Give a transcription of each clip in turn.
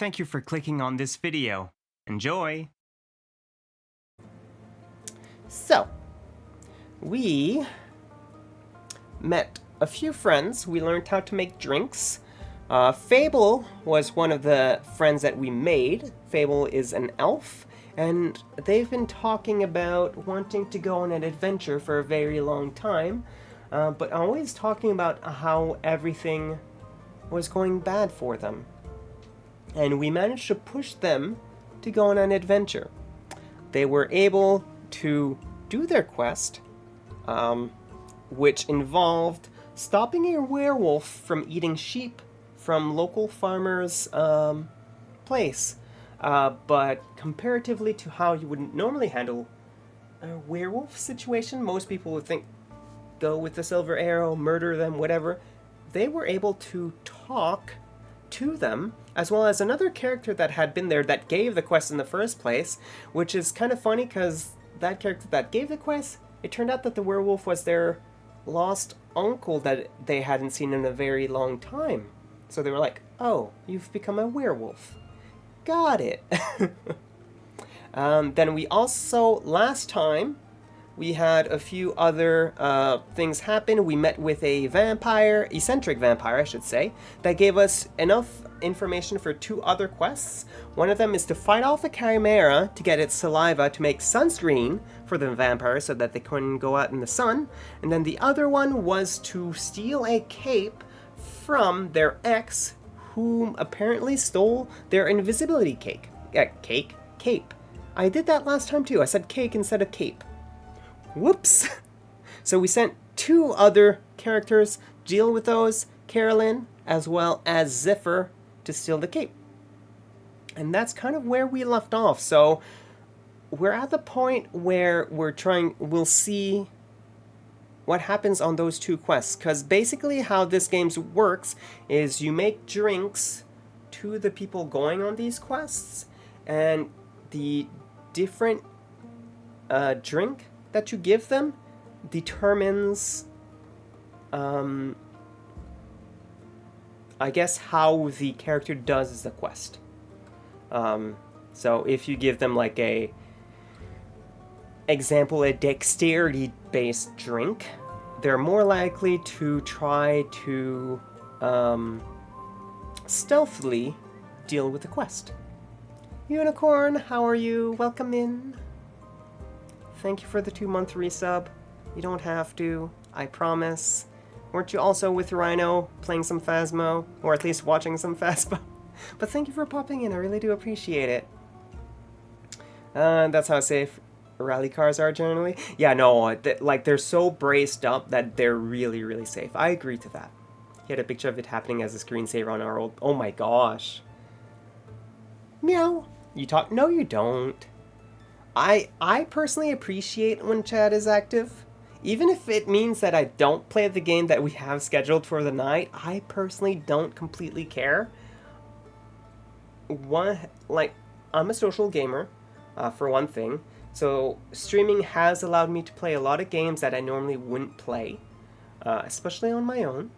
Thank you for clicking on this video. Enjoy! So, we met a few friends. We learned how to make drinks. Fable was one of the friends that we made. Fable is an elf, and they've been talking about wanting to go on an adventure for a very long time, but always talking about how everything was going bad for them. And we managed to push them to go on an adventure. They were able to do their quest, which involved stopping a werewolf from eating sheep from local farmers' place. But comparatively to how you would normally handle a werewolf situation, most people would think, go with the silver arrow, murder them, whatever. They were able to talk to them, as well as another character that had been there that gave the quest in the first place, which is kind of funny because that character that gave the quest, it turned out that the werewolf was their lost uncle that they hadn't seen in a very long time. So they were like, oh, you've become a werewolf. Got it. Then we also, last time, we had a few other things happen. We met with a vampire, eccentric vampire, I should say, that gave us enough information for two other quests. One of them is to fight off a chimera to get its saliva to make sunscreen for the vampires so that they couldn't go out in the sun. And then the other one was to steal a cape from their ex, whom apparently stole their invisibility cape. I did that last time too. I said cake instead of cape. Whoops! So we sent two other characters deal with those, Carolyn as well as Zephyr, to steal the cape. And that's kind of where we left off. So we're at the point where we'll see what happens on those two quests. Because basically how this game works is you make drinks to the people going on these quests, and the different drink that you give them determines, I guess, how the character does the quest. So if you give them like a dexterity-based drink, they're more likely to try to stealthily deal with the quest. Unicorn, how are you? Welcome in. Thank you for the 2-month resub. You don't have to, I promise. Weren't you also with Rhino playing some Phasmo? Or at least watching some Phasmo? But thank you for popping in, I really do appreciate it. That's how safe rally cars are generally. Yeah, no, they're so braced up that they're really, really safe. I agree to that. He had a picture of it happening as a screensaver on our old... Oh my gosh. Meow. You talk... No, you don't. I personally appreciate when chat is active. Even if it means that I don't play the game that we have scheduled for the night, I personally don't completely care. I'm a social gamer, for one thing. So streaming has allowed me to play a lot of games that I normally wouldn't play, especially on my own.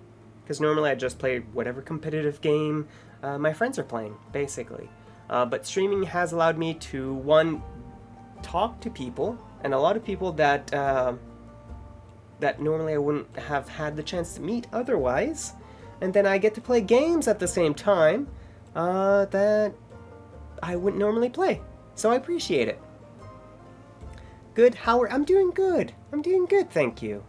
Because normally I just play whatever competitive game my friends are playing, basically. But streaming has allowed me to, one, talk to people, and a lot of people that that normally I wouldn't have had the chance to meet otherwise, and then I get to play games at the same time that I wouldn't normally play, so I appreciate it. Good, Howard. I'm doing good, thank you.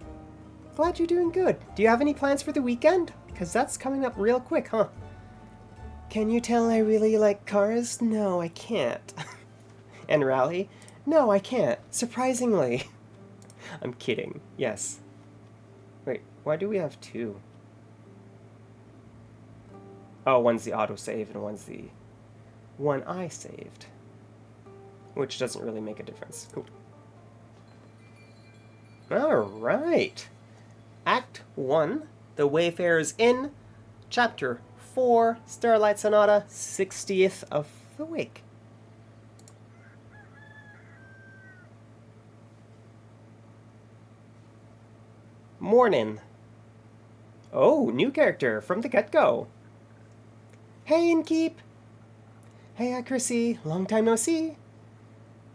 Glad you're doing good. Do you have any plans for the weekend? Because that's coming up real quick, huh? Can you tell I really like cars? No, I can't. And Rally? No, I can't. Surprisingly. I'm kidding. Yes. Wait, why do we have two? Oh, one's the autosave and one's the one I saved. Which doesn't really make a difference. Cool. Alright. Act 1, The Wayfarer's Inn, Chapter 4, Starlight Sonata, 60th of the Wake. Morning. Oh, new character from the get-go. Hey, Innkeep. Hey, Chrissy. Long time no see.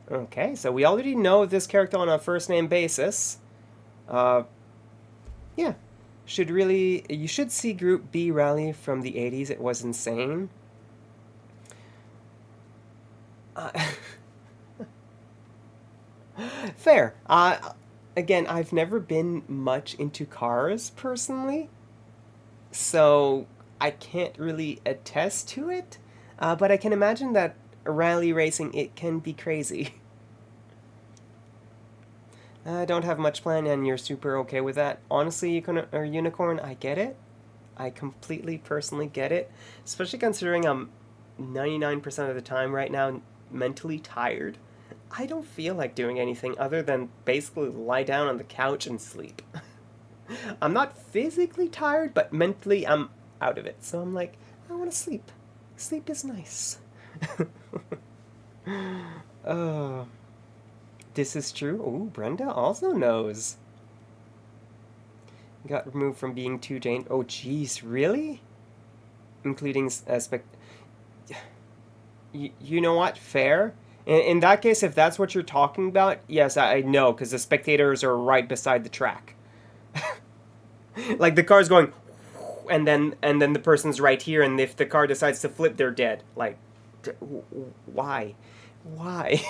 Okay, so we already know this character on a first name basis. Yeah. You should see Group B rally from the 80s. It was insane. Uh, Fair. Again, I've never been much into cars personally, so I can't really attest to it. But I can imagine that rally racing, it can be crazy. I don't have much plan, and you're super okay with that. Honestly, Unicorn, I get it. I completely personally get it, especially considering I'm 99% of the time right now mentally tired. I don't feel like doing anything other than basically lie down on the couch and sleep. I'm not physically tired, but mentally I'm out of it. So I'm like, I want to sleep. Sleep is nice. uh, this is true. Oh, Brenda also knows. Got removed from being too Jane. Oh, jeez, really? Including you know what? Fair. In that case, if that's what you're talking about, yes, I know, because the spectators are right beside the track. Like the car's going, and then the person's right here, and if the car decides to flip, they're dead. Like, why? Why?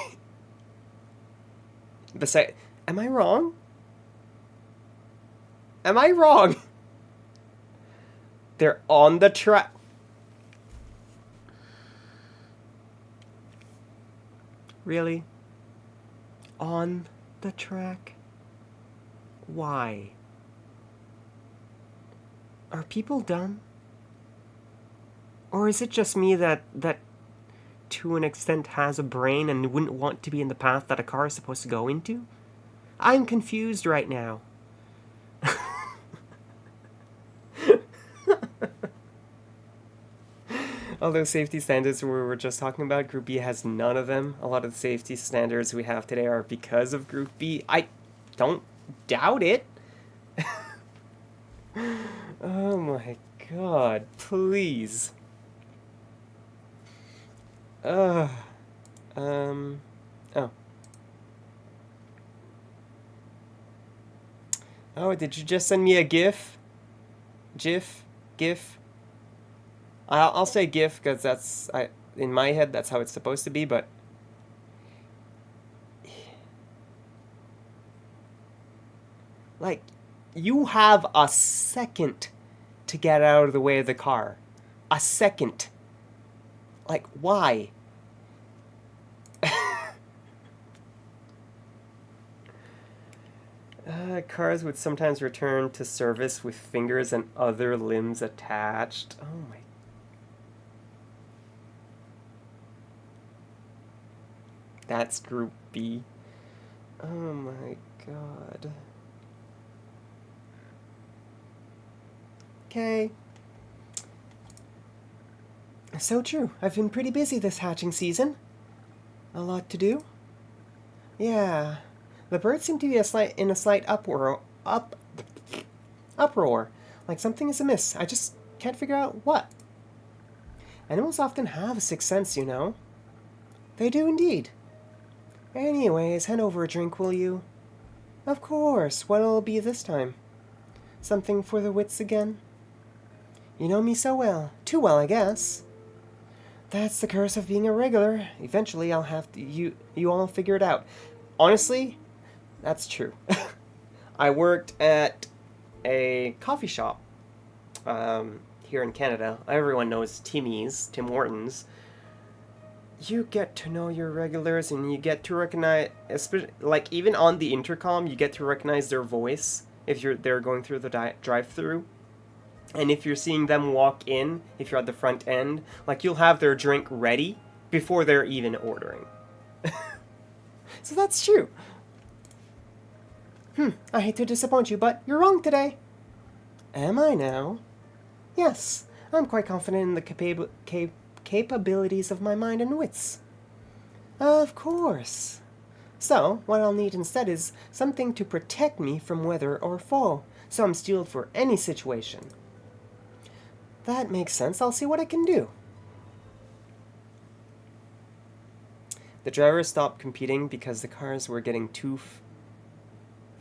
Besides, am I wrong? Am I wrong? They're on the track. Really? On the track? Why? Are people dumb? Or is it just me that to an extent has a brain and wouldn't want to be in the path that a car is supposed to go into? I'm confused right now. All those safety standards we were just talking about, Group B has none of them. A lot of the safety standards we have today are because of Group B. I don't doubt it. Oh my god, please. Oh. Oh, did you just send me a GIF? GIF? GIF? I'll say GIF because in my head that's how it's supposed to be, but like you have a second to get out of the way of the car. A second. Like why? Cars would sometimes return to service with fingers and other limbs attached. Oh my. That's Group B. Oh my god. Okay. So true. I've been pretty busy this hatching season. A lot to do. Yeah. The birds seem to be in a slight uproar. Like something is amiss. I just can't figure out what. Animals often have a sixth sense, you know. They do indeed. Anyways, hand over a drink, will you? Of course. What'll it be this time? Something for the wits again? You know me so well. Too well, I guess. That's the curse of being a regular. Eventually, I'll have to you all figure it out. Honestly, that's true. I worked at a coffee shop here in Canada. Everyone knows Timmy's, Tim Hortons. You get to know your regulars, and you get to recognize, especially like even on the intercom, you get to recognize their voice if they're going through the drive-through. And if you're seeing them walk in, if you're at the front end, like you'll have their drink ready before they're even ordering. So that's true. I hate to disappoint you, but you're wrong today. Am I now? Yes, I'm quite confident in the capabilities of my mind and wits. Of course. So, what I'll need instead is something to protect me from weather or foe, so I'm steeled for any situation. That makes sense. I'll see what I can do. The driver stopped competing because the cars were getting too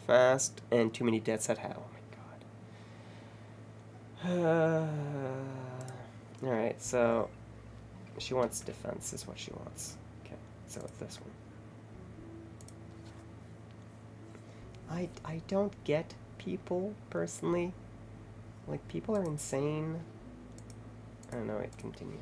fast and too many deaths at hat. Oh my god. Alright, so she wants defense is what she wants. Okay, so it's this one. I don't get people, personally. Like, people are insane. I don't know, it continue.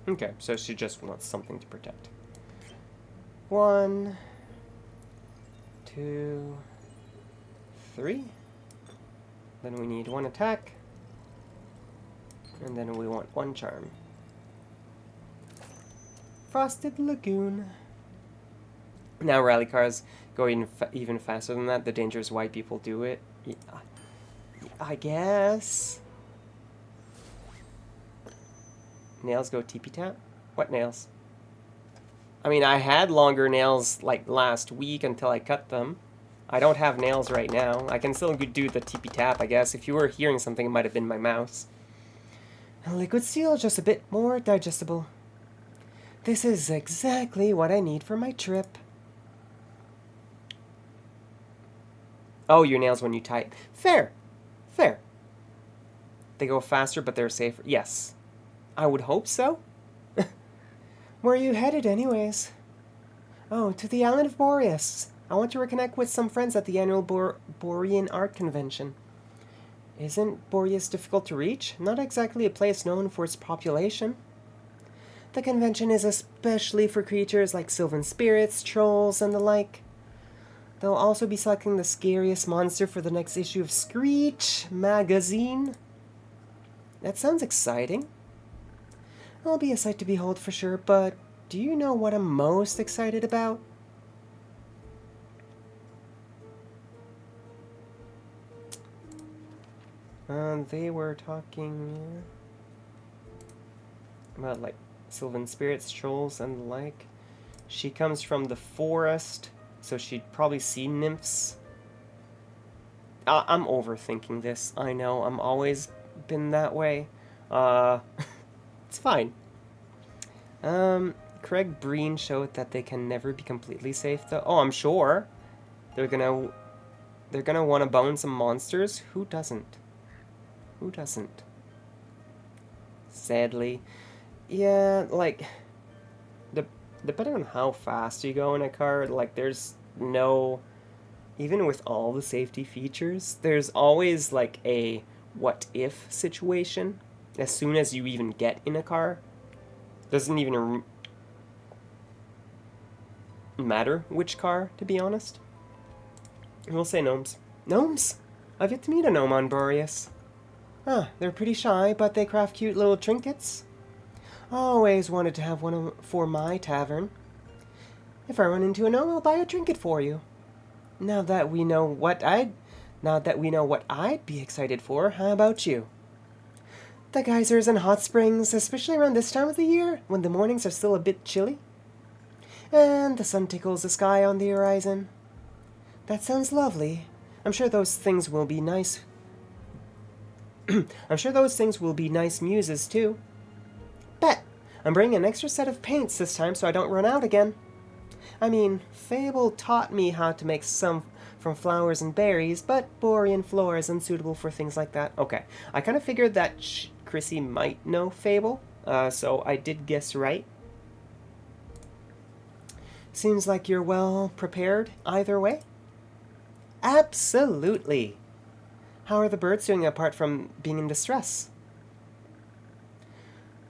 Okay, so she just wants something to protect. 1, 2, 3. Then we need 1 attack. And then we want 1 charm. Frosted Lagoon. Now rally cars go even faster than that. The danger is why people do it. Yeah, I guess. Nails go TP tap? What nails? I mean, I had longer nails like last week until I cut them. I don't have nails right now. I can still do the TP tap, I guess. If you were hearing something, it might have been my mouse. Liquid steel, just a bit more digestible. This is exactly what I need for my trip. Oh, your nails when you type. Fair. Fair. They go faster, but they're safer. Yes. I would hope so. Where are you headed, anyways? Oh, to the island of Boreas. I want to reconnect with some friends at the annual Borean Art Convention. Isn't Boreas difficult to reach? Not exactly a place known for its population. The convention is especially for creatures like sylvan spirits, trolls, and the like. They'll also be selecting the scariest monster for the next issue of Screech magazine. That sounds exciting. It'll be a sight to behold for sure, but do you know what I'm most excited about? They were talking about, like, sylvan spirits, trolls, and the like. She comes from the forest, so she'd probably see nymphs. I'm overthinking this. I know, I'm always been that way. It's fine. Craig Breen showed that they can never be completely safe, though. Oh, I'm sure. They're gonna want to bone some monsters. Who doesn't? Who doesn't? Sadly. Yeah, like, depending on how fast you go in a car, like, there's no... Even with all the safety features, there's always, like, a what-if situation. As soon as you even get in a car, doesn't even matter which car, to be honest. We'll say gnomes. Gnomes? I've yet to meet a gnome on Boreas. They're pretty shy, but they craft cute little trinkets. Always wanted to have one for my tavern. If I run into a gnome, I'll buy a trinket for you. Now that we know what I'd be excited for, how about you? The geysers and hot springs, especially around this time of the year, when the mornings are still a bit chilly. And the sun tickles the sky on the horizon. That sounds lovely. I'm sure those things will be nice. I'm sure those things will be nice muses, too. Bet! I'm bringing an extra set of paints this time so I don't run out again. I mean, Fable taught me how to make some from flowers and berries, but Borean flora is unsuitable for things like that. Okay, I kind of figured that Chrissy might know Fable, so I did guess right. Seems like you're well prepared either way. Absolutely. How are the birds doing apart from being in distress?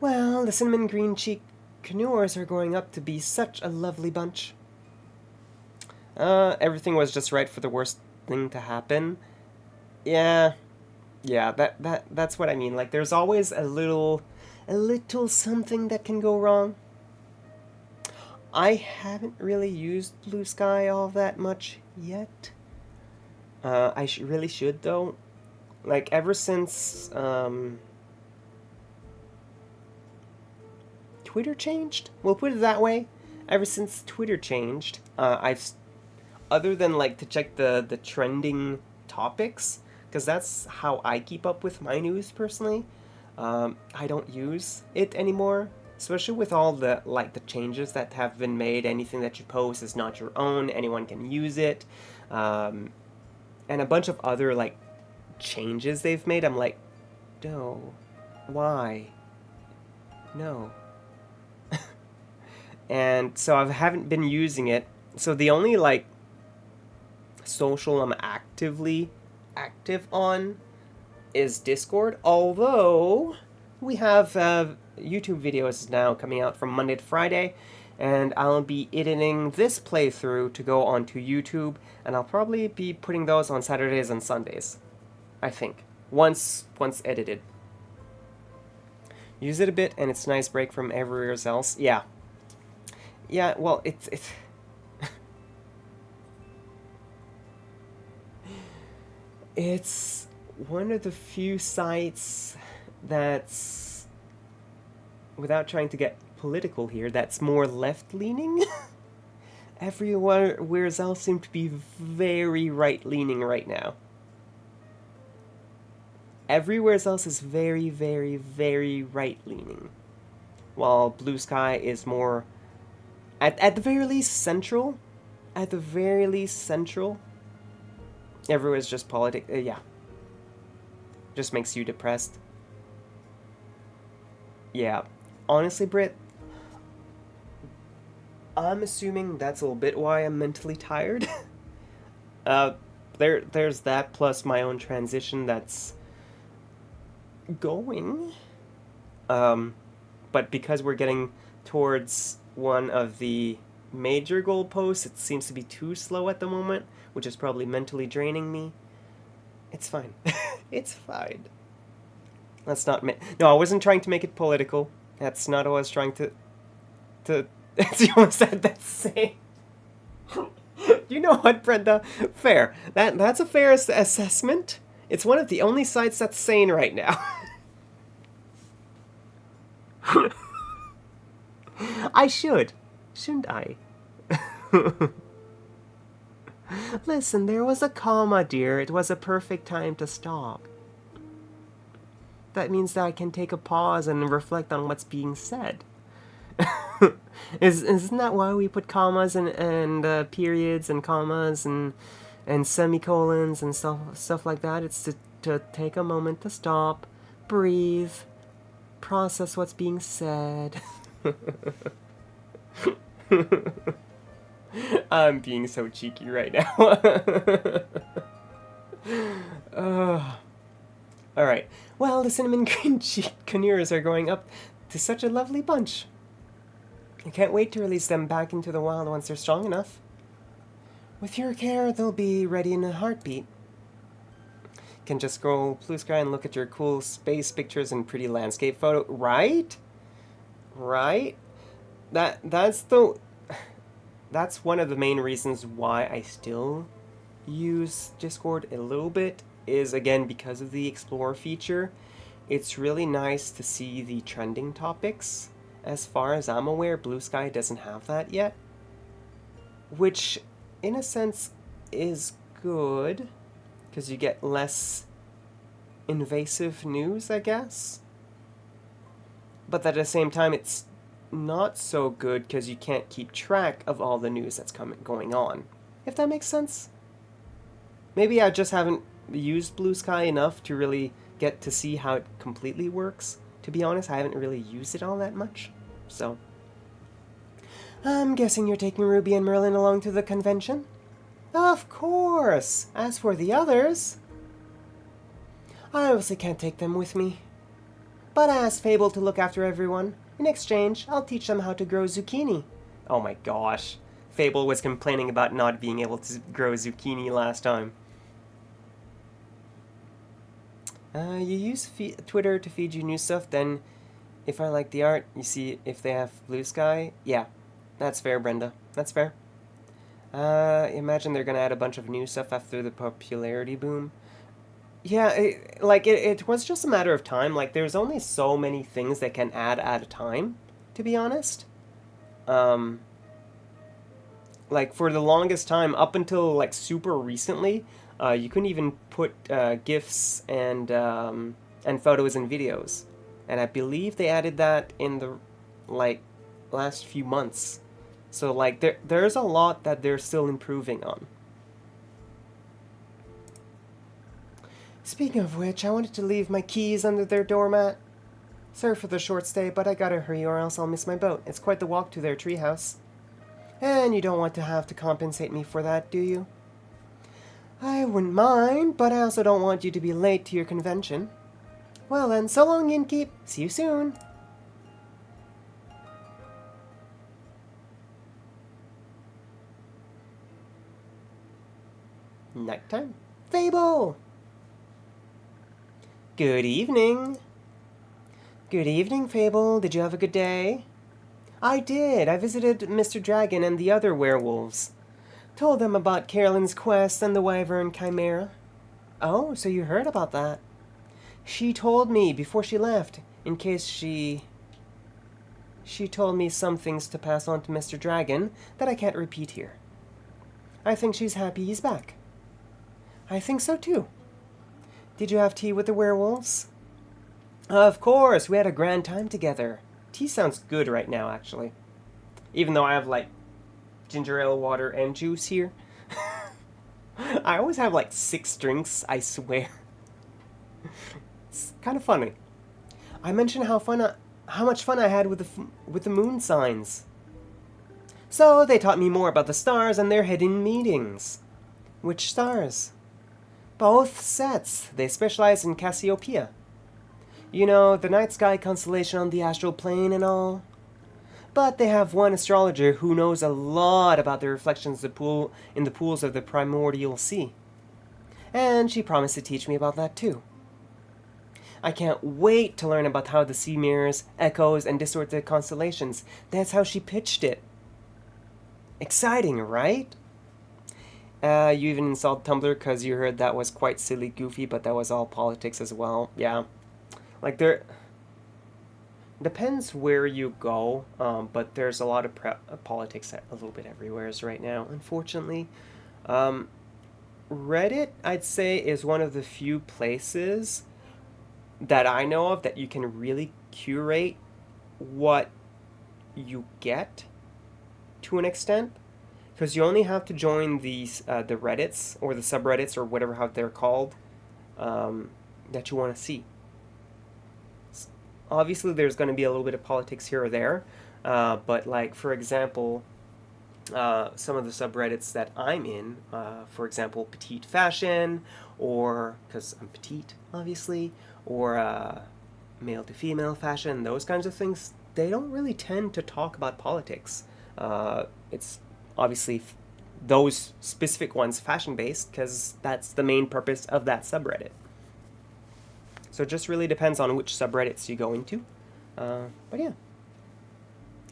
Well, the cinnamon green cheek canoers are growing up to be such a lovely bunch. Everything was just right for the worst thing to happen. Yeah, that's what I mean. Like, there's always a little something that can go wrong. I haven't really used Blue Sky all that much yet. I really should, though. Like, ever since, Twitter changed? We'll put it that way. Ever since Twitter changed, I've... Other than, like, to check the trending topics, because that's how I keep up with my news personally. I don't use it anymore, especially with all the the changes that have been made. Anything that you post is not your own. Anyone can use it, and a bunch of other changes they've made. I'm like, no, why? No. And so I haven't been using it. So the only social I'm actively active on is Discord, although we have YouTube videos now coming out from Monday to Friday, and I'll be editing this playthrough to go onto YouTube, and I'll probably be putting those on Saturdays and Sundays, I think, once edited. Use it a bit, and it's a nice break from everywhere else. Yeah, well, it's it's one of the few sites that's, without trying to get political here, that's more left-leaning. Everywhere else seems to be very right-leaning right now. Everywhere else is very, very, very right-leaning, while Blue Sky is more, at the very least, central. At the very least, central. Everywhere's just politics. Yeah. Just makes you depressed. Yeah. Honestly, Britt, I'm assuming that's a little bit why I'm mentally tired. There's that, plus my own transition that's going. But because we're getting towards one of the major goalposts, it seems to be too slow at the moment, which is probably mentally draining me. It's fine. It's fine. That's not no, I wasn't trying to make it political. That's not what I was trying to you almost said that same. You know what, Brenda? Fair. That's a fair assessment. It's one of the only sites that's sane right now. I should. Shouldn't I? Listen, there was a comma, dear. It was a perfect time to stop. That means that I can take a pause and reflect on what's being said. Isn't that why we put commas and periods and commas and semicolons and stuff like that? It's to take a moment to stop, breathe, process what's being said. I'm being so cheeky right now. Alright. Well, the cinnamon green conures are growing up to such a lovely bunch. I can't wait to release them back into the wild once they're strong enough. With your care, they'll be ready in a heartbeat. Can just scroll Blue Sky and look at your cool space pictures and pretty landscape photo. Right? Right? That's one of the main reasons why I still use Discord a little bit, is again because of the Explore feature. It's really nice to see the trending topics. As far as I'm aware, Blue Sky doesn't have that yet, which in a sense is good, because you get less invasive news, I guess. But at the same time, it's not so good because you can't keep track of all the news that's going on, if that makes sense. Maybe I just haven't used Blue Sky enough to really get to see how it completely works. To be honest, I haven't really used it all that much, so. I'm guessing you're taking Ruby and Merlin along to the convention? Of course! As for the others, I obviously can't take them with me. But I asked Fable to look after everyone. In exchange, I'll teach them how to grow zucchini. Oh my gosh. Fable was complaining about not being able to grow zucchini last time. You use Twitter to feed you new stuff, then if I like the art, you see if they have Blue Sky. Yeah, that's fair, Brenda. That's fair. Imagine they're gonna add a bunch of new stuff after the popularity boom. Yeah, it was just a matter of time. Like, there's only so many things they can add at a time, to be honest. Like, for the longest time, up until, like, super recently, You couldn't even put GIFs and photos and videos. And I believe they added that in the like last few months. So like there's a lot that they're still improving on. Speaking of which, I wanted to leave my keys under their doormat. Sorry for the short stay, but I gotta hurry or else I'll miss my boat. It's quite the walk to their treehouse. And you don't want to have to compensate me for that, do you? I wouldn't mind, but I also don't want you to be late to your convention. Well then, so long, Innkeep. See you soon. Nighttime. Fable! Good evening. Good evening, Fable. Did you have a good day? I did. I visited Mr. Dragon and the other werewolves. Told them about Carolyn's quest and the Wyvern Chimera. Oh, so you heard about that. She told me before she left, in case she told me some things to pass on to Mr. Dragon that I can't repeat here. I think she's happy he's back. I think so too. Did you have tea with the werewolves? Of course, we had a grand time together. Tea sounds good right now, actually. Even though I have, like, ginger ale, water, and juice here. I always have, like, 6 drinks, I swear. It's kind of funny. I mentioned how much fun I had with the moon signs. So, they taught me more about the stars and their hidden meanings. Which stars? Both sets. They specialize in Cassiopeia. You know, the night sky constellation on the astral plane and all. But they have one astrologer who knows a lot about the reflections in the pools of the primordial sea. And she promised to teach me about that too. I can't wait to learn about how the sea mirrors, echoes, and distort the constellations. That's how she pitched it. Exciting, right? You even installed Tumblr because you heard that was quite silly, goofy, but that was all politics as well. Yeah. Like, there... Depends where you go, but there's a lot of politics a little bit everywhere right now, unfortunately. Reddit, I'd say, is one of the few places that I know of that you can really curate what you get to an extent. Because you only have to join these the Reddits or the subreddits or whatever how they're called that you want to see. Obviously, there's going to be a little bit of politics here or there, but like for example, some of the subreddits that I'm in, for example, petite fashion, or because I'm petite, obviously, or male to female fashion, those kinds of things. They don't really tend to talk about politics. It's obviously those specific ones fashion-based because that's the main purpose of that subreddit. So it just really depends on which subreddits you go into. But yeah.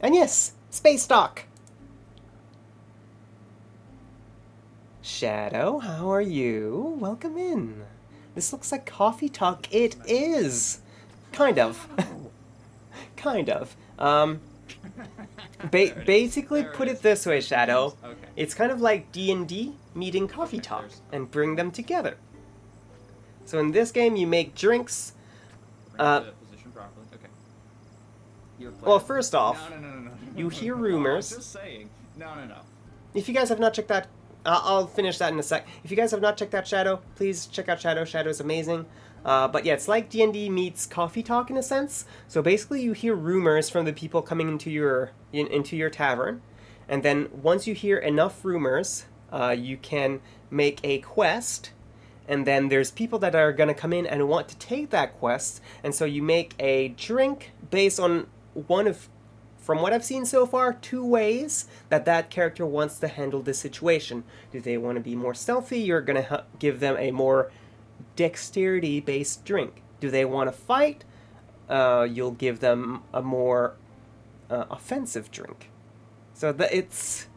And yes, Space Dock! Shadow, how are you? Welcome in. This looks like coffee talk. It is! Kind of. Kind of. Basically, put it this way, Shadow. Okay. It's kind of like D&D meeting coffee talk and bring them together. So in this game, you make drinks. Position properly. Okay. Well, first off, No. you hear rumors. I'm just saying. No. If you guys have not checked that, I'll finish that in a sec. If you guys have not checked out Shadow, please check out Shadow. Shadow's amazing. But yeah, it's like D&D meets coffee talk in a sense. So basically, you hear rumors from the people coming into your tavern, and then once you hear enough rumors, you can make a quest. And then there's people that are going to come in and want to take that quest. And so you make a drink based on from what I've seen so far, 2 ways that character wants to handle this situation. Do they want to be more stealthy? You're going to give them a more dexterity-based drink. Do they want to fight? You'll give them a more offensive drink. So it's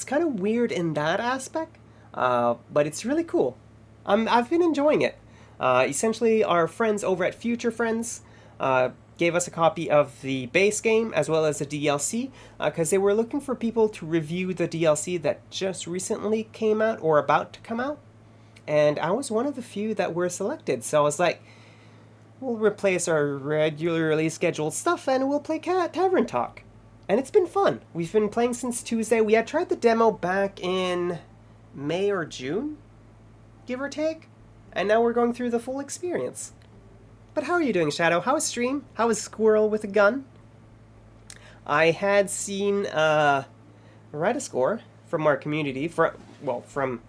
kind of weird in that aspect, but it's really cool. I've been enjoying it. Essentially, our friends over at Future Friends gave us a copy of the base game as well as the DLC because they were looking for people to review the DLC that just recently came out or about to come out. and I was one of the few that were selected. So I was like, we'll replace our regularly scheduled stuff and we'll play Tavern Talk. And it's been fun. We've been playing since Tuesday. We had tried the demo back in May or June, give or take. And now we're going through the full experience. But how are you doing, Shadow? How is stream? How is Squirrel with a gun? I had seen write a score from our community, from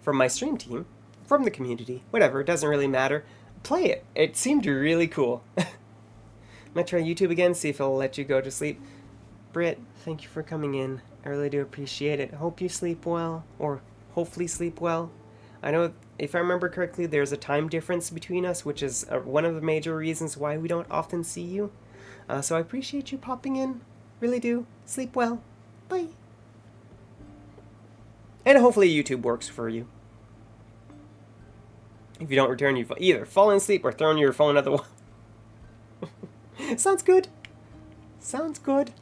my stream team, from the community, whatever, it doesn't really matter. Play it. It seemed really cool. I'm gonna try YouTube again, see if it'll let you go to sleep. Britt, thank you for coming in. I really do appreciate it. Hope you sleep well, or hopefully sleep well. I know, if I remember correctly, there's a time difference between us, which is one of the major reasons why we don't often see you. So I appreciate you popping in. Really do. Sleep well. Bye. And hopefully YouTube works for you. If you don't return, you've either fallen asleep or thrown your phone at the wall. Sounds good. Sounds good.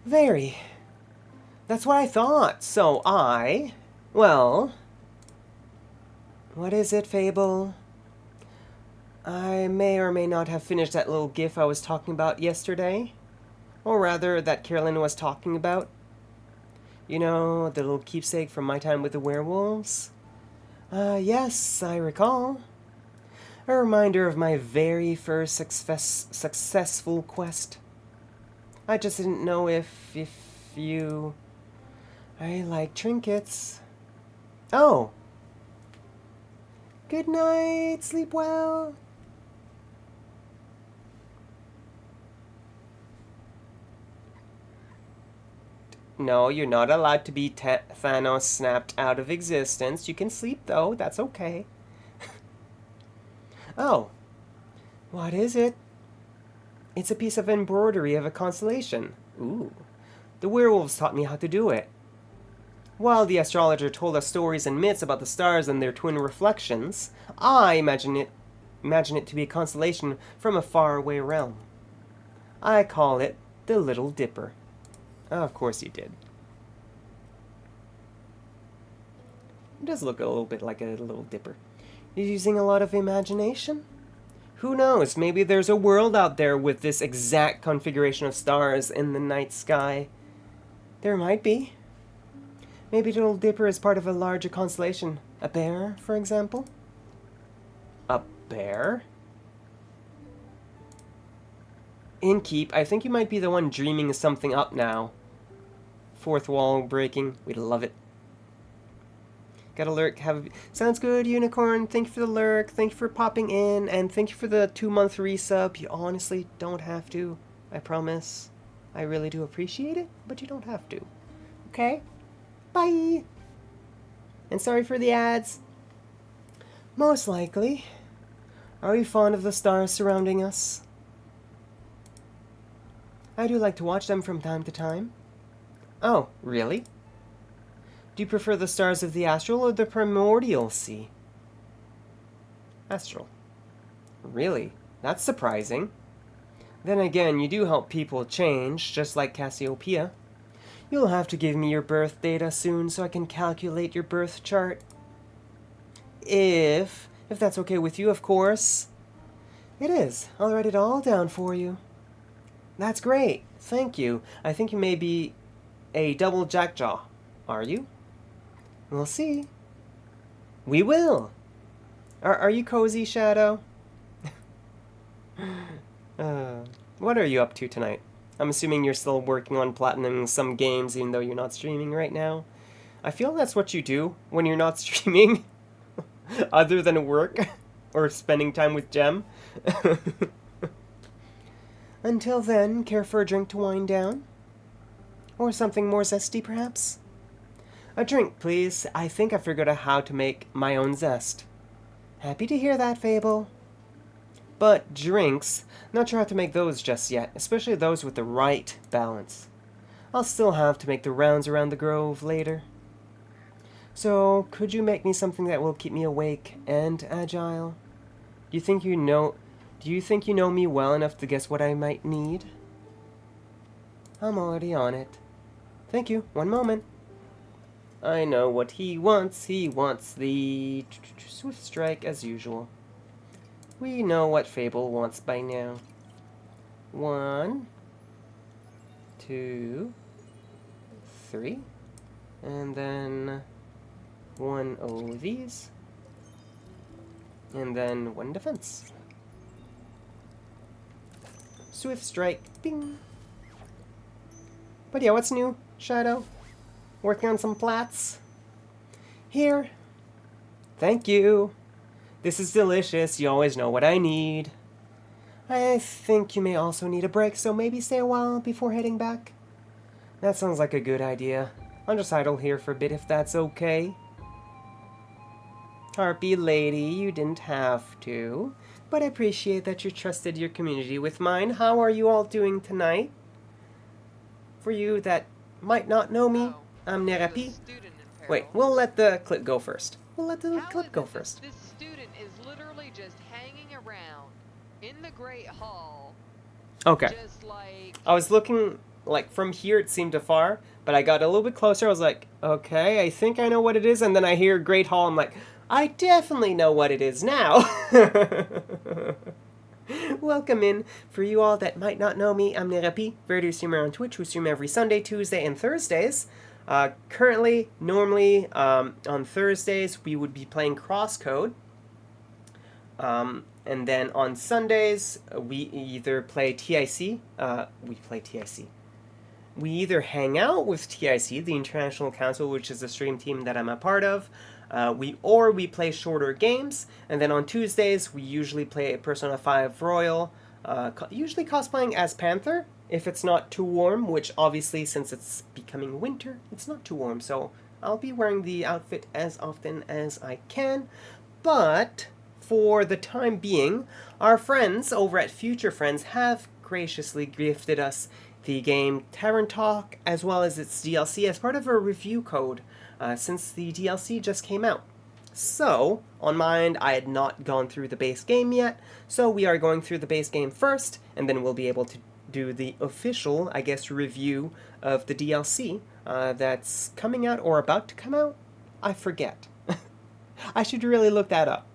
Very. That's what I thought. So well, what is it, Fable? I may or may not have finished that little GIF I was talking about yesterday. Or rather, that Carolyn was talking about. You know, the little keepsake from my time with the werewolves? Yes, I recall. A reminder of my very first successful quest. I just didn't know if you... I like trinkets. Oh! Good night, sleep well. No, you're not allowed to be Thanos snapped out of existence. You can sleep, though. That's okay. Oh. What is it? It's a piece of embroidery of a constellation. Ooh. The werewolves taught me how to do it. While the astrologer told us stories and myths about the stars and their twin reflections, I imagine it to be a constellation from a faraway realm. I call it the Little Dipper. Oh, of course you did. It does look a little bit like a Little Dipper. You're using a lot of imagination? Who knows? Maybe there's a world out there with this exact configuration of stars in the night sky. There might be. Maybe the Little Dipper is part of a larger constellation. A bear, for example? A bear? Innkeep, I think you might be the one dreaming something up now. Fourth wall breaking. We'd love it. Got a lurk. Sounds good, Unicorn. Thank you for the lurk. Thank you for popping in. And thank you for the 2-month resub. You honestly don't have to. I promise. I really do appreciate it, but you don't have to. Okay? Bye! And sorry for the ads. Most likely. Are you fond of the stars surrounding us? I do like to watch them from time to time. Oh, really? Do you prefer the stars of the astral or the primordial sea? Astral. Really? That's surprising. Then again, you do help people change, just like Cassiopeia. You'll have to give me your birth data soon so I can calculate your birth chart. If that's okay with you, of course. It is. I'll write it all down for you. That's great. Thank you. I think you may be a double jackjaw. Are you? We'll see. We will. Are you cozy, Shadow? What are you up to tonight? I'm assuming you're still working on platinum some games even though you're not streaming right now. I feel that's what you do when you're not streaming. Other than work. Or spending time with Gem. Until then, care for a drink to wind down? Or something more zesty, perhaps? A drink, please. I think I figured out how to make my own zest. Happy to hear that, Fable. But drinks, not sure how to make those just yet, especially those with the right balance. I'll still have to make the rounds around the grove later. So, could you make me something that will keep me awake and agile? Do you think you know me well enough to guess what I might need? I'm already on it. Thank you. One moment. I know what he wants. He wants the Swift Strike as usual. We know what Fable wants by now. 1, 2, 3. And then 1 of these. And then 1 defense. Swift Strike. Bing. But yeah, what's new, Shadow? Working on some plats? Here. Thank you. This is delicious. You always know what I need. I think you may also need a break, so maybe stay a while before heading back. That sounds like a good idea. I'll just idle here for a bit if that's okay. Harpy lady, you didn't have to, but I appreciate that you trusted your community with mine. How are you all doing tonight? For you that might not know me, I'm Nerapi. Wait, we'll let the clip go first. We'll let the clip go first. This student is literally just hanging around in the Great Hall. Okay. Just like... I was looking, like, from here it seemed afar, but I got a little bit closer. I was like, okay, I think I know what it is. And then I hear Great Hall. I'm like, I definitely know what it is now. Welcome in. For you all that might not know me, I'm Nerapi, Verdu streamer on Twitch, who stream every Sunday, Tuesday, and Thursdays. Normally, on Thursdays, we would be playing Crosscode. And then on Sundays, we either play TIC. We either hang out with TIC, the International Council, which is a stream team that I'm a part of. We play shorter games, and then on Tuesdays we usually play Persona 5 Royal, usually cosplaying as Panther, if it's not too warm, which obviously since it's becoming winter, it's not too warm, so I'll be wearing the outfit as often as I can. But for the time being, our friends over at Future Friends have graciously gifted us the game Tavern Talk, as well as its DLC, as part of a review code, since the DLC just came out. So, on my end, I had not gone through the base game yet, so we are going through the base game first, and then we'll be able to do the official, I guess, review of the DLC that's coming out or about to come out. I forget. I should really look that up.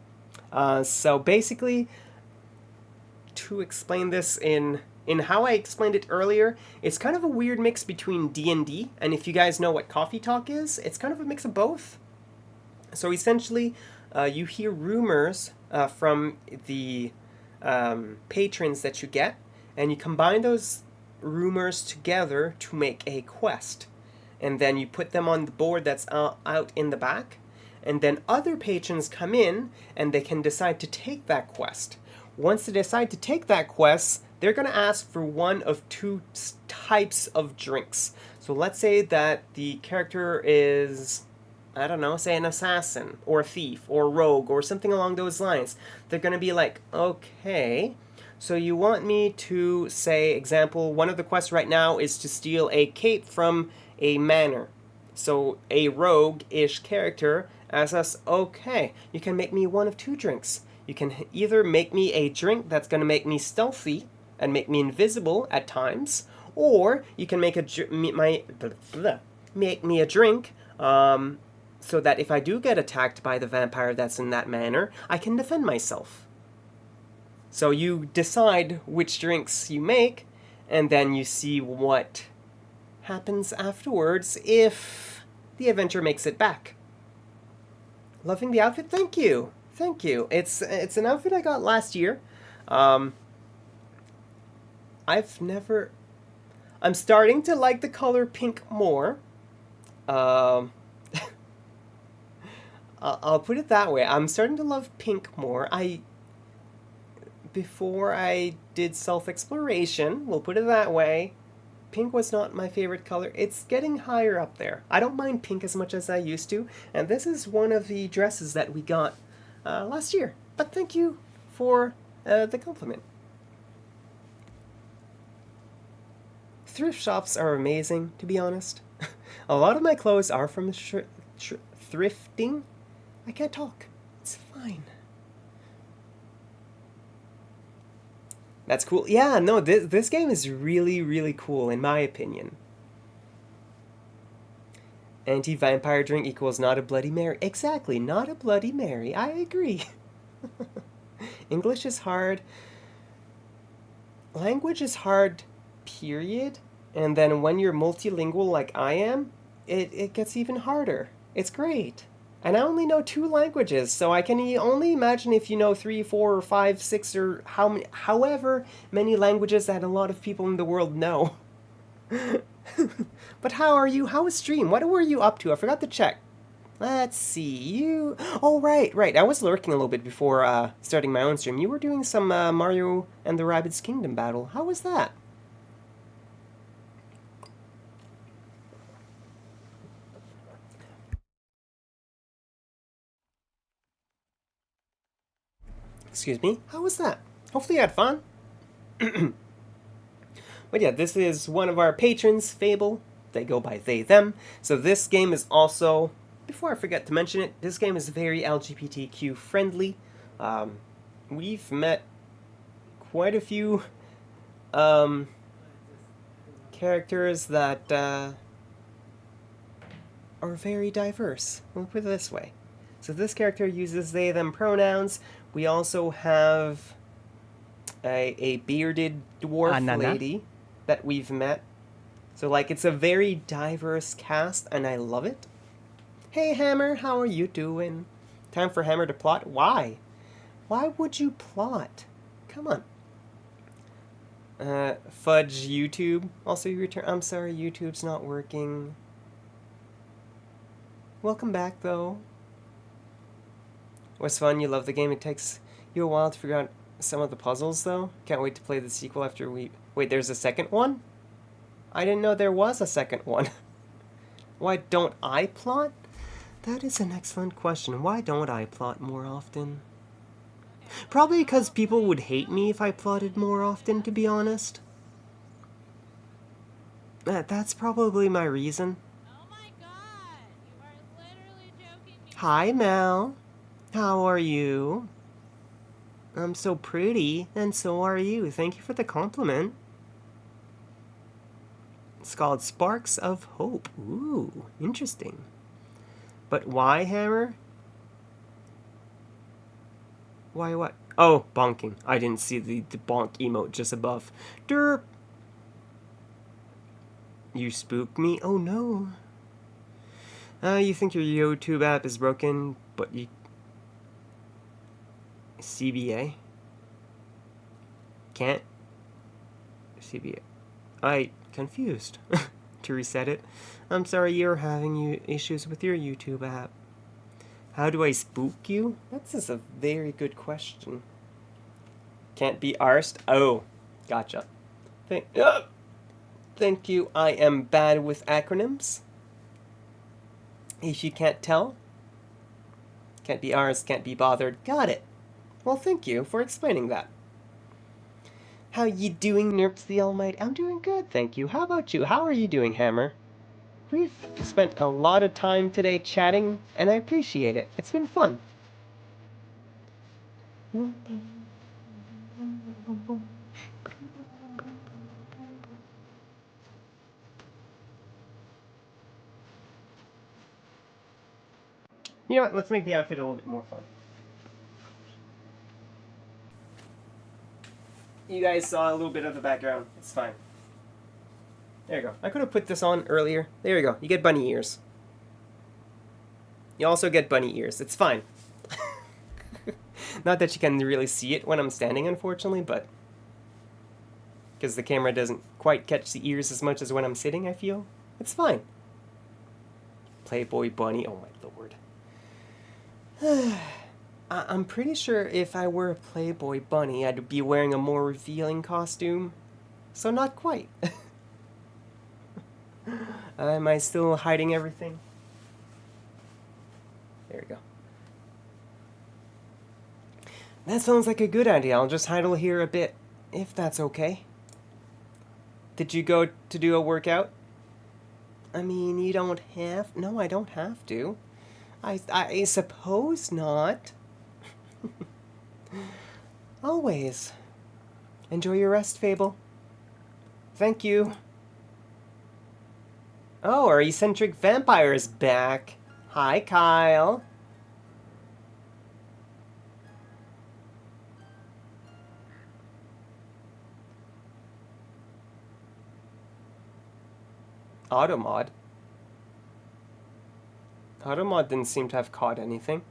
So basically, to explain this in how I explained it earlier, it's kind of a weird mix between D&D, and if you guys know what Coffee Talk is, it's kind of a mix of both. So essentially, you hear rumors from the patrons that you get, and you combine those rumors together to make a quest. And then you put them on the board that's out in the back, and then other patrons come in, and they can decide to take that quest. Once they decide to take that quest, they're going to ask for one of 2 types of drinks. So let's say that the character is, I don't know, say an assassin, or a thief, or a rogue, or something along those lines. They're going to be like, okay, so you want me to, say, example, one of the quests right now is to steal a cape from a manor. So a rogue-ish character asks us, okay, you can make me one of 2 drinks. You can either make me a drink that's going to make me stealthy and make me invisible at times, or you can make make me a drink so that if I do get attacked by the vampire that's in that manor, I can defend myself. So you decide which drinks you make, and then you see what happens afterwards if the adventure makes it back. Loving the outfit? Thank you. Thank you. It's an outfit I got last year. I'm starting to like the color pink more. I'll put it that way. I'm starting to love pink more. Before I did self-exploration, we'll put it that way, pink was not my favorite color. It's getting higher up there. I don't mind pink as much as I used to, and this is one of the dresses that we got last year. But thank you for the compliment. Thrift shops are amazing, to be honest. A lot of my clothes are from thrifting. I can't talk. It's fine. That's cool. Yeah, no, this game is really, really cool, in my opinion. Anti-vampire drink equals not a Bloody Mary. Exactly, not a Bloody Mary. I agree. English is hard. Language is hard, period. And then when you're multilingual like I am, it gets even harder. It's great. And I only know 2 languages, so I can only imagine if you know 3, 4, or 5, 6, or however many languages that a lot of people in the world know. But how are you? How was stream? What were you up to? I forgot to check. Let's see. You. Oh, right. I was lurking a little bit before starting my own stream. You were doing some Mario and the Rabbids Kingdom battle. How was that? Excuse me. How was that? Hopefully you had fun. But yeah, this is one of our patrons, Fable. They go by they, them. So this game is also, before I forget to mention it, this game is very LGBTQ friendly. We've met quite a few characters that are very diverse. We'll put it this way. So this character uses they, them pronouns. We also have a bearded dwarf Anana. lady that we've met. So, like, it's a very diverse cast, and I love it. Hey, Hammer, how are you doing? Time for Hammer to plot? Why? Why would you plot? Come on. Fudge YouTube. Also, you return. I'm sorry, YouTube's not working. Welcome back, though. Was fun. You love the game. It takes you a while to figure out some of the puzzles, though. Can't wait to play the sequel after we... Wait, there's a second one? I didn't know there was a second one. Why don't I plot? That is an excellent question. Why don't I plot more often? Probably because people would hate me if I plotted more often, to be honest. That's probably my reason. Oh my god! You are literally joking me. Hi, Mel. How are you? I'm so pretty, and so are you. Thank you for the compliment. It's called Sparks of Hope. Ooh, interesting. But why, Hammer? Why what? Oh, bonking. I didn't see the bonk emote just above. Derp. You spooked me? Oh no. You think your YouTube app is broken, but you... CBA? Can't? CBA. I confused. To reset it. I'm sorry you're having issues with your YouTube app. How do I spook you? That's just a very good question. Can't be arsed? Oh, gotcha. Thank you. I am bad with acronyms. If you can't tell. Can't be arsed, can't be bothered. Got it. Well, thank you for explaining that. How you doing, Nerps the Almighty? I'm doing good, thank you. How about you? How are you doing, Hammer? We've spent a lot of time today chatting, and I appreciate it. It's been fun. You know what? Let's make the outfit a little bit more fun. You guys saw a little bit of the background. It's fine. There you go. I could have put this on earlier. There you go. You get bunny ears. You also get bunny ears. It's fine. Not that you can really see it when I'm standing, unfortunately, but... because the camera doesn't quite catch the ears as much as when I'm sitting, I feel. It's fine. Playboy bunny. Oh my lord. I'm pretty sure if I were a Playboy bunny, I'd be wearing a more revealing costume. So not quite. Am I still hiding everything? There we go. That sounds like a good idea. I'll just idle here a bit, if that's okay. Did you go to do a workout? I mean, you don't have... No, I don't have to. I suppose not. Always. Enjoy your rest, Fable. Thank you. Oh, our eccentric vampire is back. Hi, Kyle. Automod. Automod didn't seem to have caught anything.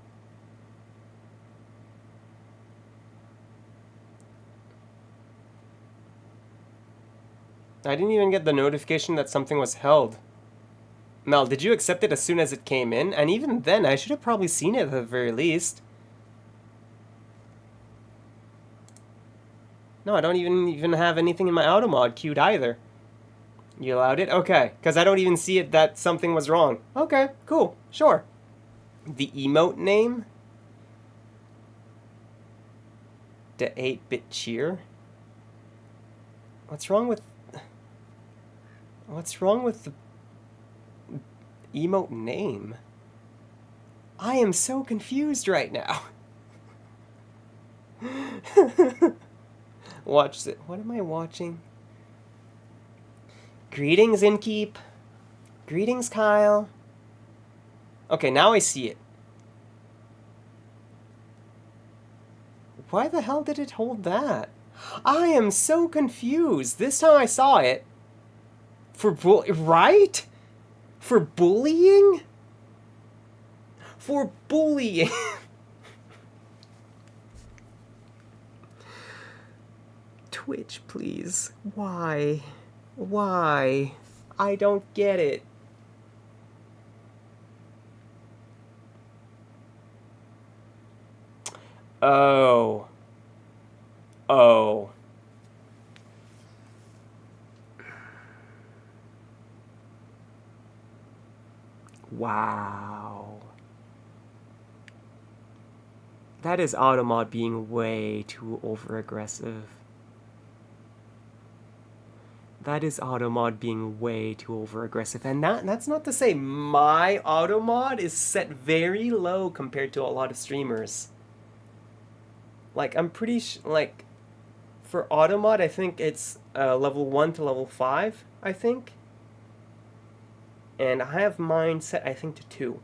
I didn't even get the notification that something was held. Mel, did you accept it as soon as it came in? And even then, I should have probably seen it at the very least. No, I don't even have anything in my automod queued either. You allowed it? Okay, because I don't even see it that something was wrong. Okay, cool, sure. The emote name? The 8-bit cheer? What's wrong with the emote name? I am so confused right now. Watch it. What am I watching? Greetings, Inkeep. Greetings, Kyle. Okay, now I see it. Why the hell did it hold that? I am so confused. This time I saw it. Right? For bullying? For bullying. Twitch, please. Why? Why? I don't get it. Oh. Oh. Wow. That is Automod being way too over-aggressive. That is Automod being way too over-aggressive. And that's not to say my Automod is set very low compared to a lot of streamers. Like, I'm pretty like, for Automod, I think it's level 1 to level 5, I think. And I have mine set, I think, to 2.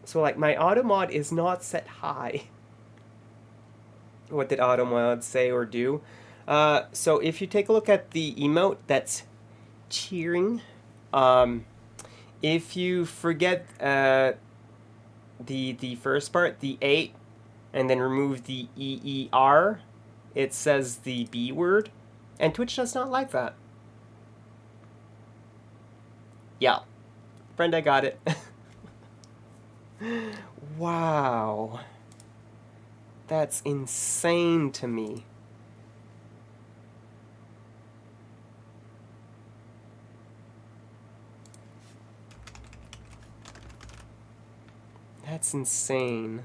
So, like, my Automod is not set high. What did Automod say or do? So if you take a look at the emote that's cheering, if you forget the first part, the 8, and then remove the EER, it says the B word, and Twitch does not like that. Yeah. Friend, I got it. Wow. That's insane to me. That's insane.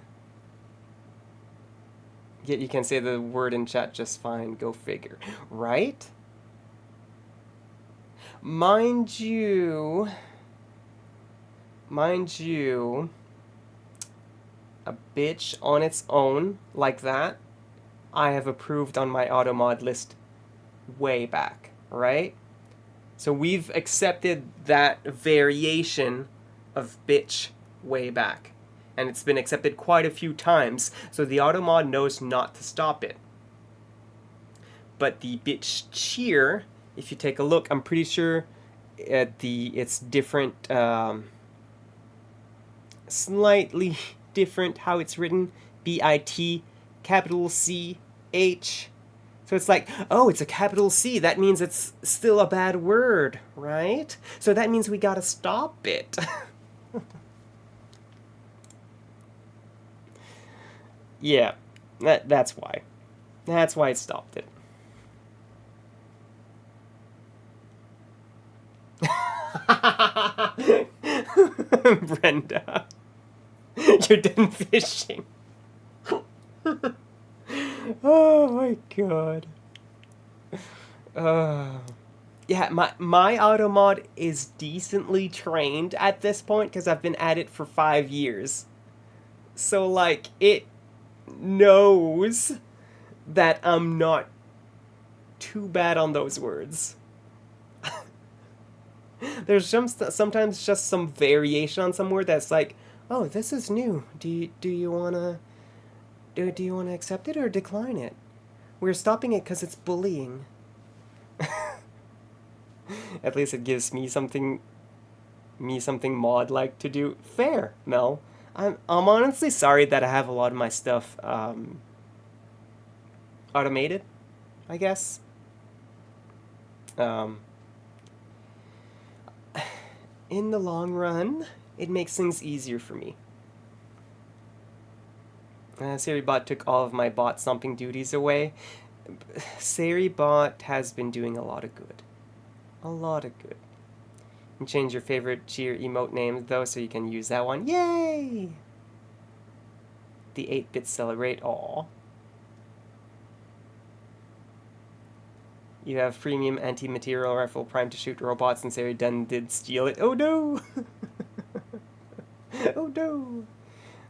Yet you can say the word in chat just fine. Go figure. Right? Mind you, a bitch on its own, like that, I have approved on my automod list way back, right? So we've accepted that variation of bitch way back. And it's been accepted quite a few times, so the automod knows not to stop it. But the bitch cheer, if you take a look, I'm pretty sure it's different, slightly different how it's written. B-I-T, capital C-H. So it's like, oh, it's a capital C. That means it's still a bad word, right? So that means we gotta stop it. Yeah, that's why. That's why it stopped it. Brenda, you're done fishing. Oh my god. Yeah, my automod is decently trained at this point because I've been at it for 5 years. So, like, it knows that I'm not too bad on those words. There's sometimes just some variation on some word that's like, oh, this is new. Do you wanna accept it or decline it? We're stopping it because it's bullying. At least it gives me something mod-like to do. Fair, Mel. I'm honestly sorry that I have a lot of my stuff automated, I guess. In the long run, it makes things easier for me. SariBot took all of my bot stomping duties away. SariBot has been doing a lot of good. A lot of good. And change your favorite cheer emote name, though, so you can use that one. Yay! The 8-bit celebrate. Aw. You have premium anti-material rifle primed to shoot robots, and Sari Dunn did steal it. Oh no! Oh no!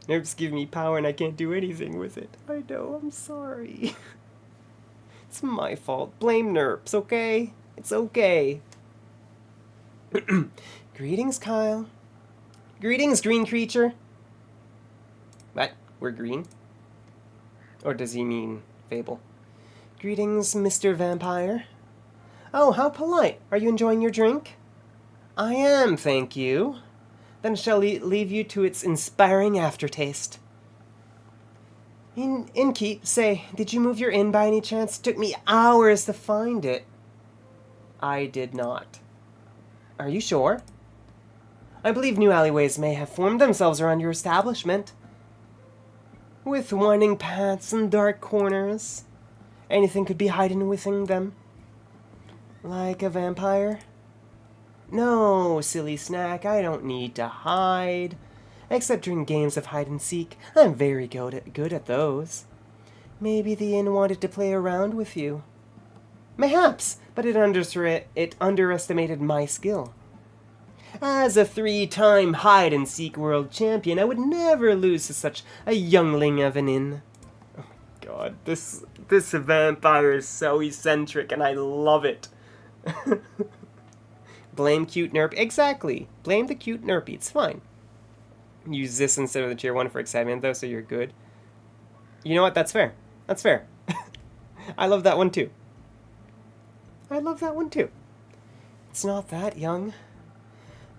Nerfs give me power and I can't do anything with it. I know, I'm sorry. It's my fault. Blame Nerps, okay? It's okay. Greetings, Kyle. Greetings, green creature. What? We're green? Or does he mean Fable? Greetings, Mr. Vampire. Oh, how polite. Are you enjoying your drink? I am, thank you. Then shall leave you to its inspiring aftertaste. Innkeep, say, did you move your inn by any chance? It took me hours to find it. I did not. Are you sure? I believe new alleyways may have formed themselves around your establishment. With winding paths and dark corners. Anything could be hiding within them. Like a vampire? No, silly snack, I don't need to hide. Except during games of hide and seek. I'm very good at those. Maybe the inn wanted to play around with you. Mayhaps, but it underestimated my skill. As a 3-time hide-and-seek world champion, I would never lose to such a youngling of an inn. Oh my god, this vampire is so eccentric, and I love it. Blame cute Nerp. Exactly. Blame the cute Nerpy. It's fine. Use this instead of the tier 1 for excitement, though, so you're good. You know what? That's fair. That's fair. I love that one, too. I love that one, too. It's not that young.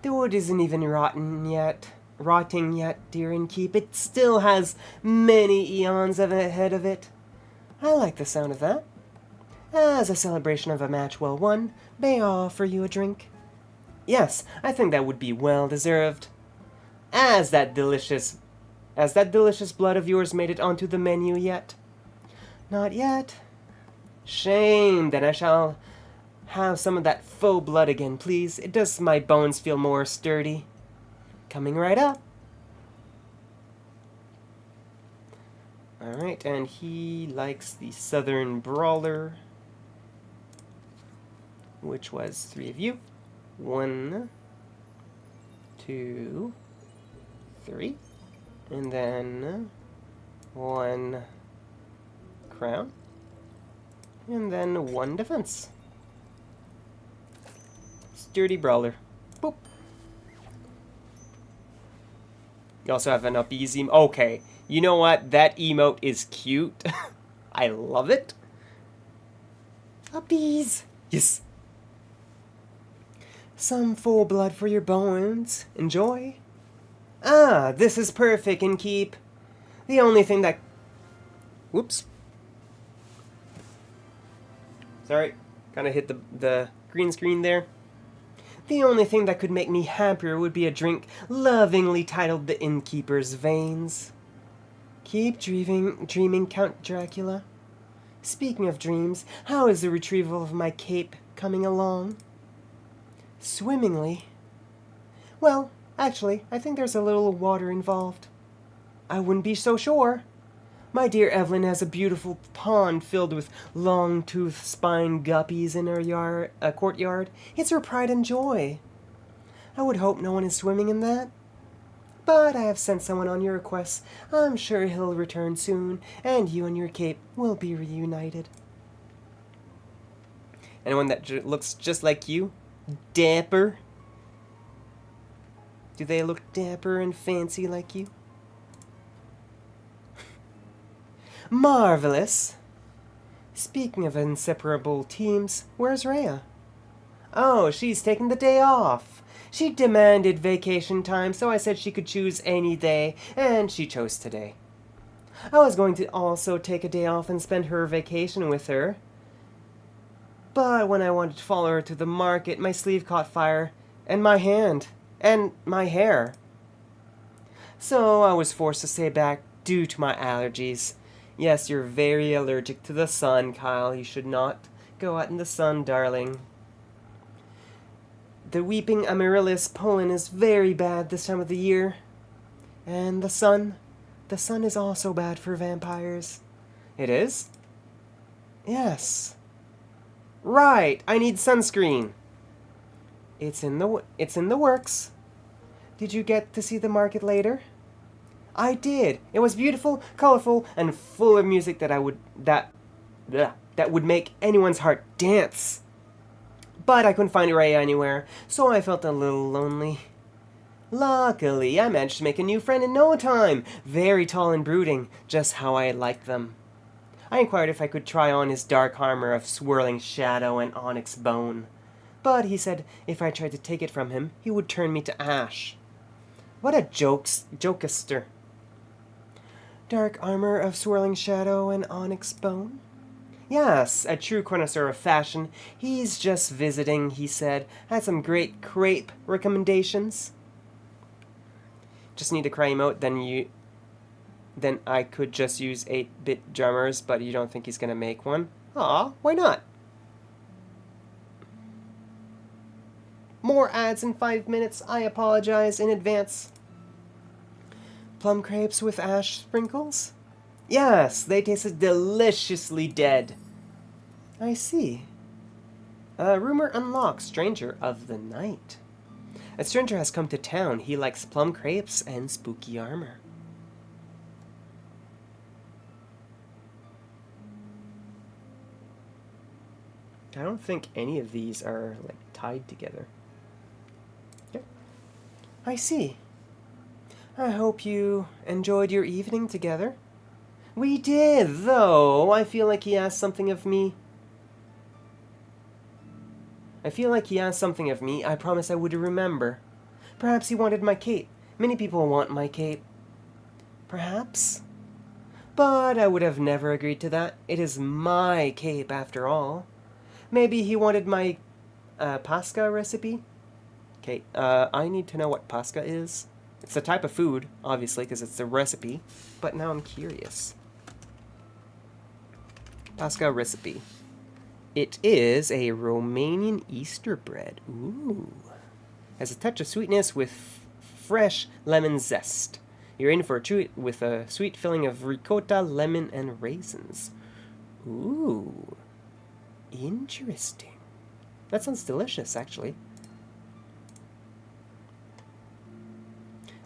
The wood isn't even rotting yet, dear Innkeep. It still has many eons ahead of it. I like the sound of that. As a celebration of a match well won, may I offer you a drink? Yes, I think that would be well deserved. As that delicious blood of yours made it onto the menu yet? Not yet. Shame, then I shall have some of that faux blood again, please. It does my bones feel more sturdy. Coming right up. Alright, and he likes the Southern Brawler, which was 3 of you. 1, 2, 3. And then 1 crown. And then 1 defense. Sturdy Brawler. Boop. You also have an up easy. Okay. You know what? That emote is cute. I love it. Uppies. Yes. Some full blood for your bones. Enjoy. Ah, this is perfect, Innkeep. The only thing that... Whoops. Sorry. Kind of hit the green screen there. The only thing that could make me happier would be a drink lovingly titled the Innkeeper's Veins. Keep dreaming, Count Dracula. Speaking of dreams, how is the retrieval of my cape coming along? Swimmingly. Well, actually, I think there's a little water involved. I wouldn't be so sure. My dear Evelyn has a beautiful pond filled with long-toothed spine guppies in her courtyard. It's her pride and joy. I would hope no one is swimming in that. But I have sent someone on your request. I'm sure he'll return soon, and you and your cape will be reunited. Anyone that looks just like you? Dapper? Do they look dapper and fancy like you? Marvelous! Speaking of inseparable teams, where's Rhea? Oh, she's taking the day off. She demanded vacation time, so I said she could choose any day, and she chose today. I was going to also take a day off and spend her vacation with her. But when I wanted to follow her to the market, my sleeve caught fire, and my hand, and my hair. So I was forced to stay back due to my allergies. Yes, you're very allergic to the sun, Kyle. You should not go out in the sun, darling. The weeping amaryllis pollen is very bad this time of the year. And the sun is also bad for vampires. It is? Yes. Right, I need sunscreen. It's in the works. Did you get to see the market later? I did. It was beautiful, colorful, and full of music that would make anyone's heart dance. But I couldn't find Rhea anywhere, so I felt a little lonely. Luckily, I managed to make a new friend in no time. Very tall and brooding, just how I liked them. I inquired if I could try on his dark armor of swirling shadow and onyx bone. But he said if I tried to take it from him, he would turn me to ash. What a jokester. Dark armor of swirling shadow and onyx bone? Yes, a true connoisseur of fashion. He's just visiting, he said. Had some great crepe recommendations. Just need a cry emote, then I could just use 8-bit drummers, but you don't think he's gonna make one? Aw, why not? More ads in 5 minutes. I apologize in advance. Plum crepes with ash sprinkles? Yes, they tasted deliciously dead. I see. Rumor unlocked, stranger of the night. A stranger has come to town. He likes plum crepes and spooky armor. I don't think any of these are, like, tied together. Okay. I see. I hope you enjoyed your evening together. We did, though. I feel like he asked something of me. I promised I would remember. Perhaps he wanted my cape. Many people want my cape. Perhaps. But I would have never agreed to that. It is my cape, after all. Maybe he wanted my pasca recipe? Okay, I need to know what pasca is. It's a type of food, obviously, because it's the recipe. But now I'm curious. Pasca recipe. It is a Romanian Easter bread. Ooh. Has a touch of sweetness with fresh lemon zest. You're in for a treat with a sweet filling of ricotta, lemon, and raisins. Ooh. Interesting. That sounds delicious, actually.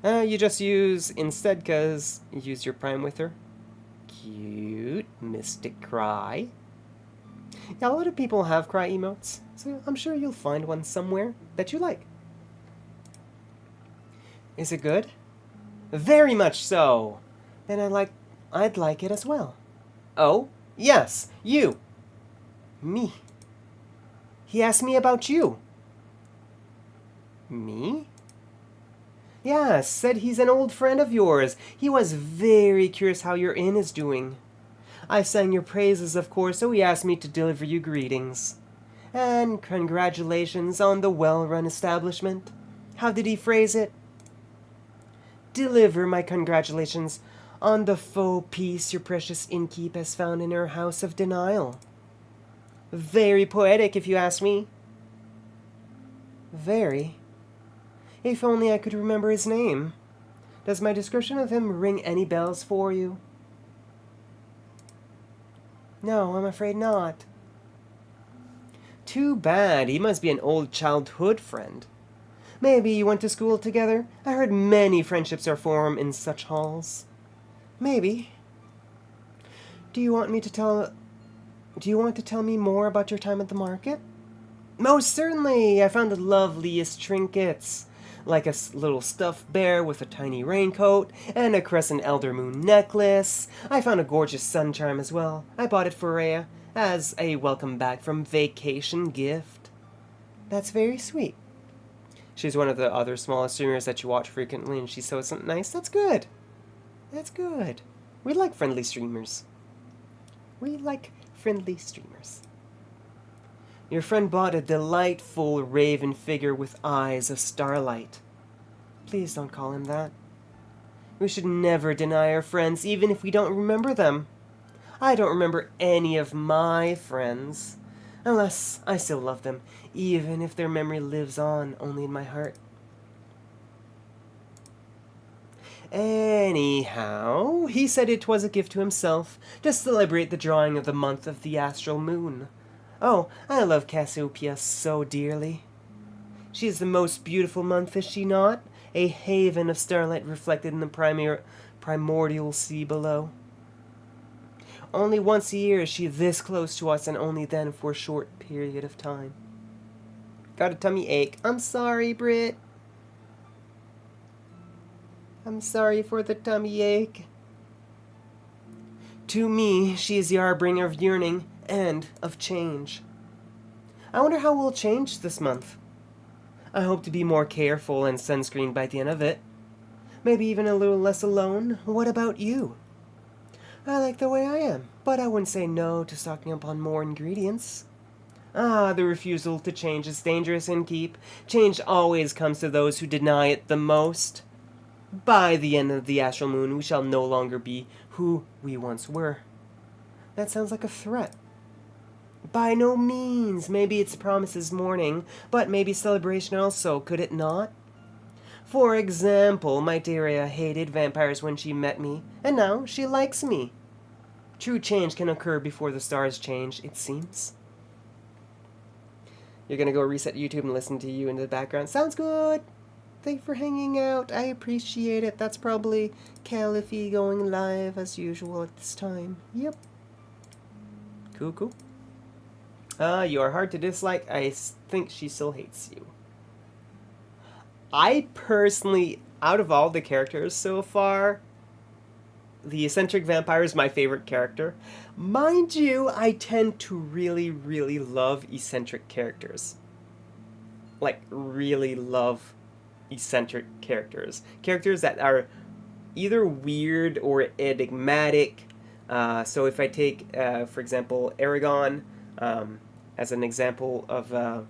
You just use instead because you use your prime with her. Cute. Mystic cry. Yeah, a lot of people have cry emotes, so I'm sure you'll find one somewhere that you like. Is it good? Very much so. Then I'd like it as well. Oh, yes, you. Me. He asked me about you. Me? Yes, said he's an old friend of yours. He was very curious how your inn is doing. I sang your praises, of course, so he asked me to deliver you greetings. And congratulations on the well-run establishment. How did he phrase it? Deliver my congratulations on the faux peace your precious innkeep has found in her house of denial. Very poetic, if you ask me. Very. If only I could remember his name. Does my description of him ring any bells for you? No, I'm afraid not. Too bad. He must be an old childhood friend. Maybe you went to school together? I heard many friendships are formed in such halls. Maybe. Do you want to tell me more about your time at the market? Most certainly. I found the loveliest trinkets. like a little stuffed bear with a tiny raincoat, and a crescent elder moon necklace. I found a gorgeous sun charm as well. I bought it for Rhea as a welcome back from vacation gift. That's very sweet. She's one of the other smaller streamers that you watch frequently, and she says something nice. That's good. That's good. We like friendly streamers. We like friendly streamers. Your friend bought a delightful raven figure with eyes of starlight. Please don't call him that. We should never deny our friends, even if we don't remember them. I don't remember any of my friends, unless I still love them, even if their memory lives on only in my heart. Anyhow, he said it was a gift to himself to celebrate the drawing of the month of the astral moon. Oh, I love Cassiopeia so dearly. She is the most beautiful month, is she not? A haven of starlight reflected in the primordial sea below. Only once a year is she this close to us, and only then for a short period of time. Got a tummy ache. I'm sorry, Britt. I'm sorry for the tummy ache. To me, she is the harbinger of yearning and of change. I wonder how we'll change this month. I hope to be more careful and sunscreened by the end of it. Maybe even a little less alone. What about you? I like the way I am, but I wouldn't say no to stocking up on more ingredients. The refusal to change is dangerous and keep. Change always comes to those who deny it the most. By the end of the astral moon, we shall no longer be who we once were. That sounds like a threat. By no means. Maybe it's promises mourning, but maybe celebration also, could it not? For example, my Daria hated vampires when she met me, and now she likes me. True change can occur before the stars change, it seems. You're gonna go reset YouTube and listen to you in the background. Sounds good! Thank you for hanging out. I appreciate it. That's probably Caliphy going live as usual at this time. Yep. Cool, cool. You are hard to dislike. I think she still hates you. I personally, out of all the characters so far, the eccentric vampire is my favorite character. Mind you, I tend to really, really love eccentric characters. Like, really love eccentric characters. Characters that are either weird or enigmatic. So if I take, for example, Aragon as an example of a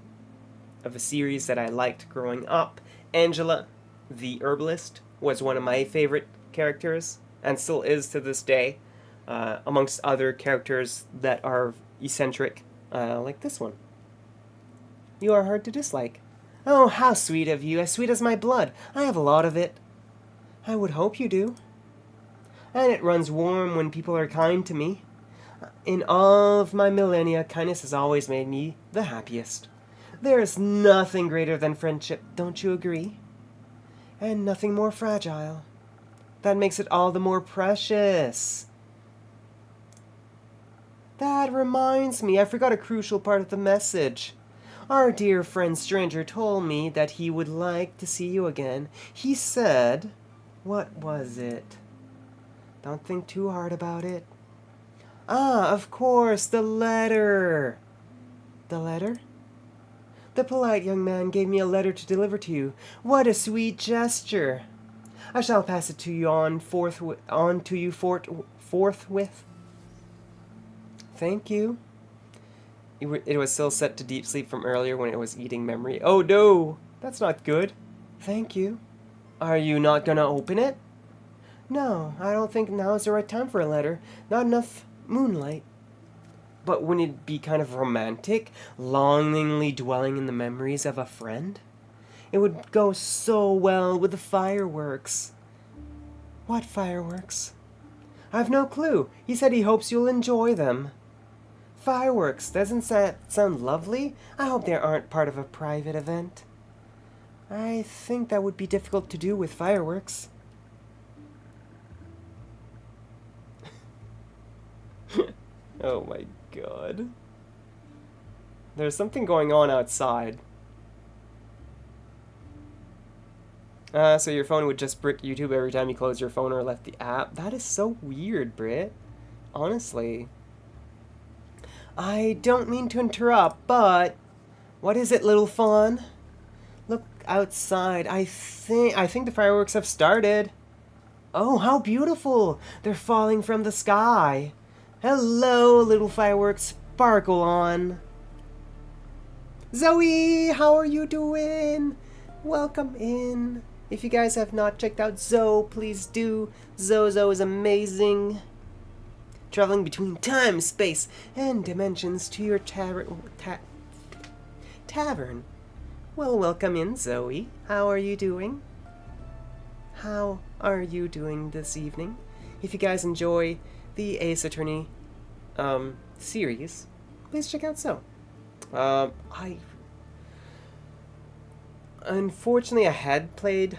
series that I liked growing up, Angela, the herbalist, was one of my favorite characters, and still is to this day, amongst other characters that are eccentric, like this one. You are hard to dislike. Oh, how sweet of you, as sweet as my blood. I have a lot of it. I would hope you do. And it runs warm when people are kind to me. In all of my millennia, kindness has always made me the happiest. There is nothing greater than friendship, don't you agree? And nothing more fragile. That makes it all the more precious. That reminds me, I forgot a crucial part of the message. Our dear friend Stranger told me that he would like to see you again. He said, what was it? Don't think too hard about it. Of course, the letter. The letter? The polite young man gave me a letter to deliver to you. What a sweet gesture. I shall pass it to you forthwith. Thank you. It was still set to deep sleep from earlier when it was eating memory. Oh no, that's not good. Thank you. Are you not gonna open it? No, I don't think now is the right time for a letter. Not enough moonlight. But wouldn't it be kind of romantic, longingly dwelling in the memories of a friend? It would go so well with the fireworks. What fireworks? I've no clue. He said he hopes you'll enjoy them. Fireworks, doesn't that sound lovely? I hope they aren't part of a private event. I think that would be difficult to do with fireworks. Oh my god. There's something going on outside. So your phone would just brick YouTube every time you close your phone or left the app. That is so weird, Britt. Honestly. I don't mean to interrupt, but what is it, little fawn? Look outside. I think the fireworks have started. Oh, how beautiful! They're falling from the sky. Hello, little fireworks. Sparkle on. Zoe, how are you doing? Welcome in. If you guys have not checked out Zoe, please do. Zozo is amazing. Traveling between time, space, and dimensions to your tavern. Well, welcome in, Zoe. How are you doing? How are you doing this evening? If you guys enjoy the Ace Attorney series, please check out Zoe. Unfortunately, I had played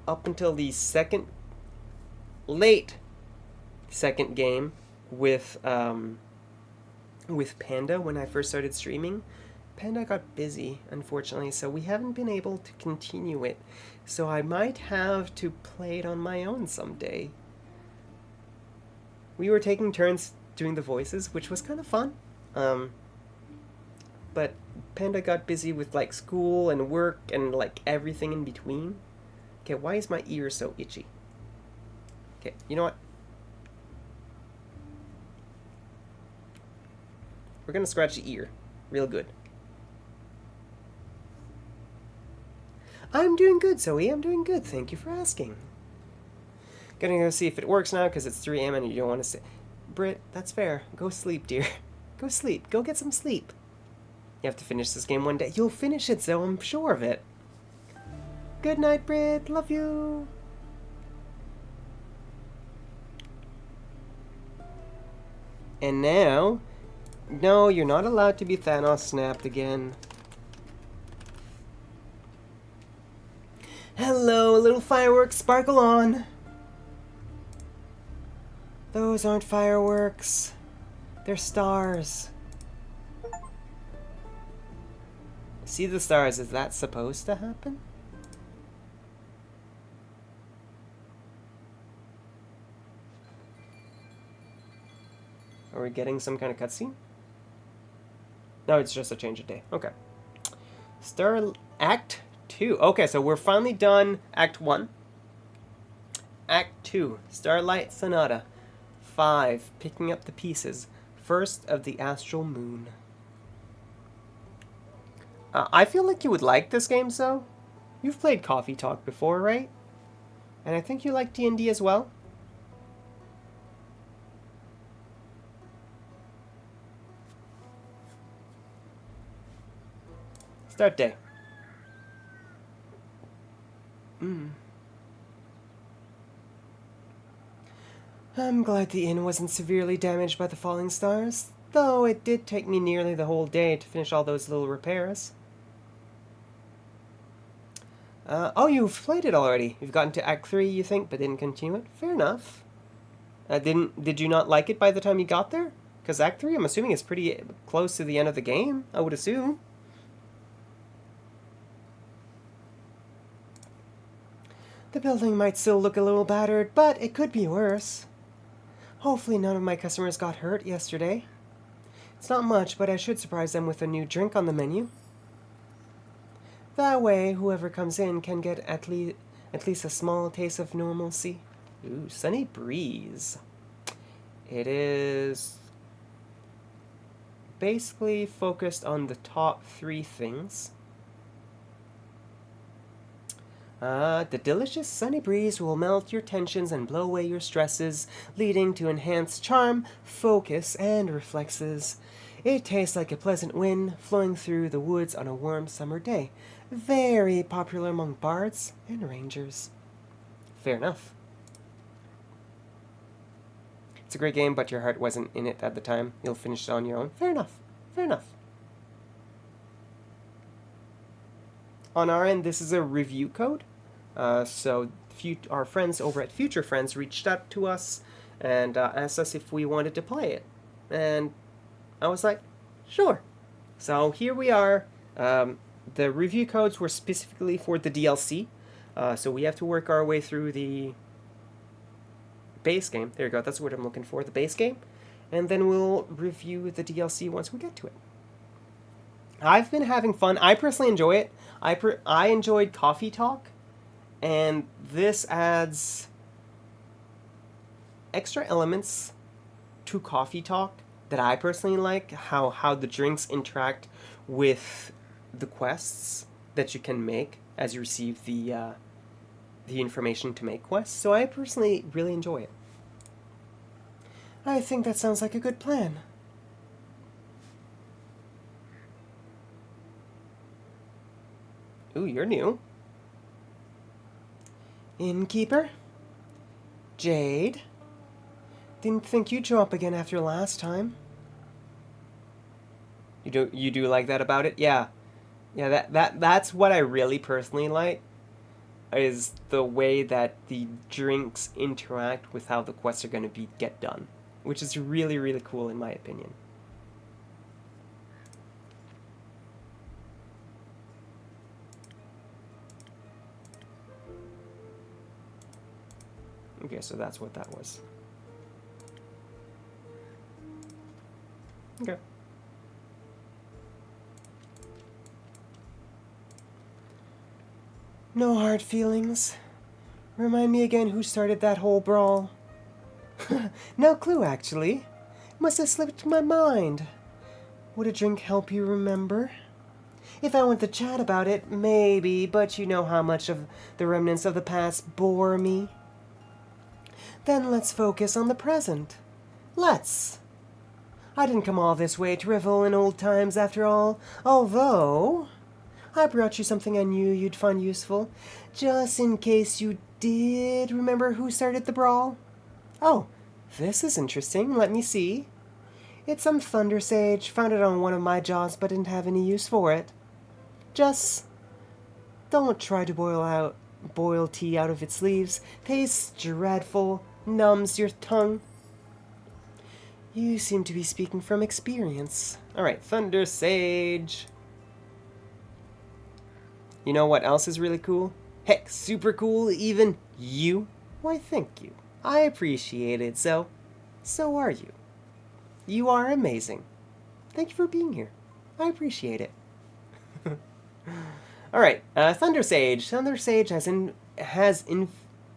up until the late second game with Panda when I first started streaming. Panda got busy, unfortunately, so we haven't been able to continue it. So I might have to play it on my own someday. We were taking turns doing the voices, which was kind of fun. But Panda got busy with like school and work and like everything in between. Okay, why is my ear so itchy? Okay, you know what? We're gonna scratch the ear real good. I'm doing good, Zoe. I'm doing good. Thank you for asking. Gonna go see if it works now because it's 3 a.m. and you don't want to sit. Britt, that's fair. Go sleep, dear. Go sleep. Go get some sleep. You have to finish this game one day. You'll finish it, Zoe. I'm sure of it. Good night, Britt. Love you. And now... No, you're not allowed to be Thanos snapped again. Hello, little fireworks, sparkle on. Those aren't fireworks. They're stars. See the stars, is that supposed to happen? Are we getting some kind of cutscene? No, it's just a change of day. Okay. Act 2. Okay, so we're finally done Act 1. Act 2. Starlight Sonata. 5. Picking up the pieces. First of the Astral Moon. I feel like you would like this game, so. You've played Coffee Talk before, right? And I think you like D&D as well. Start day. I'm glad the inn wasn't severely damaged by the falling stars, though it did take me nearly the whole day to finish all those little repairs. Oh, you've played it already. You've gotten to Act 3, you think, but didn't continue it? Fair enough. Did you not like it by the time you got there? Because Act 3, I'm assuming, is pretty close to the end of the game, I would assume. The building might still look a little battered, but it could be worse. Hopefully none of my customers got hurt yesterday. It's not much, but I should surprise them with a new drink on the menu. That way, whoever comes in can get at least a small taste of normalcy. Ooh, sunny breeze. It is basically focused on the top 3 things. The delicious sunny breeze will melt your tensions and blow away your stresses, leading to enhanced charm, focus, and reflexes. It tastes like a pleasant wind flowing through the woods on a warm summer day. Very popular among bards and rangers. Fair enough. It's a great game, but your heart wasn't in it at the time. You'll finish it on your own. Fair enough. Fair enough. On our end, this is a review code. So our friends over at Future Friends reached out to us and asked us if we wanted to play it. And I was like, sure. So here we are. The review codes were specifically for the DLC. So we have to work our way through the base game. There you go. That's what I'm looking for, the base game. And then we'll review the DLC once we get to it. I've been having fun. I personally enjoy it. I enjoyed Coffee Talk, and this adds extra elements to Coffee Talk that I personally like. How the drinks interact with the quests that you can make as you receive the information to make quests. So I personally really enjoy it. I think that sounds like a good plan. Ooh, you're new. Innkeeper? Jade? Didn't think you'd show up again after last time. You do like that about it? Yeah. Yeah, that's what I really personally like, is the way that the drinks interact with how the quests are going to get done, which is really, really cool in my opinion. Okay, so that's what that was. Okay. No hard feelings. Remind me again who started that whole brawl. No clue, actually. Must have slipped my mind. Would a drink help you remember? If I want to chat about it, maybe, but you know how much of the remnants of the past bore me. Then let's focus on the present. Let's. I didn't come all this way to revel in old times after all, although I brought you something I knew you'd find useful, just in case you did remember who started the brawl. Oh, this is interesting. Let me see. It's some thunder sage. Found it on one of my jobs, but didn't have any use for it. Just don't try to boil tea out of its leaves. Tastes dreadful. Numbs your tongue. You seem to be speaking from experience. Alright, Thunder Sage. You know what else is really cool? Heck, super cool, even you. Why, thank you. I appreciate it, so are you. You are amazing. Thank you for being here. I appreciate it. Alright, Thunder Sage. Thunder Sage has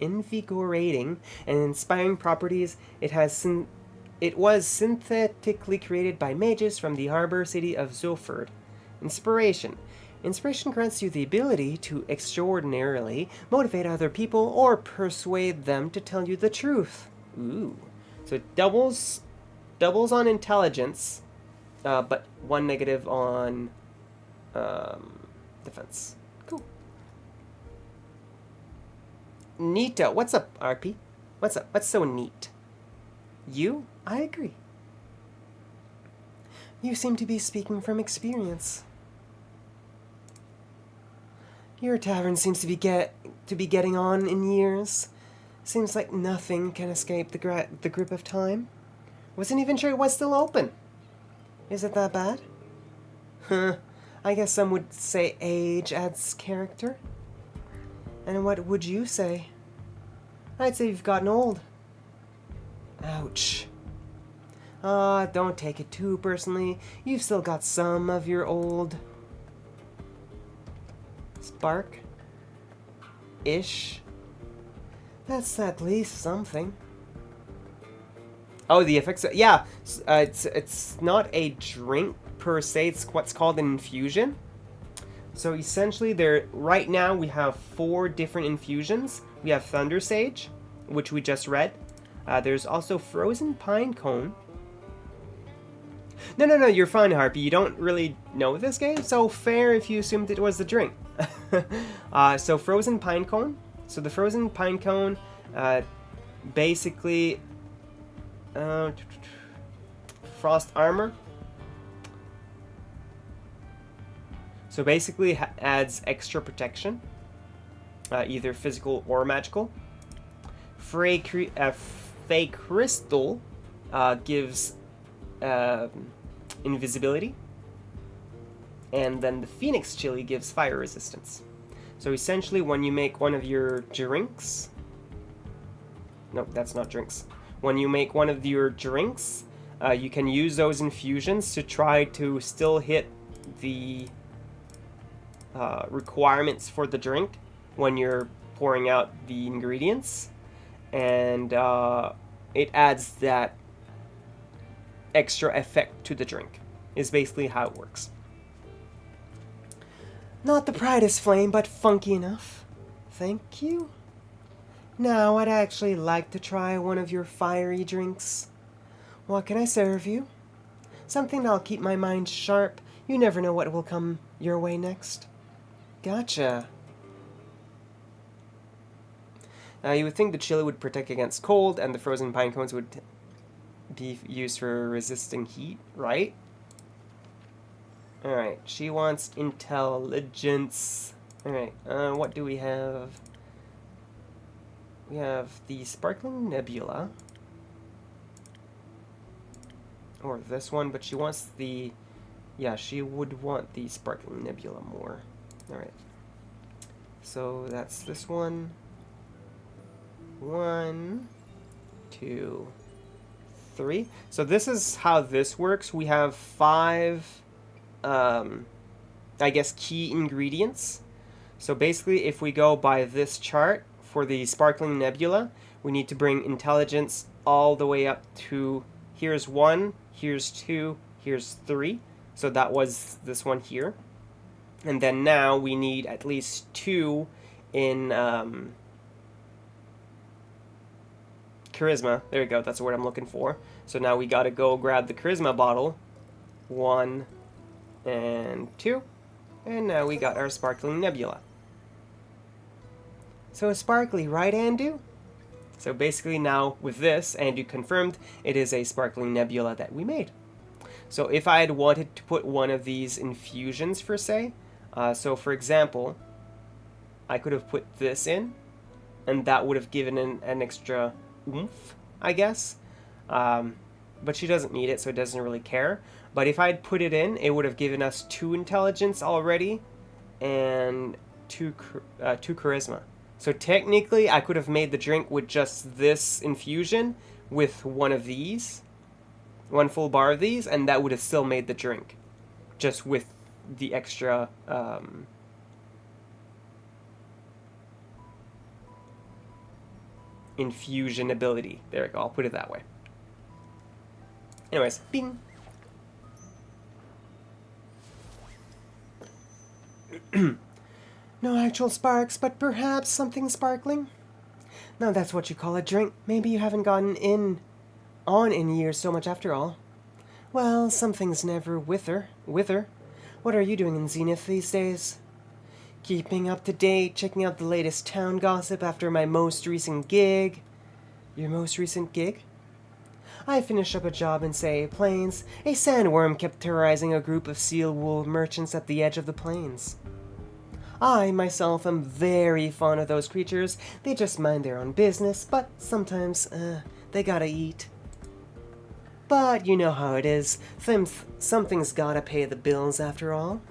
invigorating and inspiring properties. It was synthetically created by mages from the harbor city of Zulford. Inspiration. Inspiration grants you the ability to extraordinarily motivate other people or persuade them to tell you the truth. Ooh. So it doubles on intelligence, but 1 negative on defense. Cool. Neato. What's up, RP? What's up? What's so neat? You? I agree. You seem to be speaking from experience. Your tavern seems to be getting on in years. Seems like nothing can escape the grip of time. Wasn't even sure it was still open. Is it that bad? Huh. I guess some would say age adds character. And what would you say? I'd say you've gotten old. Ouch. Don't take it too personally. You've still got some of your old spark. Ish. That's at least something. Oh, the effects. Yeah, it's not a drink per se. It's what's called an infusion. So essentially, right now we have 4 different infusions. We have Thunder Sage, which we just read. There's also Frozen Pine Cone. No, you're fine, Harpy. You don't really know this game, so fair if you assumed it was the drink. So Frozen Pine Cone. So the Frozen Pine Cone, basically, Frost Armor. So basically adds extra protection, either physical or magical. Fey Crystal gives invisibility. And then the Phoenix Chili gives fire resistance. So essentially, when you make one of your drinks... Nope, that's not drinks. When you make one of your drinks, you can use those infusions to try to still hit the requirements for the drink when you're pouring out the ingredients. And it adds that extra effect to the drink, is basically how it works. Not the brightest flame, but funky enough. Thank you. Now, I'd actually like to try one of your fiery drinks. What can I serve you? Something that'll keep my mind sharp. You never know what will come your way next. Gotcha. You would think the chili would protect against cold, and the frozen pine cones would be used for resisting heat, right? Alright, she wants intelligence. Alright, what do we have? We have the Sparkling Nebula. Or this one, but she wants the... Yeah, she would want the Sparkling Nebula more. Alright. So that's this one. 1, 2, 3. So this is how this works. We have 5, I guess, key ingredients. So basically, if we go by this chart for the Sparkling Nebula, we need to bring intelligence all the way up to... Here's 1, here's 2, here's 3. So that was this one here. And then now we need at least 2 in charisma. There you go, that's the word I'm looking for. So now we gotta go grab the charisma bottle. 1 and 2. And now we got our Sparkling Nebula. So sparkly, right, Andu? So basically now with this, Andu confirmed it is a Sparkling Nebula that we made. So if I had wanted to put one of these infusions for say, so for example, I could have put this in, and that would have given an extra oomph, I guess. But she doesn't need it, so it doesn't really care. But if I had put it in, it would have given us 2 intelligence already, and 2 charisma. So technically, I could have made the drink with just this infusion with one of these, 1 full bar of these, and that would have still made the drink, just with the extra infusion ability. There we go, I'll put it that way. Anyways, bing! No actual sparks, but perhaps something sparkling? Now that's what you call a drink. Maybe you haven't gotten on in years so much after all. Well, some things never wither. What are you doing in Zenith these days? Keeping up to date, checking out the latest town gossip after my most recent gig. Your most recent gig? I finished up a job in, say, Plains. A sandworm kept terrorizing a group of seal wool merchants at the edge of the plains. I, myself, am very fond of those creatures. They just mind their own business, but sometimes, they gotta eat. But you know how it is. Something's gotta pay the bills after all.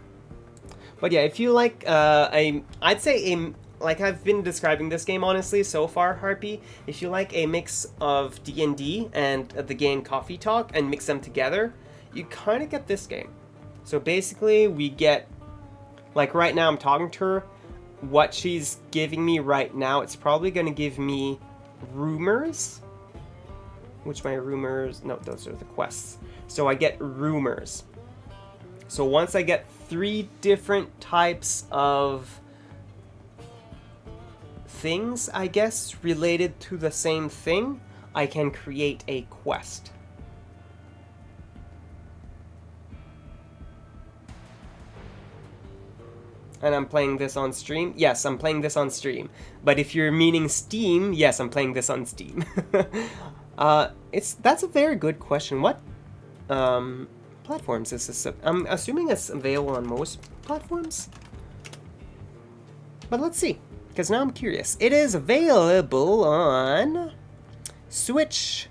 But yeah, if you like, I'd say like I've been describing this game honestly so far, Harpy, if you like a mix of D&D and the game Coffee Talk and mix them together, you kind of get this game. So basically, we get, like right now I'm talking to her, what she's giving me right now, it's probably going to give me rumors. Which my rumors, no, those are the quests. So I get rumors. So once I get 3 different types of things, I guess, related to the same thing, I can create a quest. And I'm playing this on stream? Yes, I'm playing this on stream. But if you're meaning Steam, yes, I'm playing this on Steam. That's a very good question. What platforms is this? I'm assuming it's available on most platforms. But let's see, because now I'm curious. It is available on Switch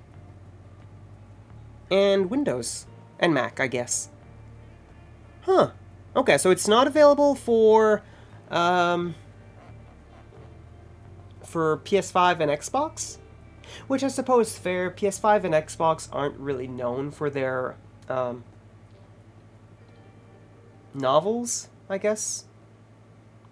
and Windows and Mac, I guess. Huh. Okay, so it's not available for for PS5 and Xbox, which I suppose is fair. PS5 and Xbox aren't really known for their novels, I guess.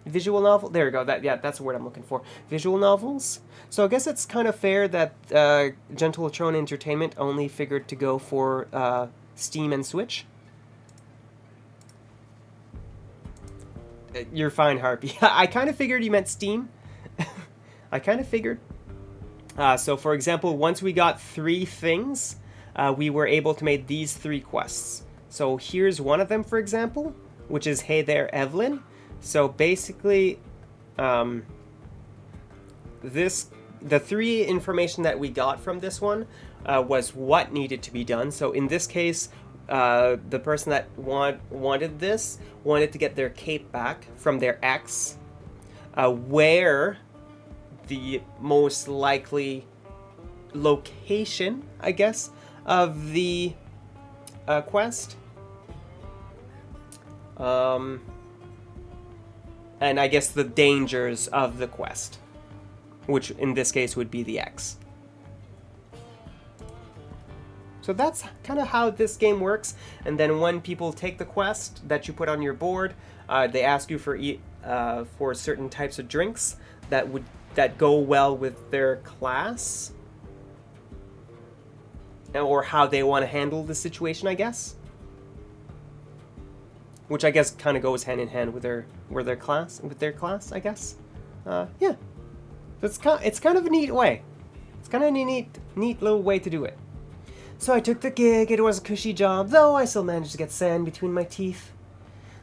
Visual novel. There you go. That's the word I'm looking for. Visual novels. So I guess it's kind of fair that Gentle Throne Entertainment only figured to go for Steam and Switch. You're fine, Harpy. I kind of figured you meant Steam. I kind of figured. So, for example, once we got 3 things, we were able to make these 3 quests. So here's one of them, for example, which is Hey There, Evelyn. So basically, the 3 information that we got from this one was what needed to be done. So in this case, the person that wanted this wanted to get their cape back from their ex, where the most likely location, I guess, of the quest. And I guess the dangers of the quest, which in this case would be the X. So that's kind of how this game works. And then when people take the quest that you put on your board, they ask you for certain types of drinks that go well with their class, or how they want to handle the situation, I guess. Which I guess kind of goes hand in hand with their class, I guess. Yeah, it's kind of a neat way. It's kind of a neat little way to do it. So I took the gig. It was a cushy job, though I still managed to get sand between my teeth.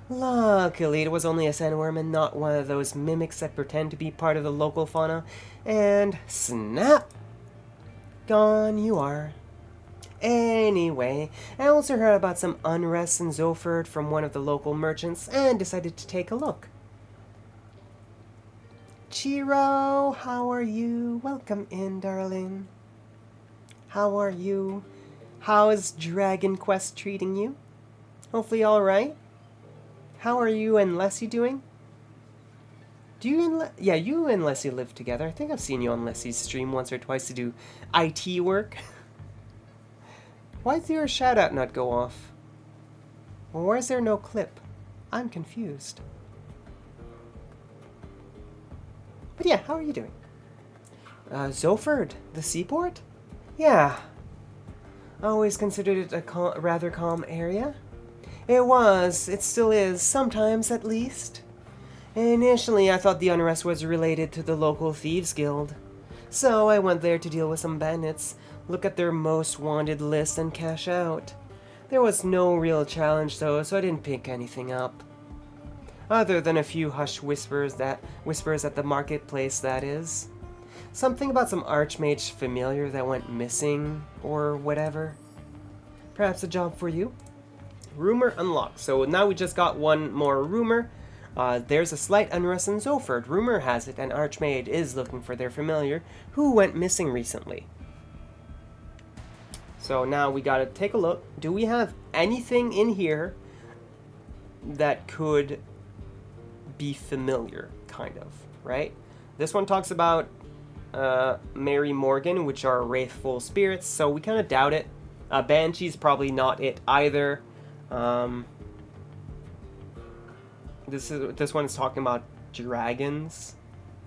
Luckily, it was only a sandworm and not one of those mimics that pretend to be part of the local fauna. And snap! Gone you are. Anyway, I also heard about some unrest in Zoford from one of the local merchants and decided to take a look. Chiro, how are you? Welcome in, darling. How are you? How is Dragon Quest treating you? Hopefully all right. How are you and Leslie doing? Do you and you and Leslie live together. I think I've seen you on Leslie's stream once or twice to do IT work. Why does your shout-out not go off? Or why is there no clip? I'm confused. But yeah, how are you doing? Zoford, the seaport? Yeah. I always considered it a rather calm area. It still is, sometimes at least. Initially, I thought the unrest was related to the local thieves guild. So I went there to deal with some bandits, look at their most wanted list, and cash out. There was no real challenge though, so I didn't pick anything up. Other than a few hushed whispers at the marketplace, that is. Something about some archmage familiar that went missing, or whatever. Perhaps a job for you? Rumor unlocked. So now we just got one more rumor. There's a slight unrest in Zoford. Rumor has it an archmage is looking for their familiar who went missing recently. So now we gotta take a look. Do we have anything in here that could be familiar, kind of, right? This one talks about Mary Morgan, which are wraithful spirits, so we kind of doubt it. Banshee's probably not it either. This one's talking about dragons,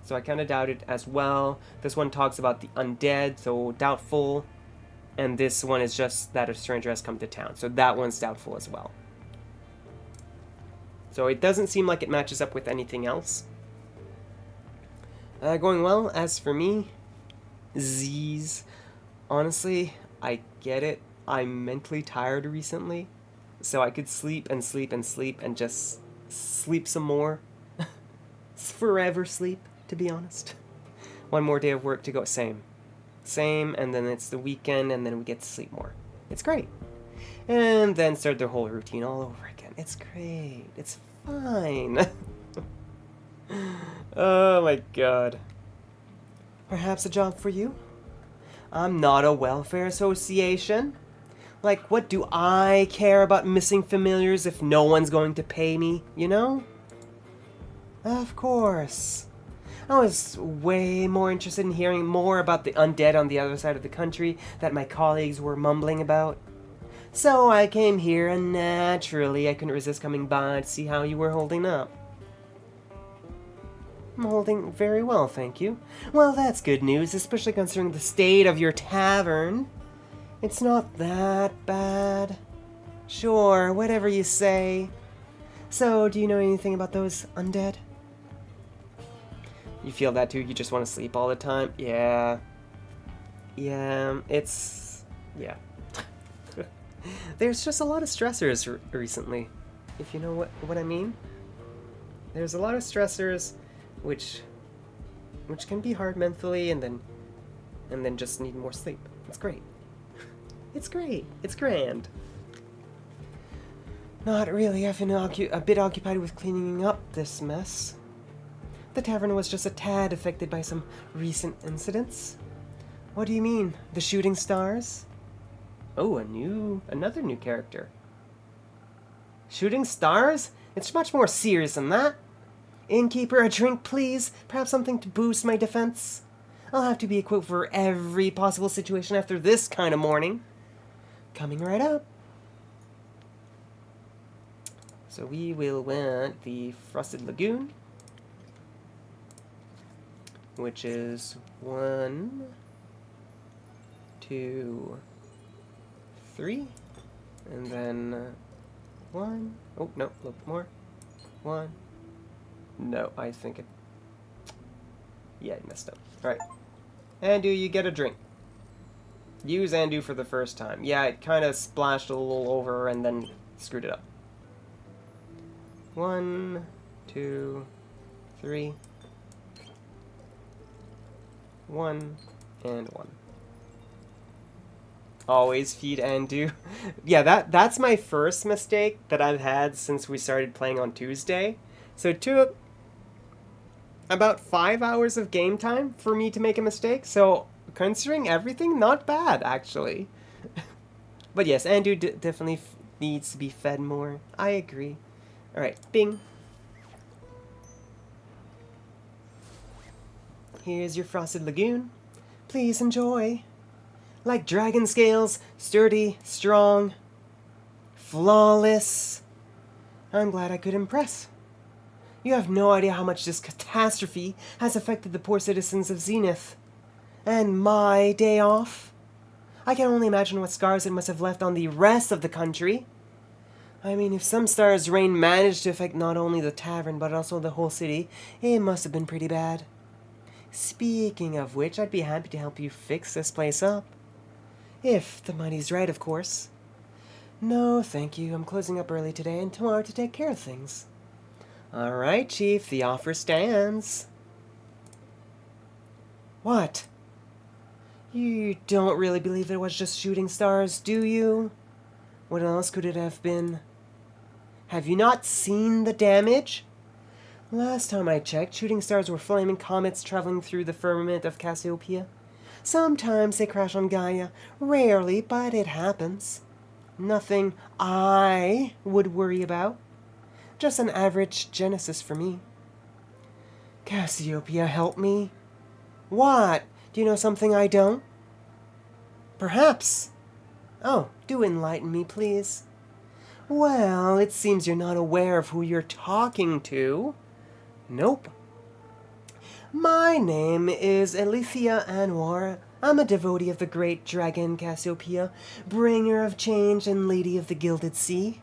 so I kind of doubt it as well. This one talks about the undead, so doubtful. And this one is just that a stranger has come to town, so that one's doubtful as well. So it doesn't seem like it matches up with anything else. Going well. As for me, Z's. Honestly, I get it. I'm mentally tired recently, so I could sleep and sleep and sleep and just sleep some more. Forever sleep, to be honest. One more day of work to go. Same, and then it's the weekend, and then we get to sleep more. It's great. And then start the whole routine all over again. It's great. It's fine. Oh my god. Perhaps a job for you? I'm not a welfare association. Like, what do I care about missing familiars if no one's going to pay me, you know? Of course. I was way more interested in hearing more about the undead on the other side of the country that my colleagues were mumbling about. So I came here, and naturally I couldn't resist coming by to see how you were holding up. I'm holding very well, thank you. Well, that's good news, especially considering the state of your tavern. It's not that bad. Sure, whatever you say. So, do you know anything about those undead? You feel that too? You just want to sleep all the time? Yeah. Yeah, yeah. There's just a lot of stressors recently, if you know what I mean. There's a lot of stressors which can be hard mentally, and then just need more sleep. It's great. It's great. It's grand. Not really. I've been a bit occupied with cleaning up this mess. The tavern was just a tad affected by some recent incidents. What do you mean? The shooting stars? Oh, another new character. Shooting stars? It's much more serious than that. Innkeeper, a drink, please. Perhaps something to boost my defense. I'll have to be equipped for every possible situation after this kind of morning. Coming right up. So we will want the Frosted Lagoon, which is 1, 2, 3, and then 1. Oh, no, a little bit more. 1. No, I think it... Yeah, I messed up. Alright. Andu, you get a drink. Use Andu for the first time. Yeah, it kind of splashed a little over and then screwed it up. 1, 2, 3. 1, and 1. Always feed Andu. Yeah, that's my first mistake that I've had since we started playing on Tuesday. So it took about 5 hours of game time for me to make a mistake. So considering everything, not bad, actually. But yes, Andu definitely needs to be fed more. I agree. Alright, bing. Here's your Frosted Lagoon. Please enjoy. Like dragon scales, sturdy, strong, flawless. I'm glad I could impress. You have no idea how much this catastrophe has affected the poor citizens of Zenith. And my day off? I can only imagine what scars it must have left on the rest of the country. I mean, if some stars' rain managed to affect not only the tavern, but also the whole city, it must have been pretty bad. Speaking of which, I'd be happy to help you fix this place up. If the money's right, of course. No, thank you. I'm closing up early today and tomorrow to take care of things. All right, Chief, the offer stands. What? You don't really believe it was just shooting stars, do you? What else could it have been? Have you not seen the damage? Last time I checked, shooting stars were flaming comets traveling through the firmament of Cassiopeia. Sometimes they crash on Gaia. Rarely, but it happens. Nothing I would worry about. Just an average Genesis for me. Cassiopeia, help me. What? Do you know something I don't? Perhaps. Oh, do enlighten me, please. Well, it seems you're not aware of who you're talking to. Nope. My name is Alethea Anwar. I'm a devotee of the great dragon Cassiopeia, bringer of change and lady of the gilded sea.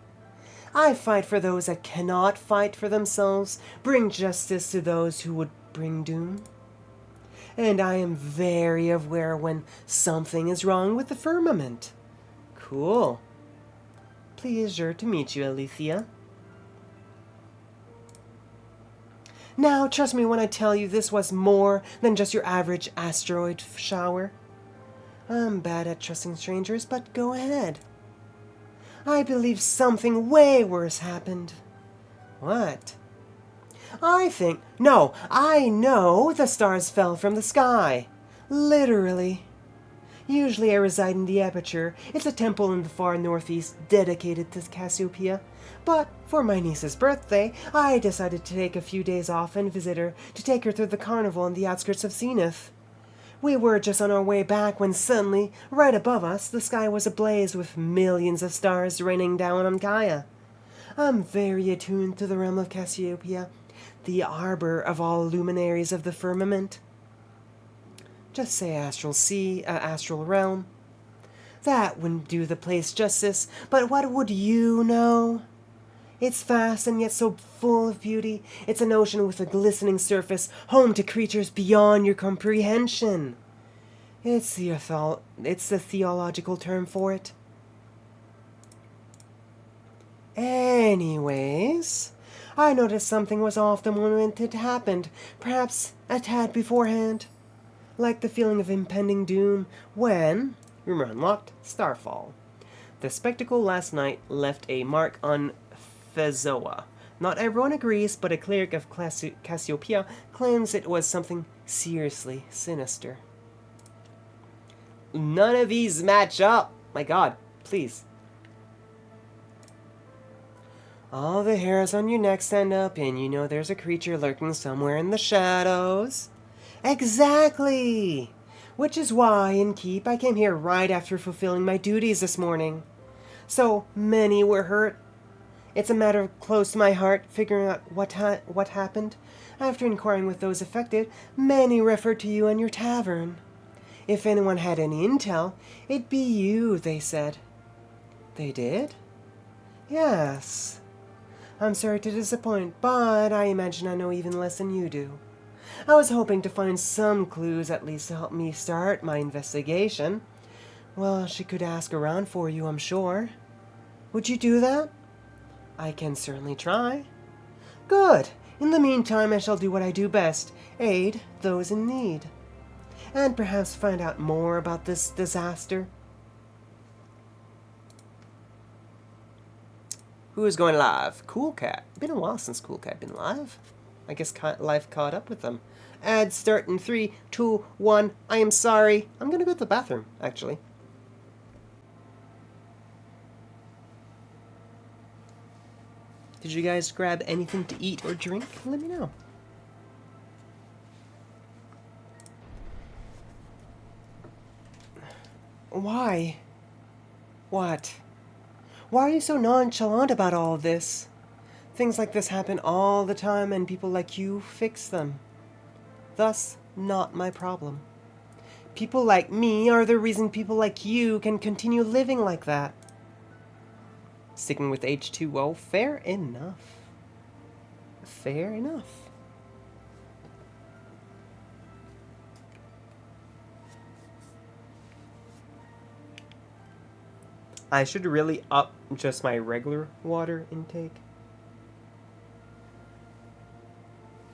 I fight for those that cannot fight for themselves, bring justice to those who would bring doom. And I am very aware when something is wrong with the firmament. Cool. Pleasure to meet you, Alethea. Now, trust me when I tell you this was more than just your average asteroid shower. I'm bad at trusting strangers, but go ahead. I believe something way worse happened. What? I know the stars fell from the sky. Literally. Usually I reside in the Aperture. It's a temple in the far northeast dedicated to Cassiopeia. But for my niece's birthday, I decided to take a few days off and visit her to take her through the carnival on the outskirts of Zenith. We were just on our way back when suddenly, right above us, the sky was ablaze with millions of stars raining down on Gaia. I'm very attuned to the realm of Cassiopeia, the arbor of all luminaries of the firmament. Just say astral realm. That wouldn't do the place justice, but what would you know? It's vast and yet so full of beauty. It's an ocean with a glistening surface, home to creatures beyond your comprehension. It's the theological term for it. Anyways, I noticed something was off the moment it happened, perhaps a tad beforehand. Like the feeling of impending doom when, rumor unlocked, Starfall. The spectacle last night left a mark on Fezoa. Not everyone agrees, but a cleric of Cassiopeia claims it was something seriously sinister. None of these match up! My god, please. All the hairs on your neck stand up, and you know there's a creature lurking somewhere in the shadows. Exactly! Which is why, in Keep, I came here right after fulfilling my duties this morning. So many were hurt. It's a matter close to my heart, figuring out what happened. After inquiring with those affected, many referred to you and your tavern. If anyone had any intel, it'd be you, they said. They did? Yes. I'm sorry to disappoint, but I imagine I know even less than you do. I was hoping to find some clues at least to help me start my investigation. Well, she could ask around for you, I'm sure. Would you do that? I can certainly try. Good. In the meantime, I shall do what I do best, aid those in need. And perhaps find out more about this disaster. Who is going live? Cool Cat. Been a while since Cool Cat been live. I guess life caught up with them. Ad start in 3, 2, 1. I am sorry. I'm gonna go to the bathroom, actually. Did you guys grab anything to eat or drink? Let me know. Why? What? Why are you so nonchalant about all of this? Things like this happen all the time and people like you fix them. Thus, not my problem. People like me are the reason people like you can continue living like that. Sticking with H2O, fair enough. Fair enough. I should really up just my regular water intake.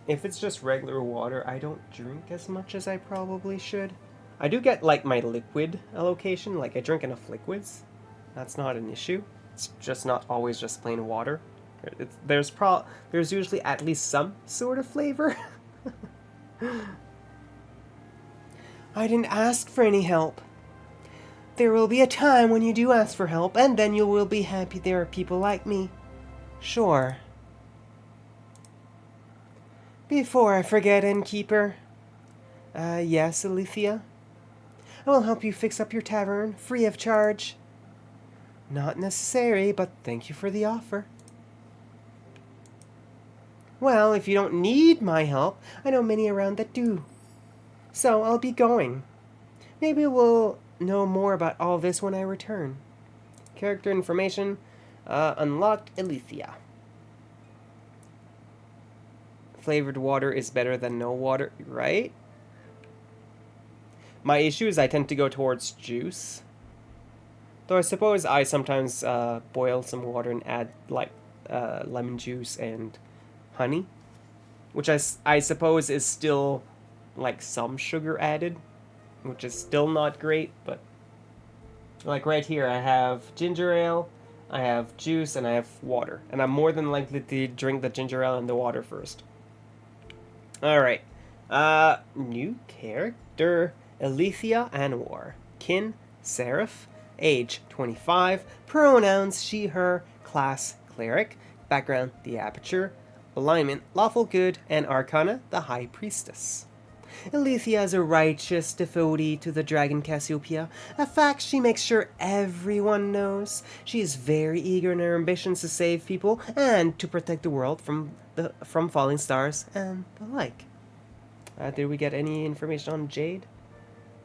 If it's just regular water, I don't drink as much as I probably should. I do get, like, my liquid allocation. Like, I drink enough liquids. That's not an issue. It's just not always just plain water. There's usually at least some sort of flavor. I didn't ask for any help. There will be a time when you do ask for help, and then you will be happy there are people like me. Sure. Before I forget, innkeeper. Yes, Alethea? I will help you fix up your tavern, free of charge. Not necessary, but thank you for the offer. Well, if you don't need my help, I know many around that do. So I'll be going. Maybe we'll know more about all this when I return. Character information, unlocked Alethea. Flavored water is better than no water, right? My issue is I tend to go towards juice. Though I suppose I sometimes boil some water and add, like, lemon juice and honey. Which I suppose is still, like, some sugar added. Which is still not great, but... Like, right here, I have ginger ale, I have juice, and I have water. And I'm more than likely to drink the ginger ale and the water first. Alright. New character, Alethea Anwar. Kin, Seraph. Age, 25. Pronouns, she, her. Class, cleric. Background, the aperture. Alignment, lawful good. And arcana, the high priestess. Alethea is a righteous devotee to the dragon Cassiopeia, a fact she makes sure everyone knows. She is very eager in her ambitions to save people and to protect the world from falling stars and the like. Did we get any information on Jade?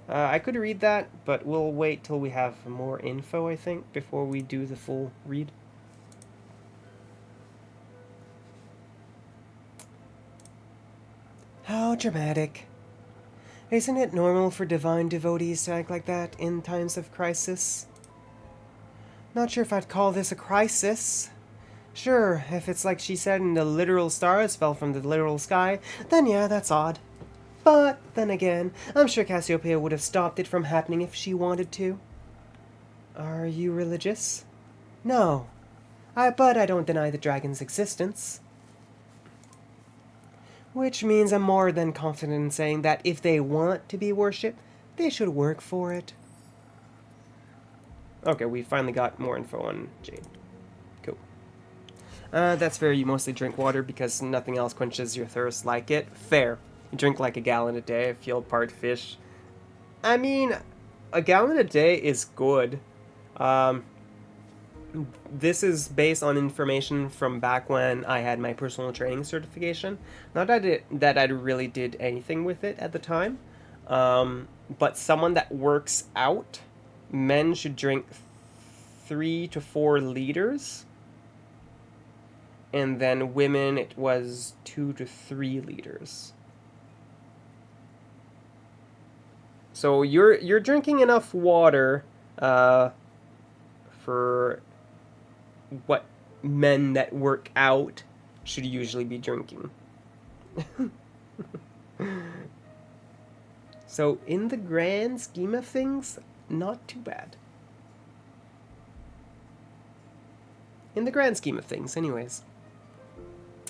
I could read that, but we'll wait till we have more info, I think, before we do the full read. How dramatic. Isn't it normal for divine devotees to act like that in times of crisis? Not sure if I'd call this a crisis. Sure, if it's like she said and the literal stars fell from the literal sky, then yeah, that's odd. But then again, I'm sure Cassiopeia would have stopped it from happening if she wanted to. Are you religious? No. But I don't deny the dragon's existence. Which means I'm more than confident in saying that if they want to be worshipped, they should work for it. Okay, we finally got more info on Jade. Cool. That's fair, you mostly drink water because nothing else quenches your thirst like it. Fair. You drink like a gallon a day, feel part fish. I mean, a gallon a day is good. This is based on information from back when I had my personal training certification. Not that I really did anything with it at the time, but someone that works out, men should drink 3 to 4 liters, and then women it was 2 to 3 liters. So you're drinking enough water for what men that work out should usually be drinking. So in the grand scheme of things, not too bad. In the grand scheme of things, anyways.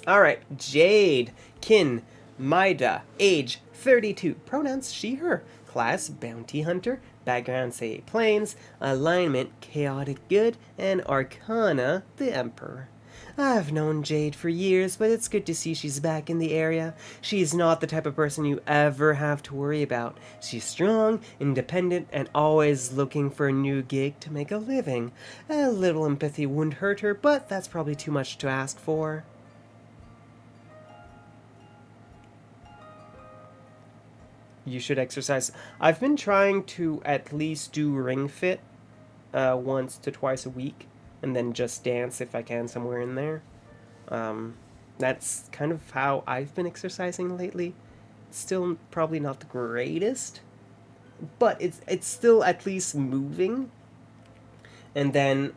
Alright, Jade, Kin, Maida, age 32, pronouns she, her, class bounty hunter, background say plains, alignment chaotic good, and arcana the emperor. I've known Jade for years, but it's good to see she's back in the area. She's not the type of person you ever have to worry about. She's strong, independent, and always looking for a new gig to make a living. A little empathy wouldn't hurt her, but that's probably too much to ask for. You should exercise. I've been trying to at least do Ring Fit once to twice a week, and then Just Dance if I can somewhere in there. That's kind of how I've been exercising lately. Still probably not the greatest, but it's still at least moving. And then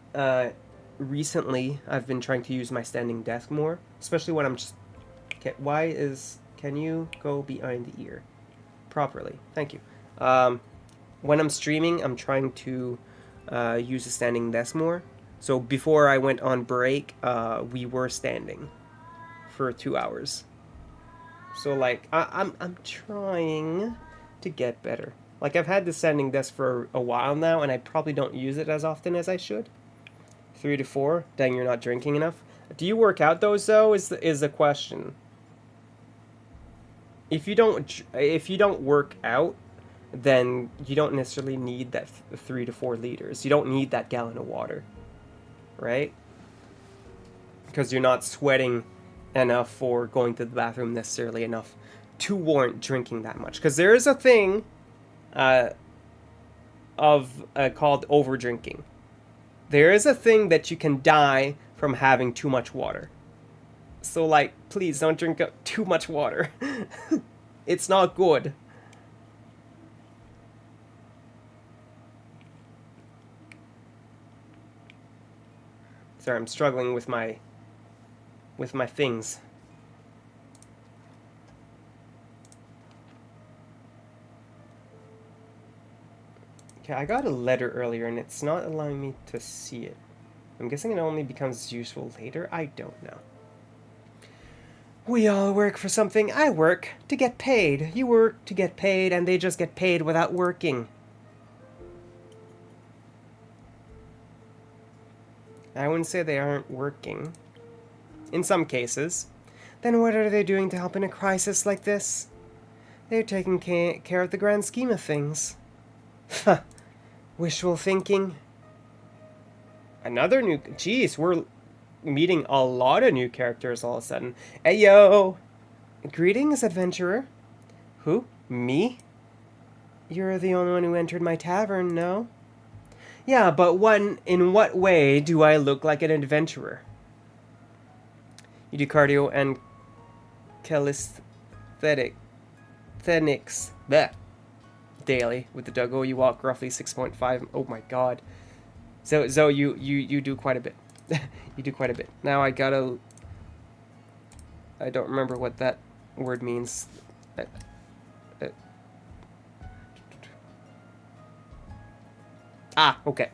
recently I've been trying to use my standing desk more, especially when I'm just... Can you go behind the ear? Properly. Thank you. When I'm streaming, I'm trying to use a standing desk more. So before I went on break, we were standing for 2 hours. So like I'm trying to get better. Like I've had the standing desk for a while now, and I probably don't use it as often as I should. 3 to 4. Dang, you're not drinking enough. Do you work out those though? Is the question. If you don't work out, then you don't necessarily need that 3 to 4 liters. You don't need that gallon of water, right? Because you're not sweating enough for going to the bathroom necessarily enough to warrant drinking that much. Because there is a thing called over drinking. There is a thing that you can die from having too much water. So, like, please don't drink up too much water. It's not good. Sorry, I'm struggling with my things. Okay, I got a letter earlier and it's not allowing me to see it. I'm guessing it only becomes useful later? I don't know. We all work for something. I work to get paid. You work to get paid, and they just get paid without working. I wouldn't say they aren't working. In some cases. Then what are they doing to help in a crisis like this? They're taking care of the grand scheme of things. Huh. Wishful thinking. Another new... Jeez, we're meeting a lot of new characters all of a sudden. Hey, yo! Greetings, adventurer. Who? Me? You're the only one who entered my tavern, no? Yeah, but in what way do I look like an adventurer? You do cardio and calisthenics daily. With the doggo, you walk roughly 6.5. Oh my god. So you do quite a bit. You do quite a bit. Now I don't remember what that word means. Okay.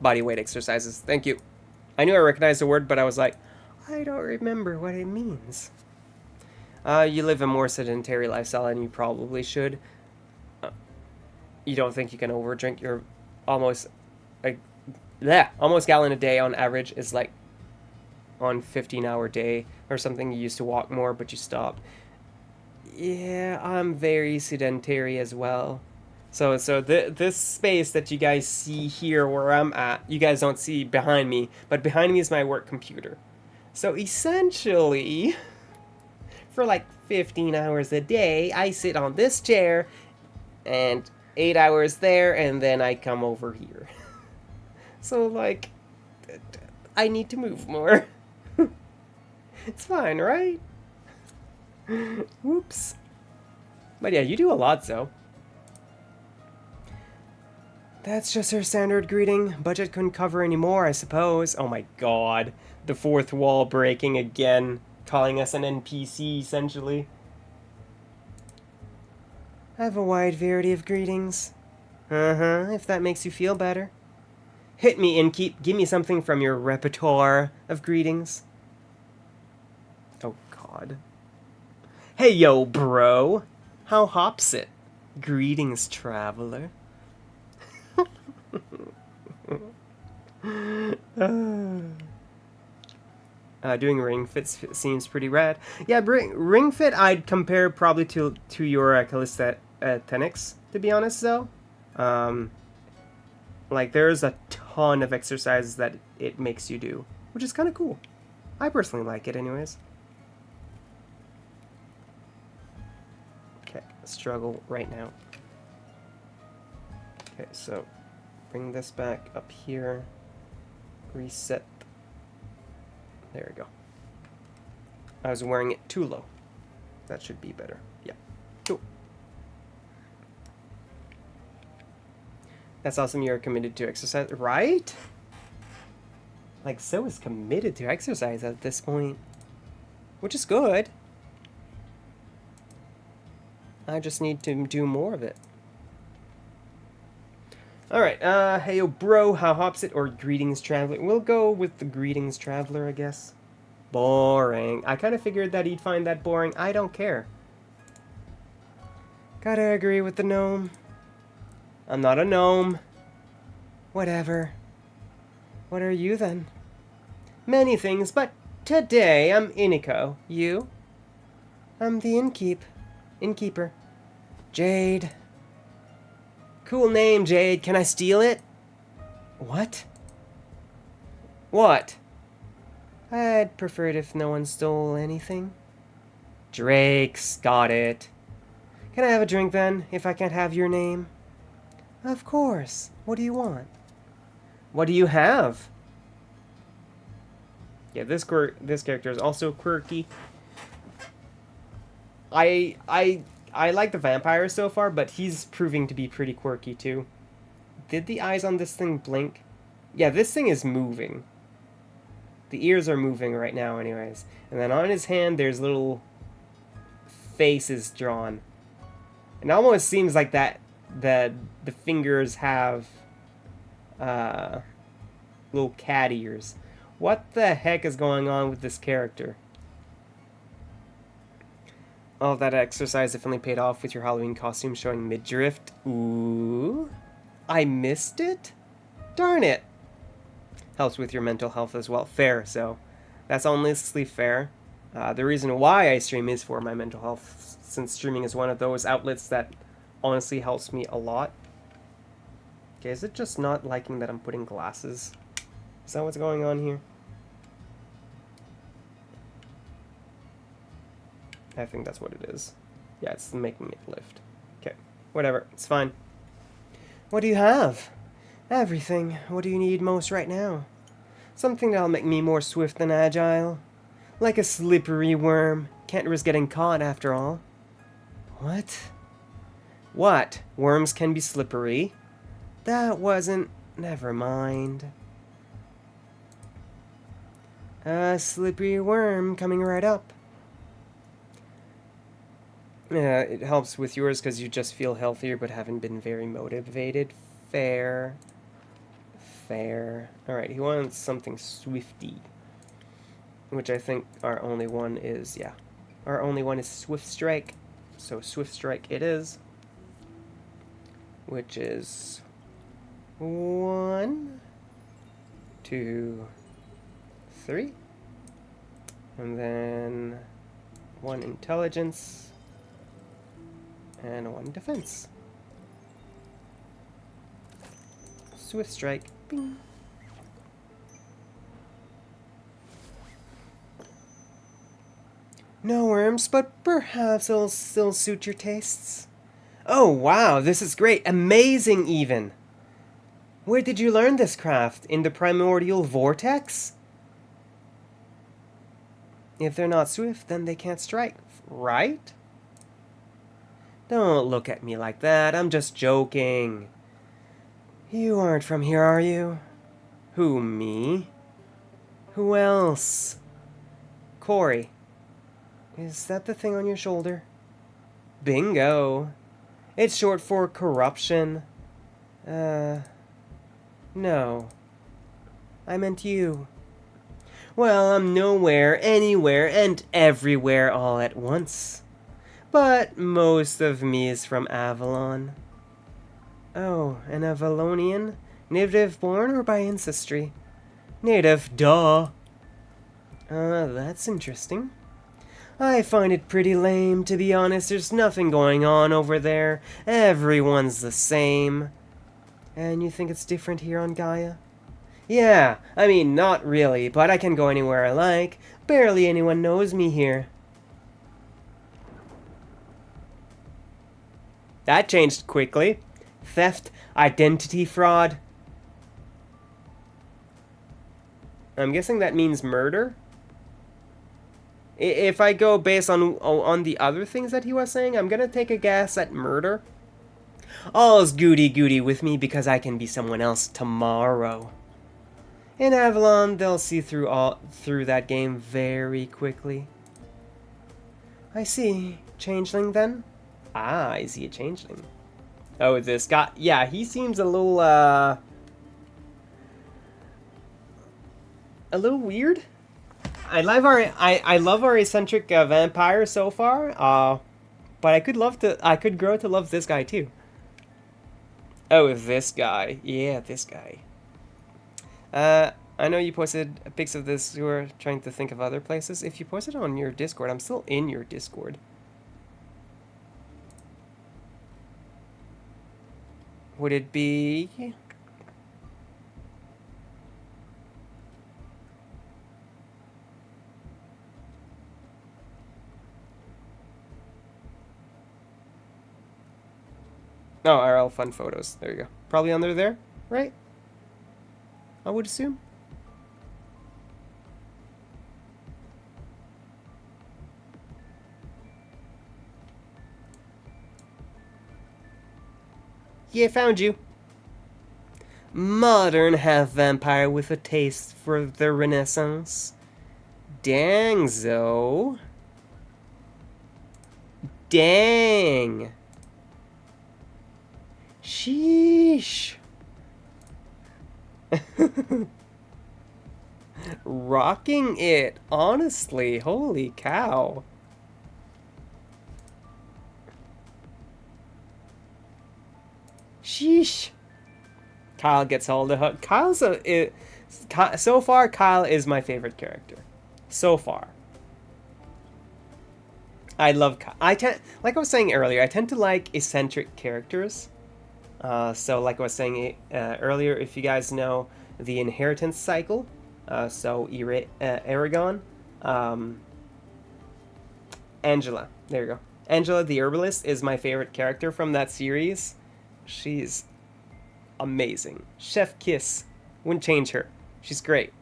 Body weight exercises. Thank you. I knew I recognized the word, but I was like, I don't remember what it means. You live a more sedentary lifestyle than you probably should. You don't think you can overdrink? You're almost gallon a day on average is like on 15-hour day or something. You used to walk more, but you stopped. Yeah, I'm very sedentary as well. So this space that you guys see here where I'm at, you guys don't see behind me, but behind me is my work computer. So essentially, for like 15 hours a day, I sit on this chair and 8 hours there, and then I come over here. So, like, I need to move more. It's fine, right? Whoops. But yeah, you do a lot, so. That's just our standard greeting. Budget couldn't cover any more, I suppose. Oh my god. The fourth wall breaking again. Calling us an NPC, essentially. I have a wide variety of greetings. If that makes you feel better. Hit me, Innkeep. Give me something from your repertoire of greetings. Oh, God. Hey, yo, bro. How hops it? Greetings, traveler. Doing ring fits seems pretty rad. Yeah, ring fit I'd compare probably to your calisthenics, to be honest, though. Like, there's a ton of exercises that it makes you do, which is kind of cool. I personally like it anyways. Okay, struggle right now. Okay, so bring this back up here. Reset. There we go. I was wearing it too low. That should be better. Yeah. Cool. That's awesome. You're committed to exercise, right? Like, so is committed to exercise at this point, which is good. I just need to do more of it. Alright, hey yo bro, how hops it? Or greetings traveler? We'll go with the greetings traveler, I guess. Boring. I kind of figured that he'd find that boring. I don't care. Gotta agree with the gnome. I'm not a gnome. Whatever. What are you then? Many things, but today I'm Iniko. You? I'm the innkeeper. Jade. Cool name, Jade. Can I steal it? What? What? I'd prefer it if no one stole anything. Drake's got it. Can I have a drink then, if I can't have your name? Of course. What do you want? What do you have? Yeah, this character is also quirky. I like the vampire so far, but he's proving to be pretty quirky too. Did the eyes on this thing blink? Yeah, this thing is moving. The ears are moving right now anyways. And then on his hand, there's little faces drawn. It almost seems like that the fingers have little cat ears. What the heck is going on with this character? All that exercise definitely paid off with your Halloween costume showing midriff. Ooh. I missed it? Darn it. helps with your mental health as well. Fair, so that's honestly fair. The reason why I stream is for my mental health, since streaming is one of those outlets that honestly helps me a lot. Okay, is it just not liking that I'm putting glasses? Is that what's going on here? I think that's what it is. Yeah, it's making it lift. Okay, whatever, it's fine. What do you have? Everything. What do you need most right now? Something that'll make me more swift and agile. Like a slippery worm. Can't risk getting caught after all. What? What? Worms can be slippery? That wasn't... Never mind. A slippery worm coming right up. Yeah, it helps with yours because you just feel healthier but haven't been very motivated. Fair. Fair. Alright, he wants something swifty. Which I think our only one is, yeah. Our only one is Swift Strike. So Swift Strike it is. Which is... 1, 2, 3. And then 1 intelligence. And 1 defense. Swift Strike. Bing. No worms, but perhaps it'll still suit your tastes. Oh wow, this is great. Amazing even. Where did you learn this craft? In the primordial vortex? If they're not swift, then they can't strike, right? Don't look at me like that, I'm just joking. You aren't from here, are you? Who, me? Who else? Corey. Is that the thing on your shoulder? Bingo. It's short for corruption. No. I meant you. Well, I'm nowhere, anywhere, and everywhere all at once. But most of me is from Avalon. Oh, an Avalonian? Native born or by ancestry? Native, duh. That's interesting. I find it pretty lame, to be honest. There's nothing going on over there. Everyone's the same. And you think it's different here on Gaia? Yeah, I mean, not really, but I can go anywhere I like. Barely anyone knows me here. That changed quickly. Theft, identity fraud. I'm guessing that means murder? If I go based on the other things that he was saying, I'm gonna take a guess at murder. All's goody-goody with me because I can be someone else tomorrow. In Avalon, they'll see through that game very quickly. I see. Changeling, then? Ah, I see a changeling. Oh, this guy... Yeah, he seems a little weird. I love our eccentric vampire so far. But I could grow to love this guy too. Oh, this guy. Yeah, this guy. I know you posted pics of this. You were trying to think of other places. If you posted on your Discord, I'm still in your Discord. Would it be... Oh, RL Fun Photos. There you go. Probably under there, right? I would assume. Yeah, found you. Modern half-vampire with a taste for the Renaissance. Dang, Zo. Dang. Sheesh. Rocking it, honestly. Holy cow. Sheesh. Kyle gets all the hug. So far, Kyle is my favorite character. So far. I love Kyle. Like I was saying earlier, I tend to like eccentric characters. So like I was saying earlier, if you guys know the inheritance cycle, Aragon, Angela, there you go. Angela the herbalist is my favorite character from that series. She's amazing. Chef Kiss, wouldn't change her. She's great.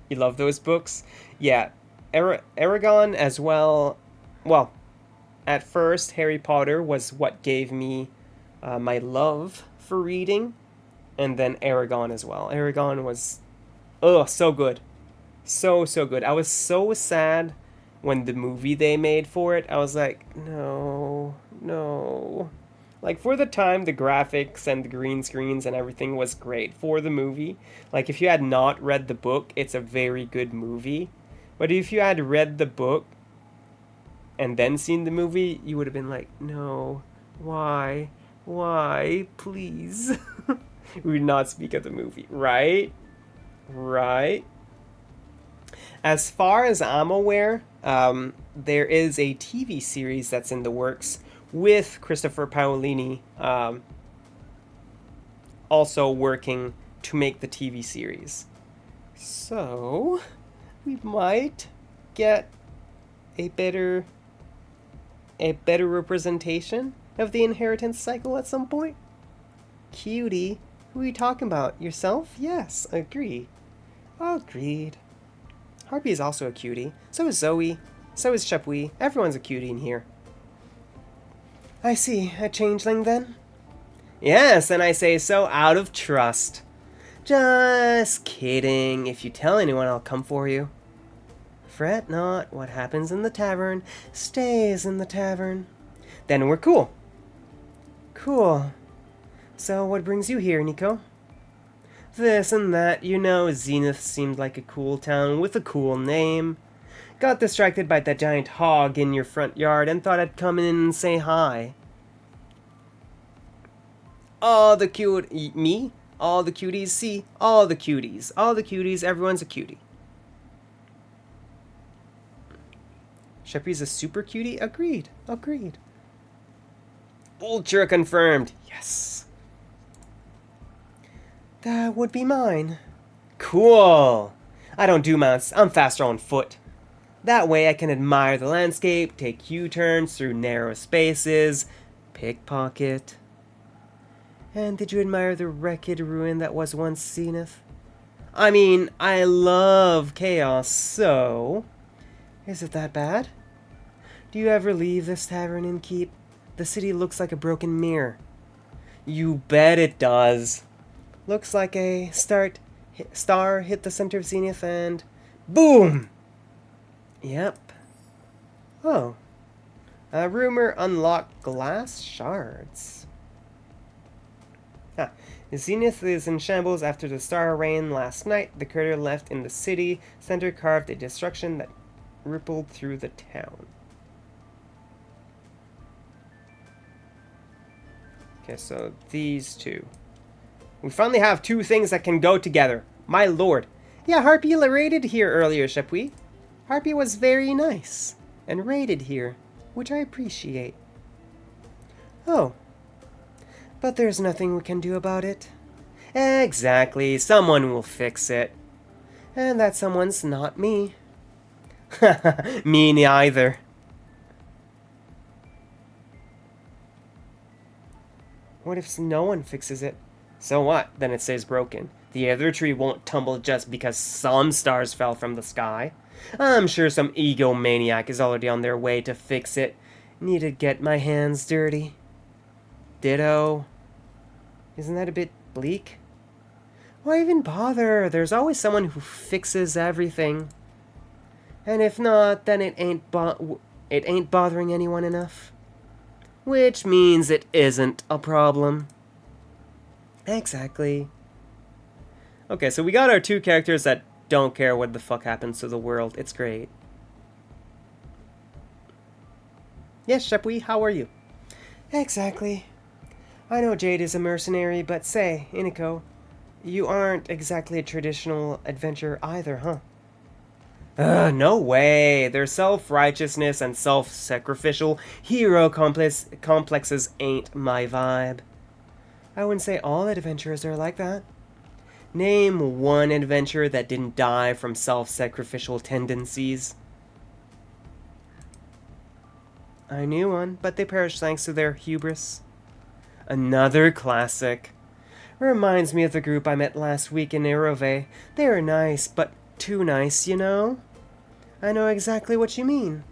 You love those books? Yeah, Aragon as well. Well, at first, Harry Potter was what gave me my love for reading, and then Aragon as well. Aragon was, so good. So good. I was so sad when the movie they made for it, I was like, no. Like, for the time, the graphics and the green screens and everything was great for the movie. Like, if you had not read the book, it's a very good movie. But if you had read the book and then seen the movie, you would have been like, no, why, please. We would not speak of the movie, right? As far as I'm aware, there is a TV series that's in the works with Christopher Paolini also working to make the TV series. So, we might get a better representation of the inheritance cycle at some point. Cutie, who are you talking about? Yourself? Yes, agreed. Harpy is also a cutie. So is Zoe. So is Chapuis. Everyone's a cutie in here. I see. A changeling, then? Yes, and I say so out of trust. Just kidding. If you tell anyone, I'll come for you. Fret not. What happens in the tavern stays in the tavern. Then we're cool. Cool. So what brings you here, Nico? This and that, you know, Zenith seemed like a cool town with a cool name. Got distracted by that giant hog in your front yard and thought I'd come in and say hi. All the me? All the cuties? See? All the cuties, everyone's a cutie. Sheppy's a super cutie? Agreed. Ultra confirmed. Yes. That would be mine. Cool. I don't do mounts. I'm faster on foot. That way I can admire the landscape, take U-turns through narrow spaces, pickpocket. And did you admire the wrecked ruin that was once Zenith? I mean, I love chaos, so... Is it that bad? Do you ever leave this tavern and keep? The city looks like a broken mirror. You bet it does. Looks like a star hit the center of Zenith and... Boom! Yep. Oh. A rumor unlocked glass shards. Zenith is in shambles after the star rain last night. The crater left in the city center carved a destruction that rippled through the town. Okay, so these two. We finally have two things that can go together. My lord. Yeah, Harpy raided here earlier, Chapuis. Harpy was very nice and raided here, which I appreciate. Oh. But there's nothing we can do about it. Exactly. Someone will fix it. And that someone's not me. Me neither. What if no one fixes it? So what? Then it stays broken. The other tree won't tumble just because some stars fell from the sky. I'm sure some egomaniac is already on their way to fix it. Need to get my hands dirty. Ditto. Isn't that a bit bleak? Why even bother? There's always someone who fixes everything. And if not, then it ain't bothering anyone enough. Which means it isn't a problem. Exactly. Okay, so we got our two characters that don't care what the fuck happens to the world. It's great. Yes, Chapuis, how are you? Exactly. I know Jade is a mercenary, but say, Iniko, You aren't exactly a traditional adventurer either, huh? No way. Their self-righteousness and self-sacrificial hero complexes ain't my vibe. I wouldn't say all adventurers are like that. Name one adventurer that didn't die from self-sacrificial tendencies. I knew one, but they perished thanks to their hubris. Another classic. Reminds me of the group I met last week in Irove. They were nice, but too nice, you know? I know exactly what you mean.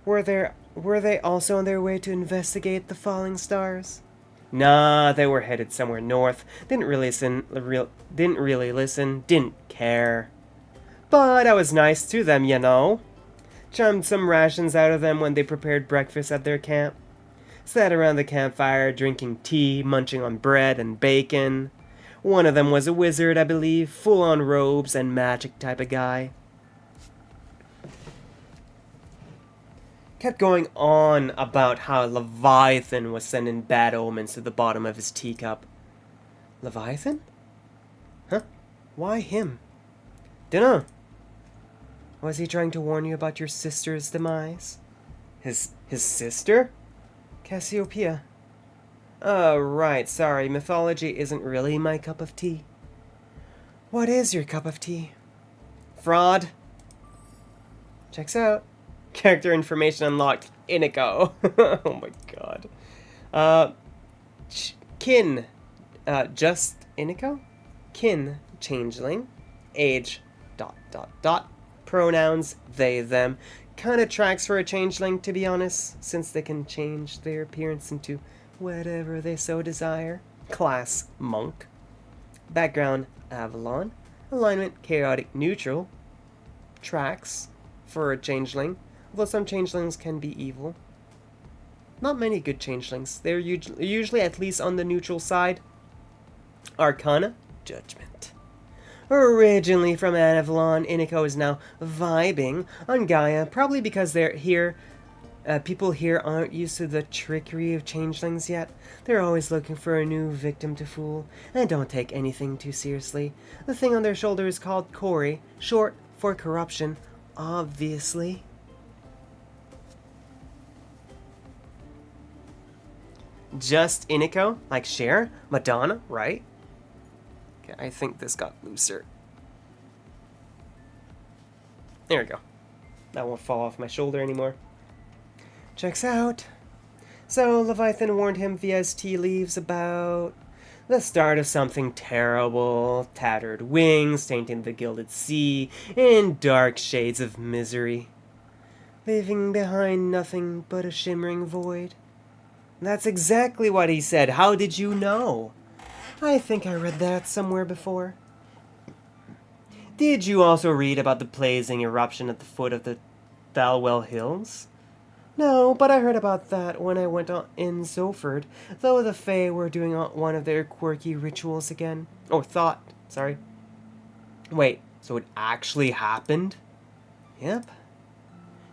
Were they also on their way to investigate the falling stars? Nah, they were headed somewhere north. Didn't really listen, didn't care. But I was nice to them, you know. Chummed some rations out of them when they prepared breakfast at their camp. Sat around the campfire, drinking tea, munching on bread and bacon. One of them was a wizard, I believe, full-on robes and magic type of guy. Kept going on about how Leviathan was sending bad omens to the bottom of his teacup. Leviathan? Huh? Why him? Dunno. Was he trying to warn you about your sister's demise? His sister? Cassiopeia. Oh, right, sorry, mythology isn't really my cup of tea. What is your cup of tea? Fraud. Checks out. Character information unlocked. Inigo. Oh my god. Kin. Just Inigo? Kin. Changeling. Age. ... Pronouns. They, them. Kinda tracks for a changeling, to be honest, since they can change their appearance into whatever they so desire. Class. Monk. Background. Avalon. Alignment. Chaotic neutral. Tracks for a changeling, although some changelings can be evil. Not many good changelings. They're usually at least on the neutral side. Arcana. Judgment. Originally from Avalon, Inigo is now vibing on Gaia, probably because people here aren't used to the trickery of changelings yet. They're always looking for a new victim to fool, and don't take anything too seriously. The thing on their shoulder is called Corey, short for corruption, obviously. Just Inigo? Like Cher? Madonna, right? Okay, I think this got looser. There we go. That won't fall off my shoulder anymore. Checks out. So, Leviathan warned him via his tea leaves about the start of something terrible, tattered wings tainting the gilded sea, in dark shades of misery, leaving behind nothing but a shimmering void. That's exactly what he said. How did you know? I think I read that somewhere before. Did you also read about the blazing eruption at the foot of the Thalwell Hills? No, but I heard about that when I went in Zoford, though the Fae were doing one of their quirky rituals again. Oh, sorry. Wait, so it actually happened? Yep.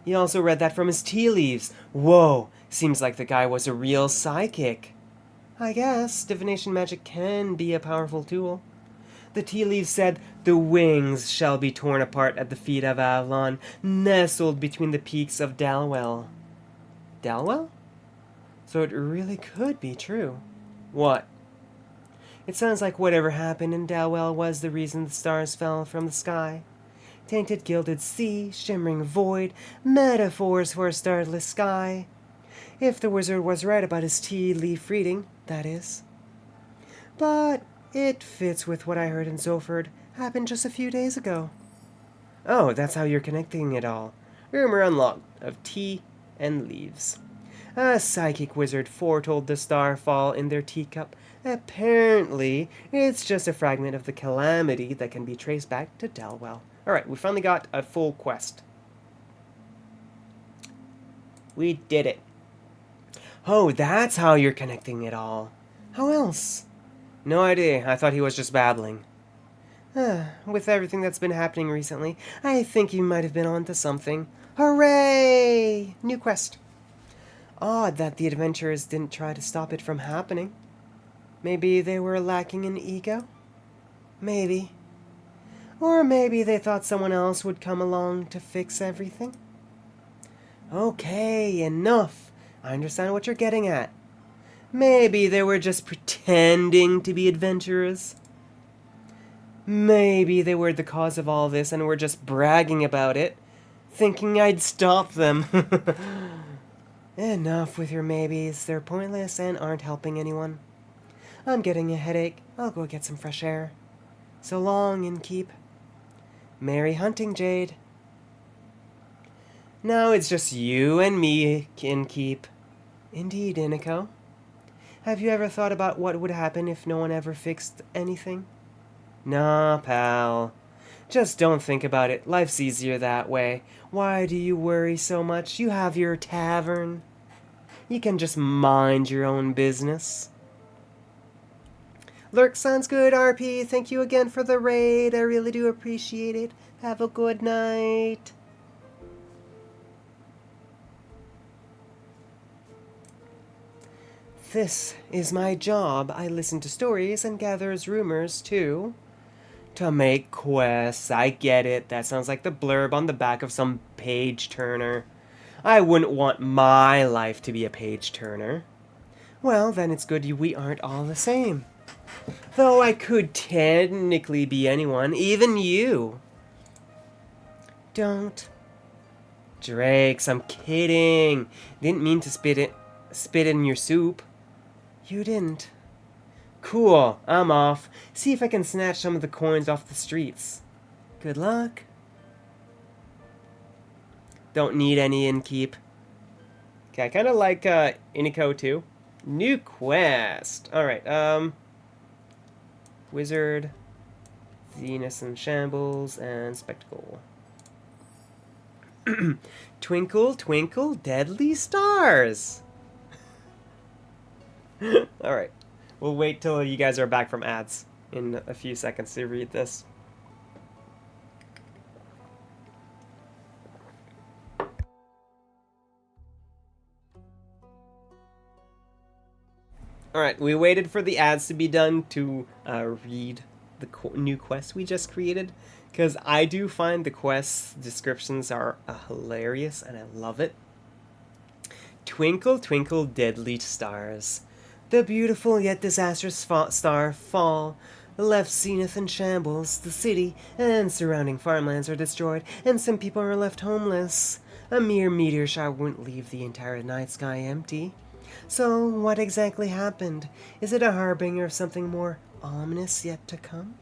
He also read that from his tea leaves. Whoa, seems like the guy was a real psychic. I guess divination magic can be a powerful tool. The tea leaves said, "The wings shall be torn apart at the feet of Avalon, nestled between the peaks of Dalwell." Dalwell? So it really could be true. What? It sounds like whatever happened in Dalwell was the reason the stars fell from the sky. Tainted gilded sea, shimmering void, metaphors for a starless sky. If the wizard was right about his tea leaf reading, that is. But it fits with what I heard in Zoford. Happened just a few days ago. Oh, that's how you're connecting it all. Rumor unlocked of tea and leaves. A psychic wizard foretold the starfall in their teacup. Apparently, it's just a fragment of the calamity that can be traced back to Dalwell. Alright, we finally got a full quest. We did it. Oh, that's how you're connecting it all. How else? No idea. I thought he was just babbling. With everything that's been happening recently, I think you might have been onto something. Hooray! New quest. Odd that the adventurers didn't try to stop it from happening. Maybe they were lacking in ego? Maybe. Or maybe they thought someone else would come along to fix everything. Okay, enough. I understand what you're getting at. Maybe they were just pretending to be adventurers. Maybe they were the cause of all this and were just bragging about it, thinking I'd stop them. Enough with your maybes. They're pointless and aren't helping anyone. I'm getting a headache. I'll go get some fresh air. So long, innkeep. Merry hunting, Jade. Now it's just you and me, innkeep. Indeed, Iniko. Have you ever thought about what would happen if no one ever fixed anything? Nah, pal. Just don't think about it. Life's easier that way. Why do you worry so much? You have your tavern. You can just mind your own business. Lurk sounds good, RP. Thank you again for the raid. I really do appreciate it. Have a good night. This is my job. I listen to stories and gathers rumors too. To make quests. I get it. That sounds like the blurb on the back of some page turner. I wouldn't want my life to be a page turner. Well, then it's good we aren't all the same. Though I could technically be anyone, even you. Don't. Drakes, I'm kidding. Didn't mean to spit in your soup. You didn't. Cool, I'm off. See if I can snatch some of the coins off the streets. Good luck. Don't need any innkeep. Okay, I kind of like Iniko too. New quest. Alright, Wizard, Venus in Shambles, and Spectacle. Twinkle, twinkle, deadly stars! Alright. We'll wait till you guys are back from ads in a few seconds to read this. Alright, we waited for the ads to be done to read the new quest we just created, because I do find the quest descriptions are hilarious and I love it. Twinkle, twinkle, deadly stars. The beautiful yet disastrous star fall left zenith in shambles. The city and surrounding farmlands are destroyed, and some people are left homeless. A mere meteor shower wouldn't leave the entire night sky empty. So, what exactly happened? Is it a harbinger of something more ominous yet to come?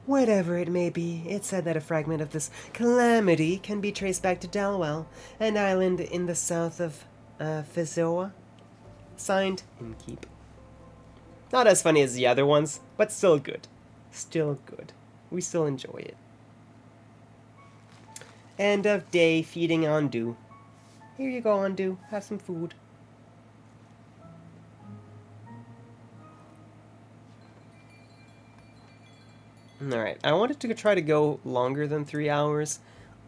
Whatever it may be, it's said that a fragment of this calamity can be traced back to Dalwell, an island in the south of Fizoa. Signed, Innkeep. Not as funny as the other ones, but still good. Still good. We still enjoy it. End of day feeding Ondu. Here you go, Ondu. Have some food. Alright, I wanted to try to go longer than 3 hours.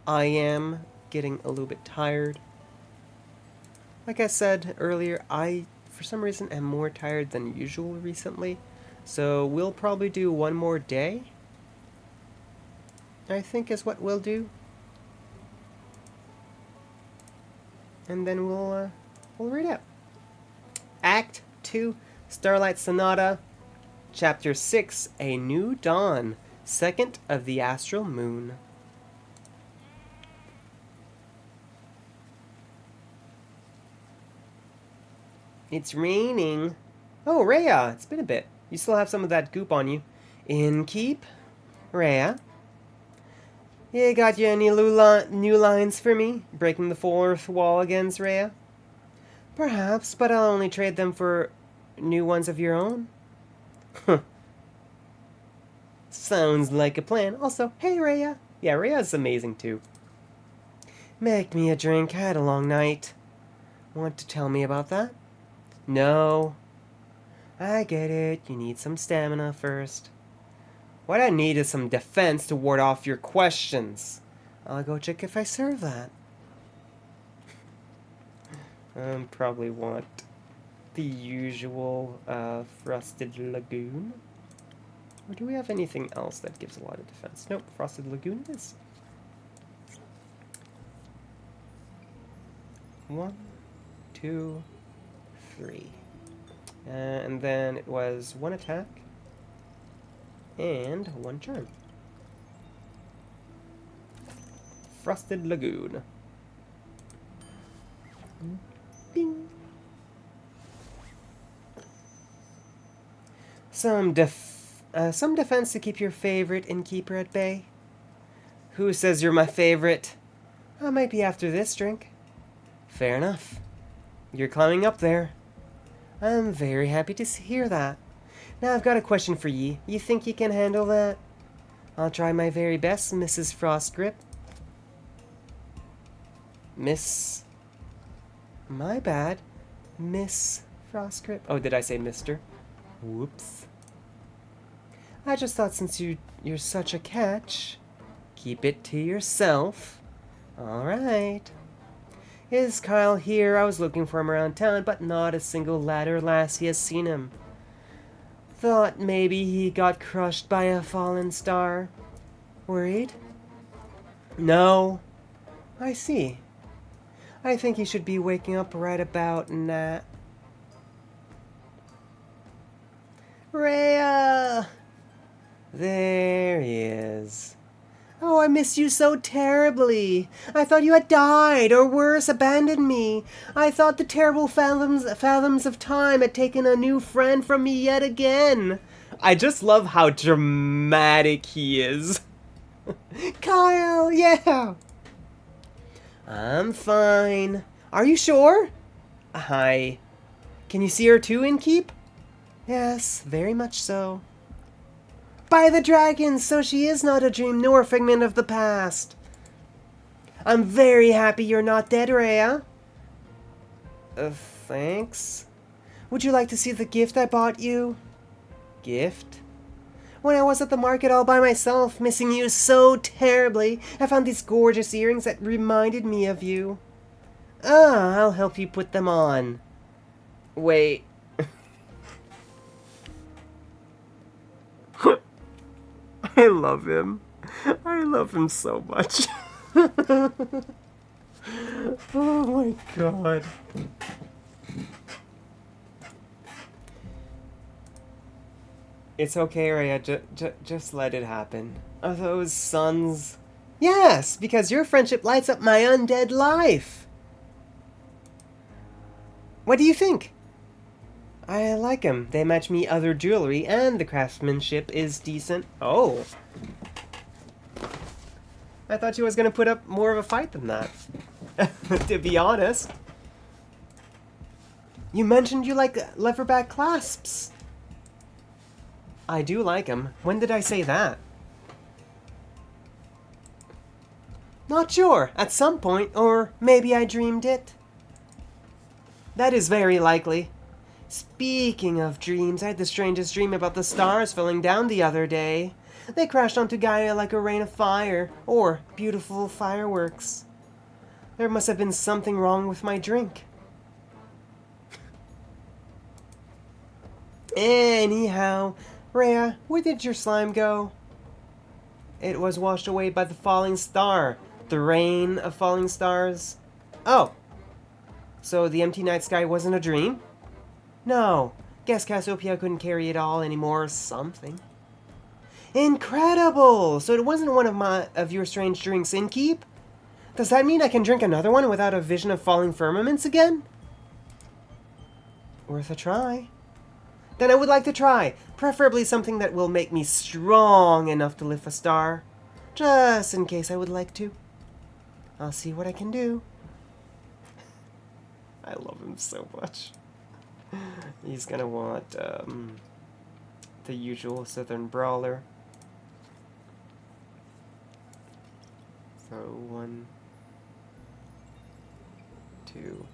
I am getting a little bit tired. Like I said earlier, I, for some reason, am more tired than usual recently. So we'll probably do one more day, I think is what we'll do. And then we'll read out. Act 2, Starlight Sonata, Chapter 6, A New Dawn, Second of the Astral Moon. It's raining. Oh, Rhea, it's been a bit. You still have some of that goop on you. Innkeep? Rhea? You got you any new lines for me? Breaking the fourth wall against Rhea? Perhaps, but I'll only trade them for new ones of your own. Sounds like a plan. Also, hey Rhea. Yeah, Rhea's amazing too. Make me a drink. I had a long night. Want to tell me about that? No. I get it. You need some stamina first. What I need is some defense to ward off your questions. I'll go check if I serve that. Probably want the usual frosted lagoon. Or do we have anything else that gives a lot of defense? Nope, Frosted Lagoon it is. 1, 2, 3. And then it was 1 attack and 1 charm. Frosted Lagoon. Bing. Some defense to keep your favorite innkeeper at bay. Who says you're my favorite? I might be after this drink. Fair enough. You're climbing up there. I'm very happy to hear that. Now I've got a question for ye. You think you can handle that? I'll try my very best, Mrs. Frostgrip. Miss... My bad. Miss Frostgrip. Oh, did I say Mr.? Whoops. I just thought since you're such a catch, keep it to yourself. Alright. Is Kyle here? I was looking for him around town, but not a single lad or lassie has seen him. Thought maybe he got crushed by a fallen star. Worried? No. I see. I think he should be waking up right about now. Rhea! There he is. Oh, I miss you so terribly. I thought you had died, or worse, abandoned me. I thought the terrible fathoms of time had taken a new friend from me yet again. I just love how dramatic he is. Kyle, yeah. I'm fine. Are you sure? Hi. Can you see her too, Innkeep? Yes, very much so. By the dragons, so she is not a dream nor a figment of the past. I'm very happy you're not dead, Rhea. Thanks. Would you like to see the gift I bought you? Gift? When I was at the market all by myself, missing you so terribly, I found these gorgeous earrings that reminded me of you. Ah, I'll help you put them on. Wait. I love him. I love him so much. Oh my god. It's okay, Rhea. Just let it happen. Are those suns? Yes, because your friendship lights up my undead life. What do you think? I like them. They match me other jewelry, and the craftsmanship is decent. Oh. I thought you was gonna put up more of a fight than that. To be honest. You mentioned you like leatherback clasps. I do like them. When did I say that? Not sure. At some point, or maybe I dreamed it. That is very likely. Speaking of dreams, I had the strangest dream about the stars falling down the other day. They crashed onto Gaia like a rain of fire, or beautiful fireworks. There must have been something wrong with my drink. Anyhow, Rhea, where did your slime go? It was washed away by the falling star. The rain of falling stars. Oh. So the empty night sky wasn't a dream? No. Guess Cassiopeia couldn't carry it all anymore or something. Incredible! So it wasn't one of your strange drinks, Innkeep? Does that mean I can drink another one without a vision of falling firmaments again? Worth a try. Then I would like to try. Preferably something that will make me strong enough to lift a star. Just in case I would like to. I'll see what I can do. I love him so much. He's gonna want the usual Southern Brawler. So 1, 2,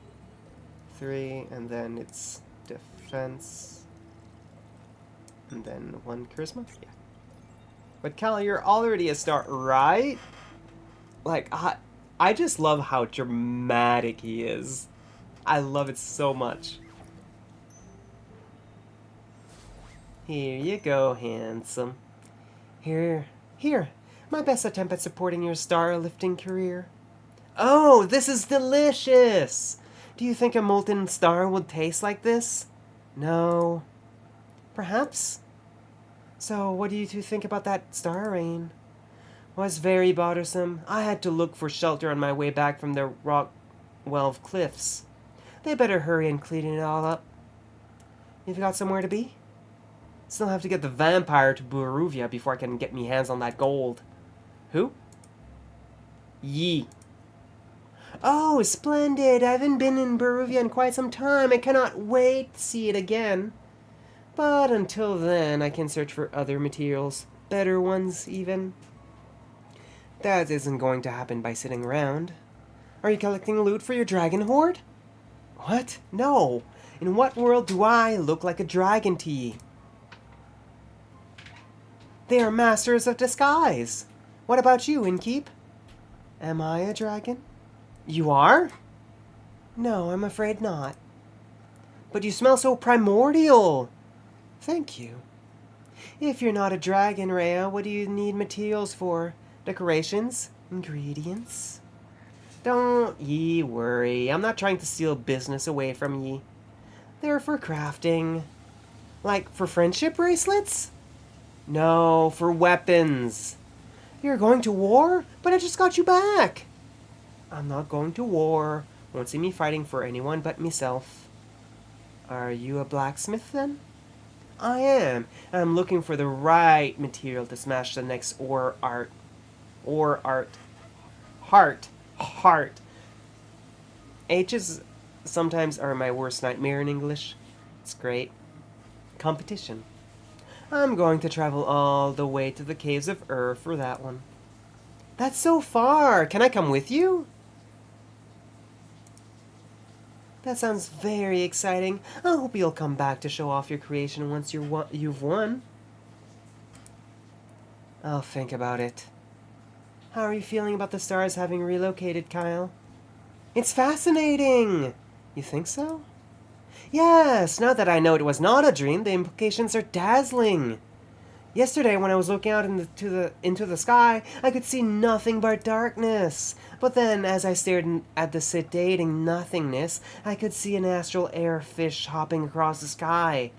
3, and then it's defense. And then 1 charisma? Yeah. But Cal, you're already a star, right? Like, I just love how dramatic he is. I love it so much. Here you go, handsome. Here. My best attempt at supporting your star-lifting career. Oh, this is delicious! Do you think a molten star would taste like this? No. Perhaps? So, what do you two think about that star rain? Was very bothersome. I had to look for shelter on my way back from the Rockwell cliffs. They better hurry and clean it all up. You've got somewhere to be? Still have to get the vampire to Baruvia before I can get me hands on that gold. Who? Yi. Oh, splendid! I haven't been in Baruvia in quite some time. I cannot wait to see it again. But until then, I can search for other materials. Better ones, even. That isn't going to happen by sitting around. Are you collecting loot for your dragon horde? What? No. In what world do I look like a dragon to ye? They are masters of disguise. What about you, Innkeep? Am I a dragon? You are? No, I'm afraid not. But you smell so primordial. Thank you. If you're not a dragon, Rhea, what do you need materials for? Decorations? Ingredients? Don't ye worry. I'm not trying to steal business away from ye. They're for crafting. Like for friendship bracelets? No, for weapons. You're going to war? But I just got you back. I'm not going to war. Won't see me fighting for anyone but myself. Are you a blacksmith then? I am. I'm looking for the right material to smash the next heart. H's sometimes are my worst nightmare in English. It's great. Competition. I'm going to travel all the way to the caves of for that one. That's so far. Can I come with you? That sounds very exciting. I hope you'll come back to show off your creation once you've won. I'll think about it. How are you feeling about the stars having relocated, Kyle? It's fascinating! You think so? Yes, now that I know it was not a dream, the implications are dazzling. Yesterday, when I was looking out into the sky, I could see nothing but darkness. But then, as I stared at the sedating nothingness, I could see an astral airfish hopping across the sky.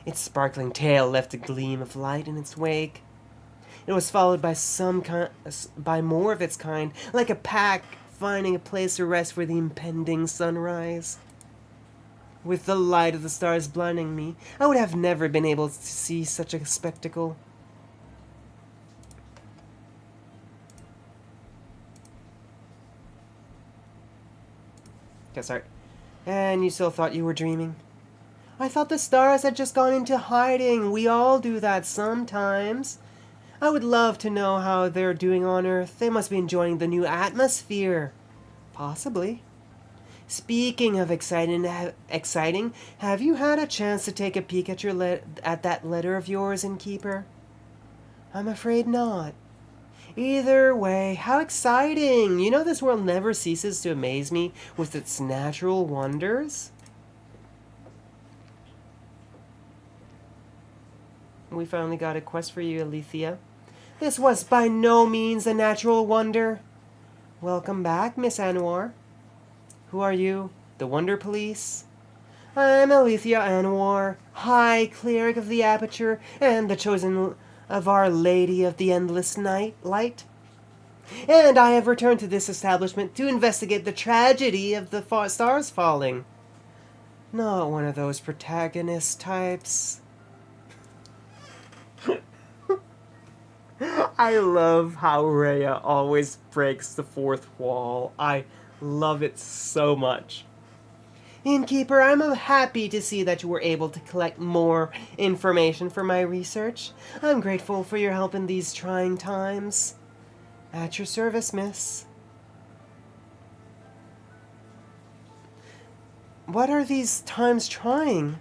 Its sparkling tail left a gleam of light in its wake. It was followed by more of its kind, like a pack finding a place to rest for the impending sunrise. With the light of the stars blinding me, I would have never been able to see such a spectacle. Okay, sorry. And you still thought you were dreaming? I thought the stars had just gone into hiding. We all do that sometimes. I would love to know how they're doing on Earth. They must be enjoying the new atmosphere. Possibly. Speaking of exciting, have you had a chance to take a peek at at that letter of yours, Innkeeper? I'm afraid not. Either way, how exciting! You know this world never ceases to amaze me with its natural wonders? We finally got a quest for you, Alethea. This was by no means a natural wonder. Welcome back, Miss Anwar. Who are you? The Wonder Police? I'm Alethea Anwar, High Cleric of the Aperture, and the chosen of Our Lady of the Endless Light. And I have returned to this establishment to investigate the tragedy of the stars falling. Not one of those protagonist types. I love how Rhea always breaks the fourth wall. I love it so much. Innkeeper, I'm happy to see that you were able to collect more information for my research. I'm grateful for your help in these trying times. At your service, miss. What are these times trying?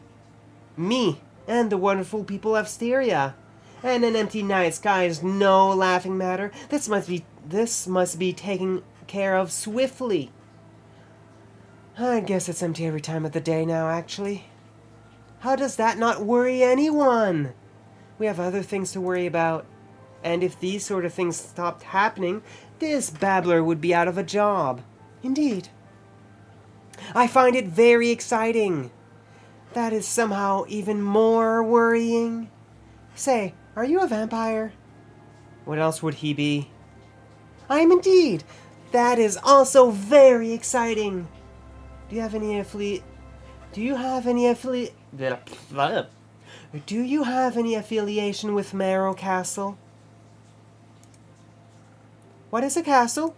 Me and the wonderful people of Styria. And an empty night sky is no laughing matter. This must be taken care of swiftly. I guess it's empty every time of the day now, actually. How does that not worry anyone? We have other things to worry about. And if these sort of things stopped happening, this babbler would be out of a job. Indeed. I find it very exciting. That is somehow even more worrying. Say, are you a vampire? What else would he be? I am indeed. That is also very exciting. Do you have any affiliation with Marrow Castle? What is a castle?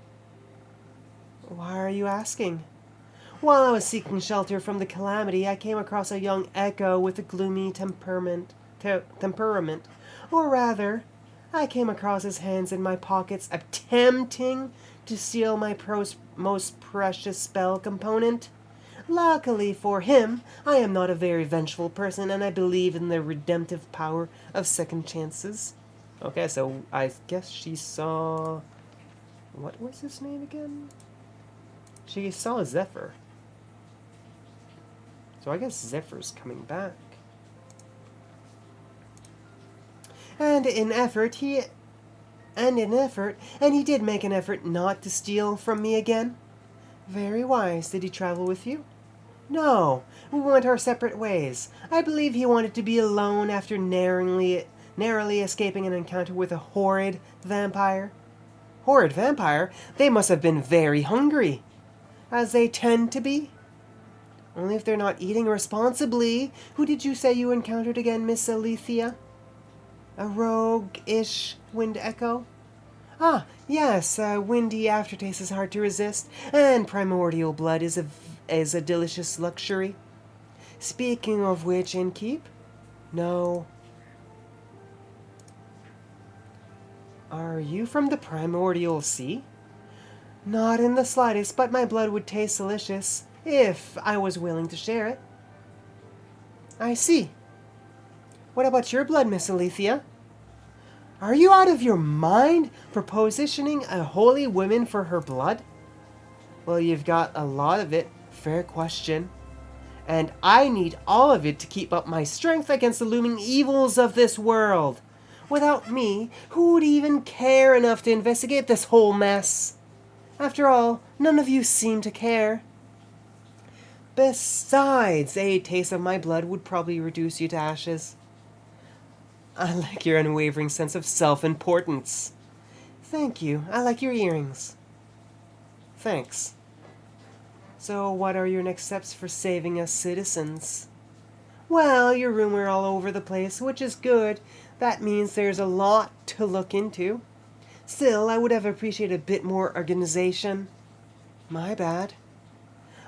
Why are you asking? While I was seeking shelter from the calamity, I came across a young echo with a gloomy temperament. Or rather, I came across his hands in my pockets, attempting to steal my most precious spell component. Luckily for him, I am not a very vengeful person, and I believe in the redemptive power of second chances. Okay, so I guess she saw... What was his name again? She saw Zephyr. So I guess Zephyr's coming back. And he did make an effort not to steal from me again. Very wise. Did he travel with you? No, we went our separate ways. I believe he wanted to be alone after narrowly escaping an encounter with a horrid vampire. Horrid vampire? They must have been very hungry, as they tend to be. Only if they're not eating responsibly. Who did you say you encountered again, Miss Alethea? A rogue-ish wind echo? Ah, yes, a windy aftertaste is hard to resist, and primordial blood is a delicious luxury. Speaking of which, innkeep? No. Are you from the primordial sea? Not in the slightest, but my blood would taste delicious if I was willing to share it. I see. What about your blood, Miss Alethea? Are you out of your mind for positioning a holy woman for her blood? Well, you've got a lot of it. Fair question. And I need all of it to keep up my strength against the looming evils of this world. Without me, who would even care enough to investigate this whole mess? After all, none of you seem to care. Besides, a taste of my blood would probably reduce you to ashes. I like your unwavering sense of self-importance. Thank you. I like your earrings. Thanks. So, what are your next steps for saving us citizens? Well, your rumor all over the place, which is good. That means there's a lot to look into. Still, I would have appreciated a bit more organization. My bad.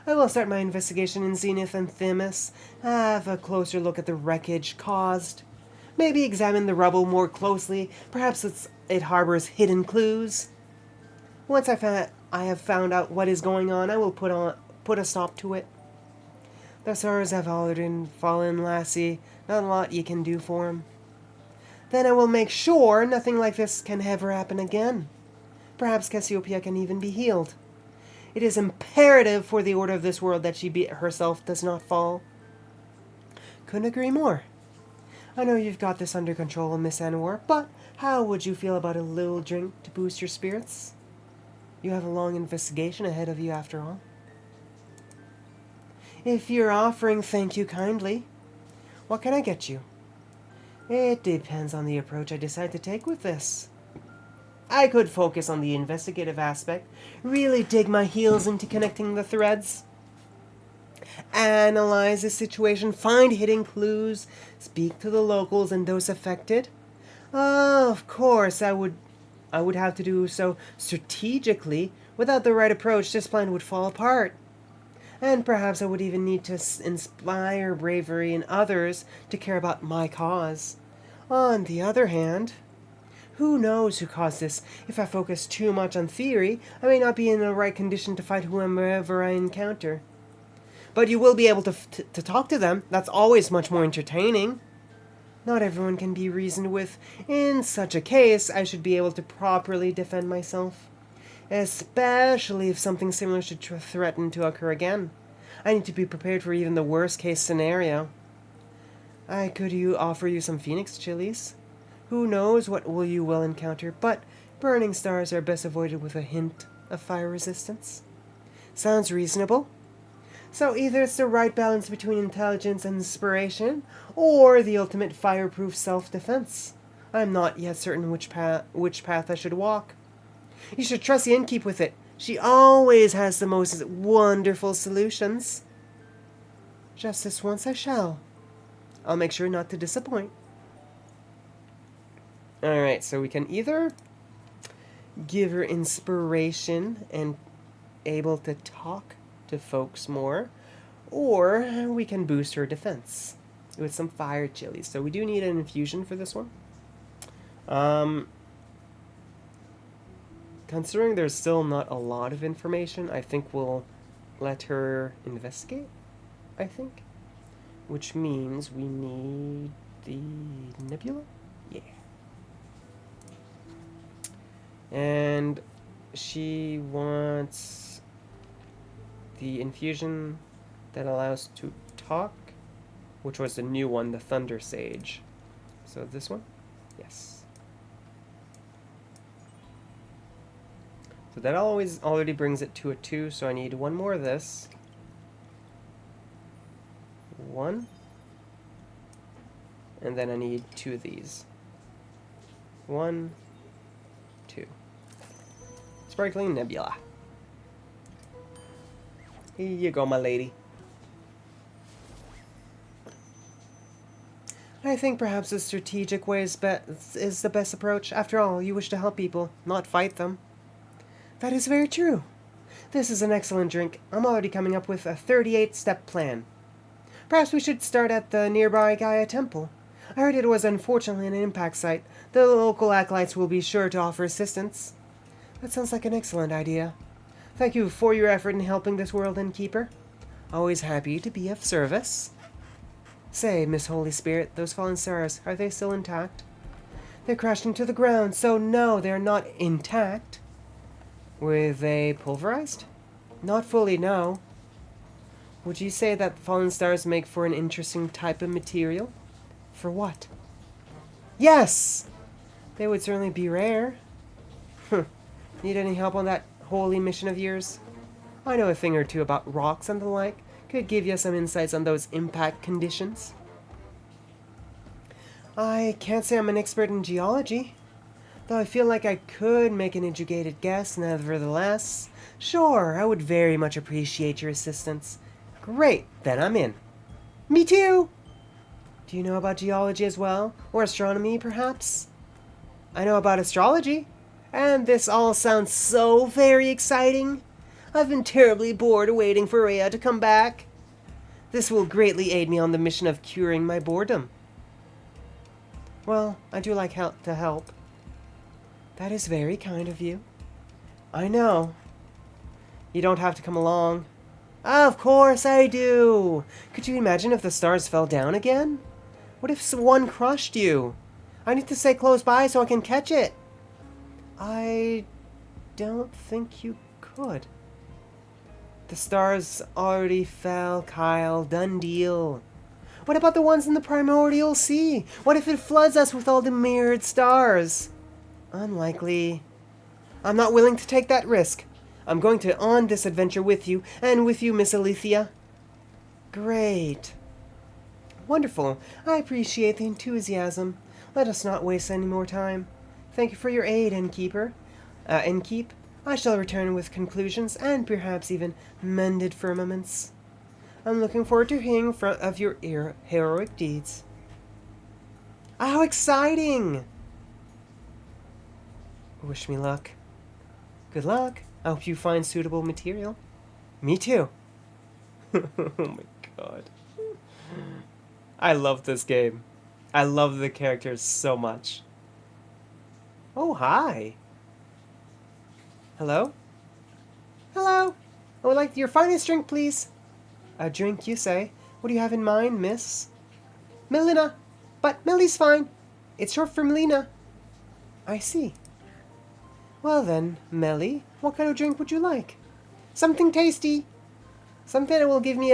I will start my investigation in Zenith and Themis, have a closer look at the wreckage caused. Maybe examine the rubble more closely. Perhaps it harbors hidden clues. Once I have found out what is going on, I will put a stop to it. The stars have already fallen, lassie. Not a lot you can do for 'em. Then I will make sure nothing like this can ever happen again. Perhaps Cassiopeia can even be healed. It is imperative for the order of this world that she herself does not fall. Couldn't agree more. I know you've got this under control, Miss Anwar, but how would you feel about a little drink to boost your spirits? You have a long investigation ahead of you after all. If you're offering, thank you kindly. What can I get you? It depends on the approach I decide to take with this. I could focus on the investigative aspect, really dig my heels into connecting the threads, analyze the situation, find hidden clues, speak to the locals and those affected. Of course, I would have to do so strategically. Without the right approach, this plan would fall apart. And perhaps I would even need to inspire bravery in others to care about my cause. On the other hand, who knows who caused this? If I focus too much on theory, I may not be in the right condition to fight whomever I encounter. But you will be able to talk to them. That's always much more entertaining. Not everyone can be reasoned with. In such a case, I should be able to properly defend myself. Especially if something similar should threaten to occur again. I need to be prepared for even the worst case scenario. I could offer you some Phoenix chilies. Who knows what you will encounter, but burning stars are best avoided with a hint of fire resistance. Sounds reasonable. So either it's the right balance between intelligence and inspiration, or the ultimate fireproof self-defense. I'm not yet certain which path I should walk. You should trust the innkeep with it. She always has the most wonderful solutions. Just this once I shall. I'll make sure not to disappoint. Alright, so we can either give her inspiration and able to talk to folks more, or we can boost her defense with some fire chilies. So we do need an infusion for this one. Considering there's still not a lot of information, I think we'll let her investigate, I think. Which means we need the nebula? Yeah. And she wants the infusion that allows to talk, which was the new one, the Thunder Sage. So this one? Yes. So that already brings it to a 2, so I need one more of this. 1. And then I need 2 of these. 1, 2. Sparkling Nebula. Here you go, my lady. I think perhaps a strategic way is the best approach. After all, you wish to help people, not fight them. That is very true. This is an excellent drink. I'm already coming up with a 38-step plan. Perhaps we should start at the nearby Gaia Temple. I heard it was unfortunately an impact site. The local acolytes will be sure to offer assistance. That sounds like an excellent idea. Thank you for your effort in helping this world innkeeper. Always happy to be of service. Say, Miss Holy Spirit, those fallen stars, are they still intact? They crashed into the ground, so no, they're not intact. Were they pulverized? Not fully, no. Would you say that fallen stars make for an interesting type of material? For what? Yes! They would certainly be rare. Need any help on that holy mission of yours? I know a thing or two about rocks and the like. Could give you some insights on those impact conditions. I can't say I'm an expert in geology, though I feel like I could make an educated guess nevertheless. Sure, I would very much appreciate your assistance. Great, then I'm in. Me too! Do you know about geology as well? Or astronomy, perhaps? I know about astrology, and this all sounds so very exciting. I've been terribly bored waiting for Rhea to come back. This will greatly aid me on the mission of curing my boredom. Well, I do like to help. That is very kind of you. I know. You don't have to come along. Of course I do! Could you imagine if the stars fell down again? What if one crushed you? I need to stay close by so I can catch it. I don't think you could. The stars already fell, Kyle. Done deal. What about the ones in the primordial sea? What if it floods us with all the mirrored stars? Unlikely. I'm not willing to take that risk. I'm going on this adventure with you, and with you, Miss Alethea. Great. Wonderful. I appreciate the enthusiasm. Let us not waste any more time. Thank you for your aid, Innkeep. I shall return with conclusions, and perhaps even mended firmaments. I'm looking forward to hearing of your heroic deeds. How exciting! Wish me luck. Good luck. I hope you find suitable material. Me too. Oh my god. I love this game. I love the characters so much. Oh, hi. Hello? Hello. I would like your finest drink, please. A drink, you say? What do you have in mind, miss? Melina. But Melly's fine. It's short for Melina. I see. Well then, Melly, what kind of drink would you like? Something tasty. Something that will give me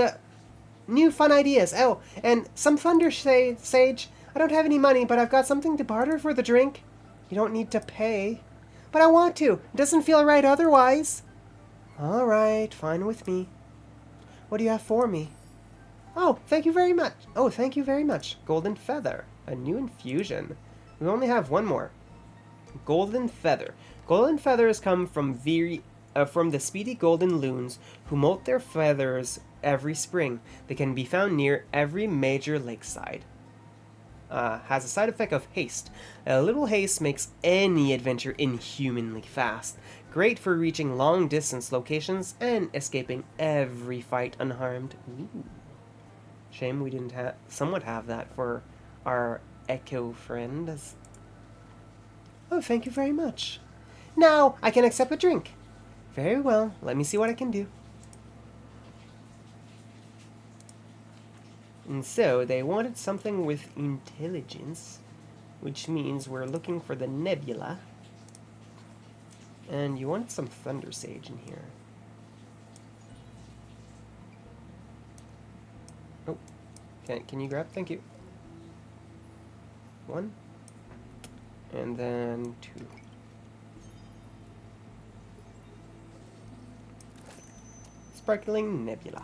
new fun ideas. Oh, and some thunder sage. don't have any money, but I've got something to barter for the drink. You don't need to pay. But I want to. It doesn't feel right otherwise. All right, fine with me. What do you have for me? Oh, thank you very much. Oh, thank you very much. Golden Feather. A new infusion. We only have one more. Golden Feather. Golden feathers come from the speedy golden loons who molt their feathers every spring. They can be found near every major lakeside. Has a side effect of haste. A little haste makes any adventure inhumanly fast. Great for reaching long distance locations and escaping every fight unharmed. Ooh. Shame we didn't somewhat have that for our Echo friend. Oh, thank you very much. Now I can accept a drink. Very well, let me see what I can do. And so they wanted something with intelligence, which means we're looking for the nebula. And you wanted some thunder sage in here. Oh, can you grab? Thank you. 1, and then 2. Sparkling nebula.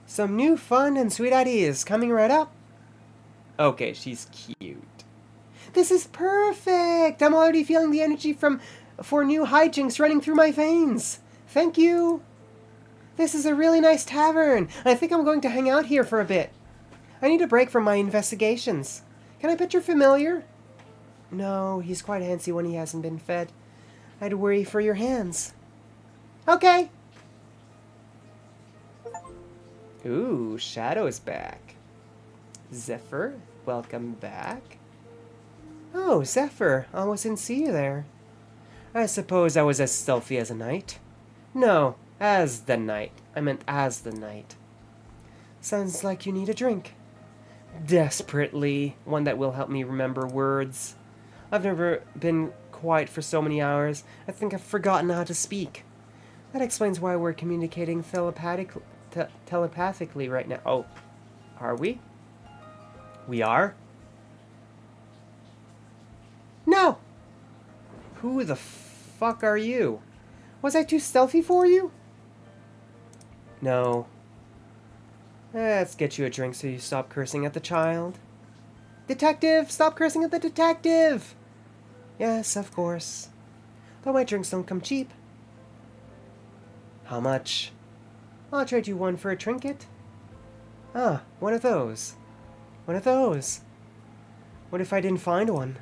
Some new fun and sweet ideas coming right up. Okay, she's cute. This is perfect! I'm already feeling the energy for new hijinks running through my veins. Thank you. This is a really nice tavern. I think I'm going to hang out here for a bit. I need a break from my investigations. Can I pet your familiar? No, he's quite antsy when he hasn't been fed. I'd worry for your hands. Okay. Ooh, Shadow's back. Zephyr, welcome back. Oh, Zephyr, almost didn't see you there. I suppose I was as stealthy as a knight. No, as the knight. I meant as the knight. Sounds like you need a drink. Desperately. One that will help me remember words. I've never been quiet for so many hours. I think I've forgotten how to speak. That explains why we're communicating telepathically right now. Oh, are we? We are? No! Who the fuck are you? Was I too stealthy for you? No. Let's get you a drink so you stop cursing at the child. Detective! Stop cursing at the detective! Yes, of course. Though my drinks don't come cheap. How much? I'll trade you one for a trinket. Ah, one of those. One of those. What if I didn't find one?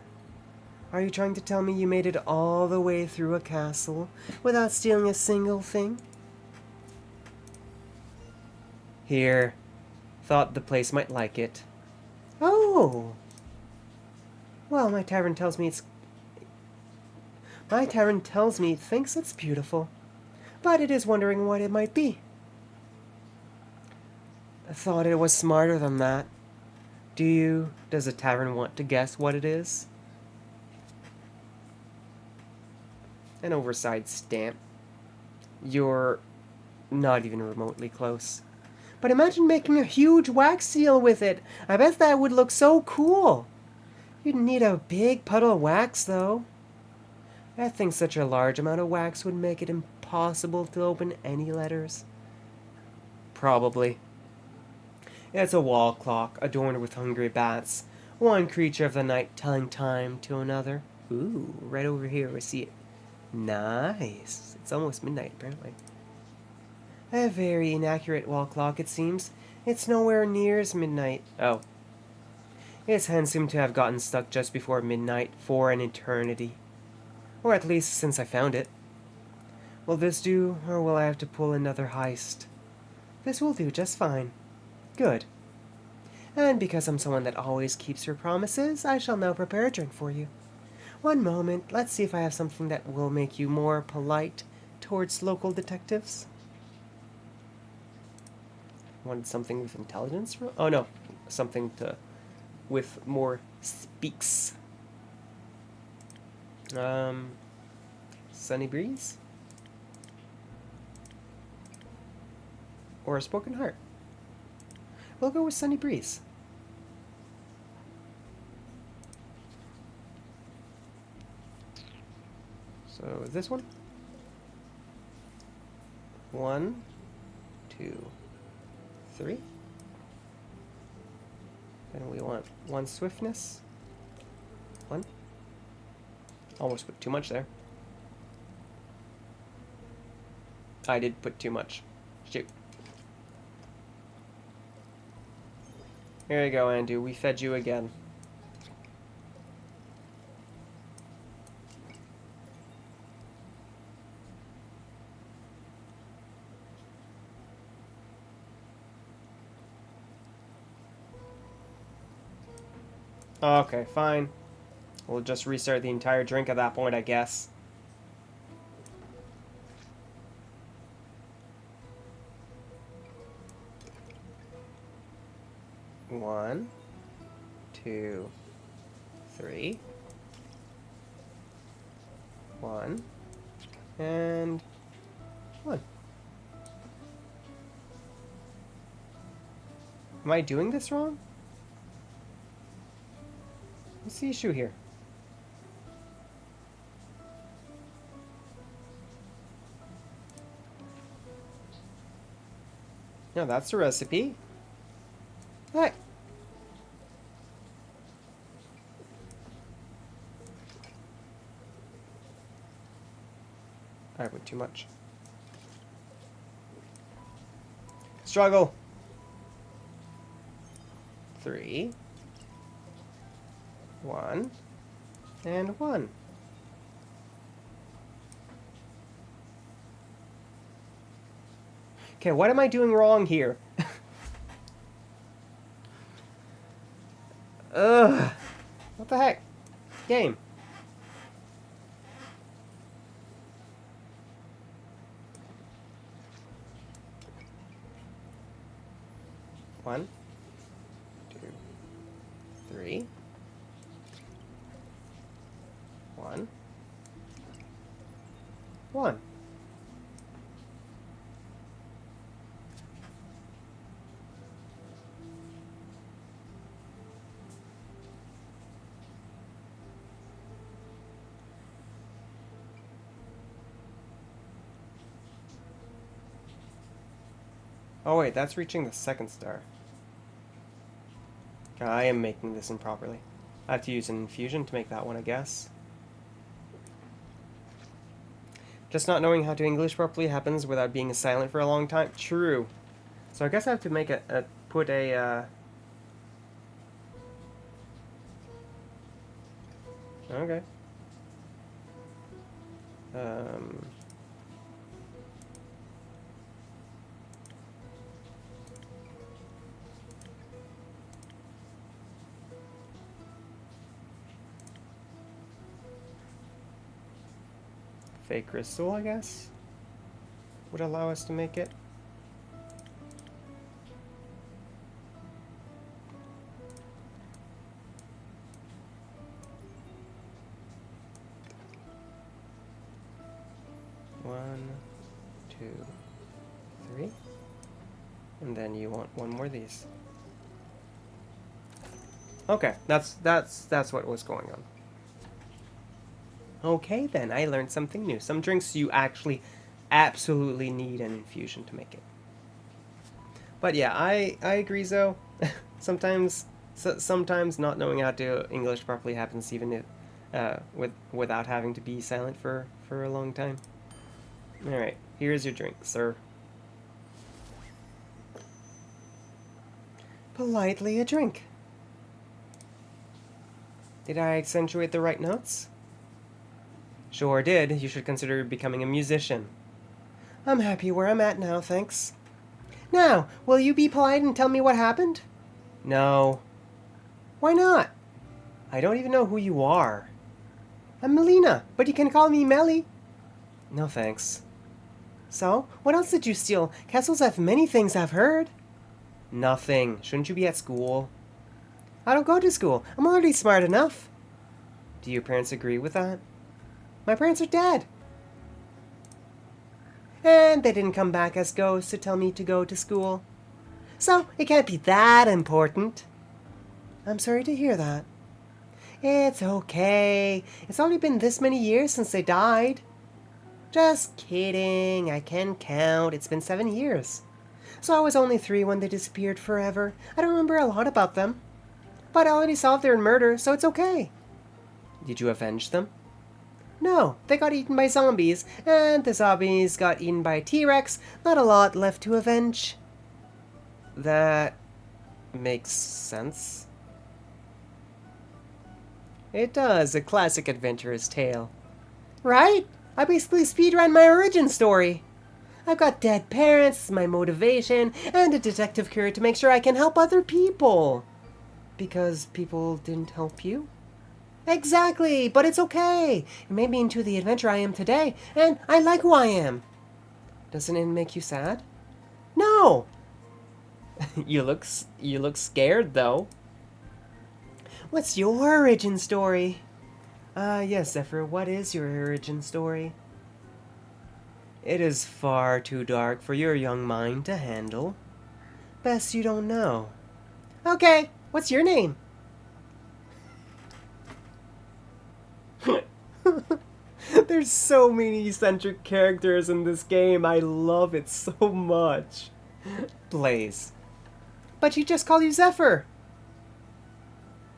Are you trying to tell me you made it all the way through a castle without stealing a single thing? Here. Thought the place might like it. Oh! Well, my tavern tells me it thinks it's beautiful, but it is wondering what it might be. I thought it was smarter than that. Does the tavern want to guess what it is? An oversized stamp. You're not even remotely close. But imagine making a huge wax seal with it. I bet that would look so cool. You'd need a big puddle of wax, though. I think such a large amount of wax would make it impossible to open any letters. Probably. It's a wall clock adorned with hungry bats. One creature of the night telling time to another. Ooh, right over here, we see it. Nice. It's almost midnight, apparently. A very inaccurate wall clock, it seems. It's nowhere near as midnight. Oh. Its hands seem to have gotten stuck just before midnight for an eternity. Or at least since I found it. Will this do, or will I have to pull another heist? This will do just fine. Good. And because I'm someone that always keeps her promises, I shall now prepare a drink for you. One moment, let's see if I have something that will make you more polite towards local detectives. Wanted something with intelligence? Oh no, something with more speaks. Sunny breeze? or a spoken heart? We'll go with sunny breeze. So is this one? 1, 2, 3. And we want 1 swiftness. 1. Almost put too much there. I did put too much. Shoot. Here you go, Andu. We fed you again. Okay, fine. We'll just restart the entire drink at that point, I guess. One, 2, 3. 1 and 1. Am I doing this wrong? What's the issue here? No, that's the recipe. Hey. I put too much. Struggle. 3. 1 and 1. Okay, what am I doing wrong here? Ugh. What the heck? Game. One, 2, 3. 1. 1. Oh wait, that's reaching the 2nd star. I am making this improperly. I have to use an infusion to make that one, I guess. Just not knowing how to English properly happens without being silent for a long time. True. So I guess I have to make put a, okay. Fake crystal, I guess, would allow us to make it. One, 2, 3. And then you want 1 more of these. Okay, that's what was going on. Okay, then, I learned something new. Some drinks you actually absolutely need an infusion to make it. But yeah, I agree, Zoe. sometimes not knowing how to English properly happens even if, without having to be silent for a long time. Alright, here's your drink, sir. Politely a drink. Did I accentuate the right notes? Sure did. You should consider becoming a musician. I'm happy where I'm at now, thanks. Now, will you be polite and tell me what happened? No. Why not? I don't even know who you are. I'm Melina, but you can call me Melly. No thanks. So, what else did you steal? Castles have many things, I've heard. Nothing. Shouldn't you be at school? I don't go to school. I'm already smart enough. Do your parents agree with that? My parents are dead. And they didn't come back as ghosts to tell me to go to school. So it can't be that important. I'm sorry to hear that. It's okay. It's only been this many years since they died. Just kidding. I can count. It's been 7 years. So I was only 3 when they disappeared forever. I don't remember a lot about them. But I already solved their murder, so it's okay. Did you avenge them? No, they got eaten by zombies, and the zombies got eaten by a T-Rex. Not a lot left to avenge. That makes sense. It does, a classic adventurous tale. Right? I basically speedrun my origin story. I've got dead parents, my motivation, and a detective career to make sure I can help other people. Because people didn't help you? Exactly, but it's okay. It made me into the adventurer I am today, and I like who I am. Doesn't it make you sad? No! You look scared, though. What's your origin story? Yes, Zephyr, what is your origin story? It is far too dark for your young mind to handle. Best you don't know. Okay, what's your name? There's so many eccentric characters in this game. I love it so much. Blaze. But she just called you Zephyr.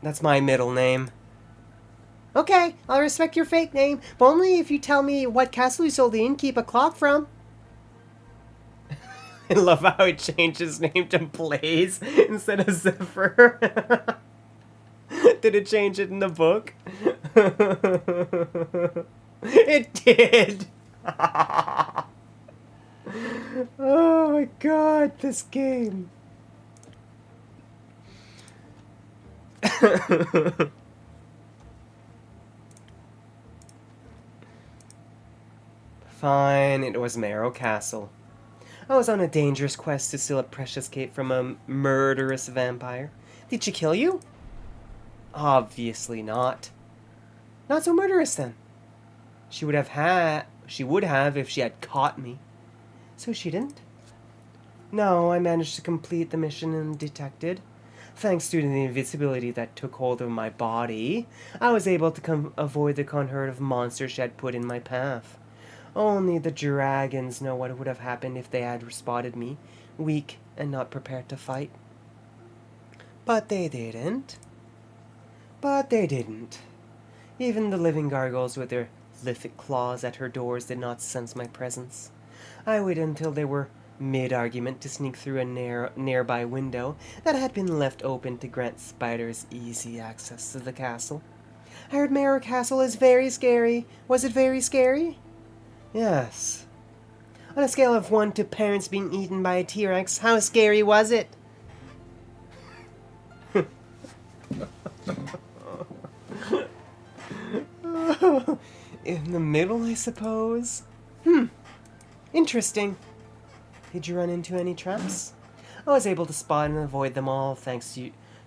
That's my middle name. Okay, I'll respect your fake name, but only if you tell me what castle you sold the innkeep clock from. I love how it changed his name to Blaze instead of Zephyr. Did it change it in the book? It did! Oh my god, this game. Fine, it was Marrow Castle. I was on a dangerous quest to steal a precious cape from a murderous vampire. Did she kill you? Obviously not. Not so murderous then. She would have if she had caught me. So she didn't? No, I managed to complete the mission undetected. Thanks to the invisibility that took hold of my body, I was able to avoid the unheard of monsters she had put in my path. Only the dragons know what would have happened if they had spotted me, weak and not prepared to fight. But they didn't. Even the living gargoyles with their lithic claws at her doors did not sense my presence. I waited until they were mid-argument to sneak through a nearby window that had been left open to grant spiders easy access to the castle. I heard Marrow Castle is very scary. Was it very scary? Yes. On a scale of 1 to parents being eaten by a T-Rex, how scary was it? In the middle, I suppose? Interesting. Did you run into any traps? I was able to spot and avoid them all thanks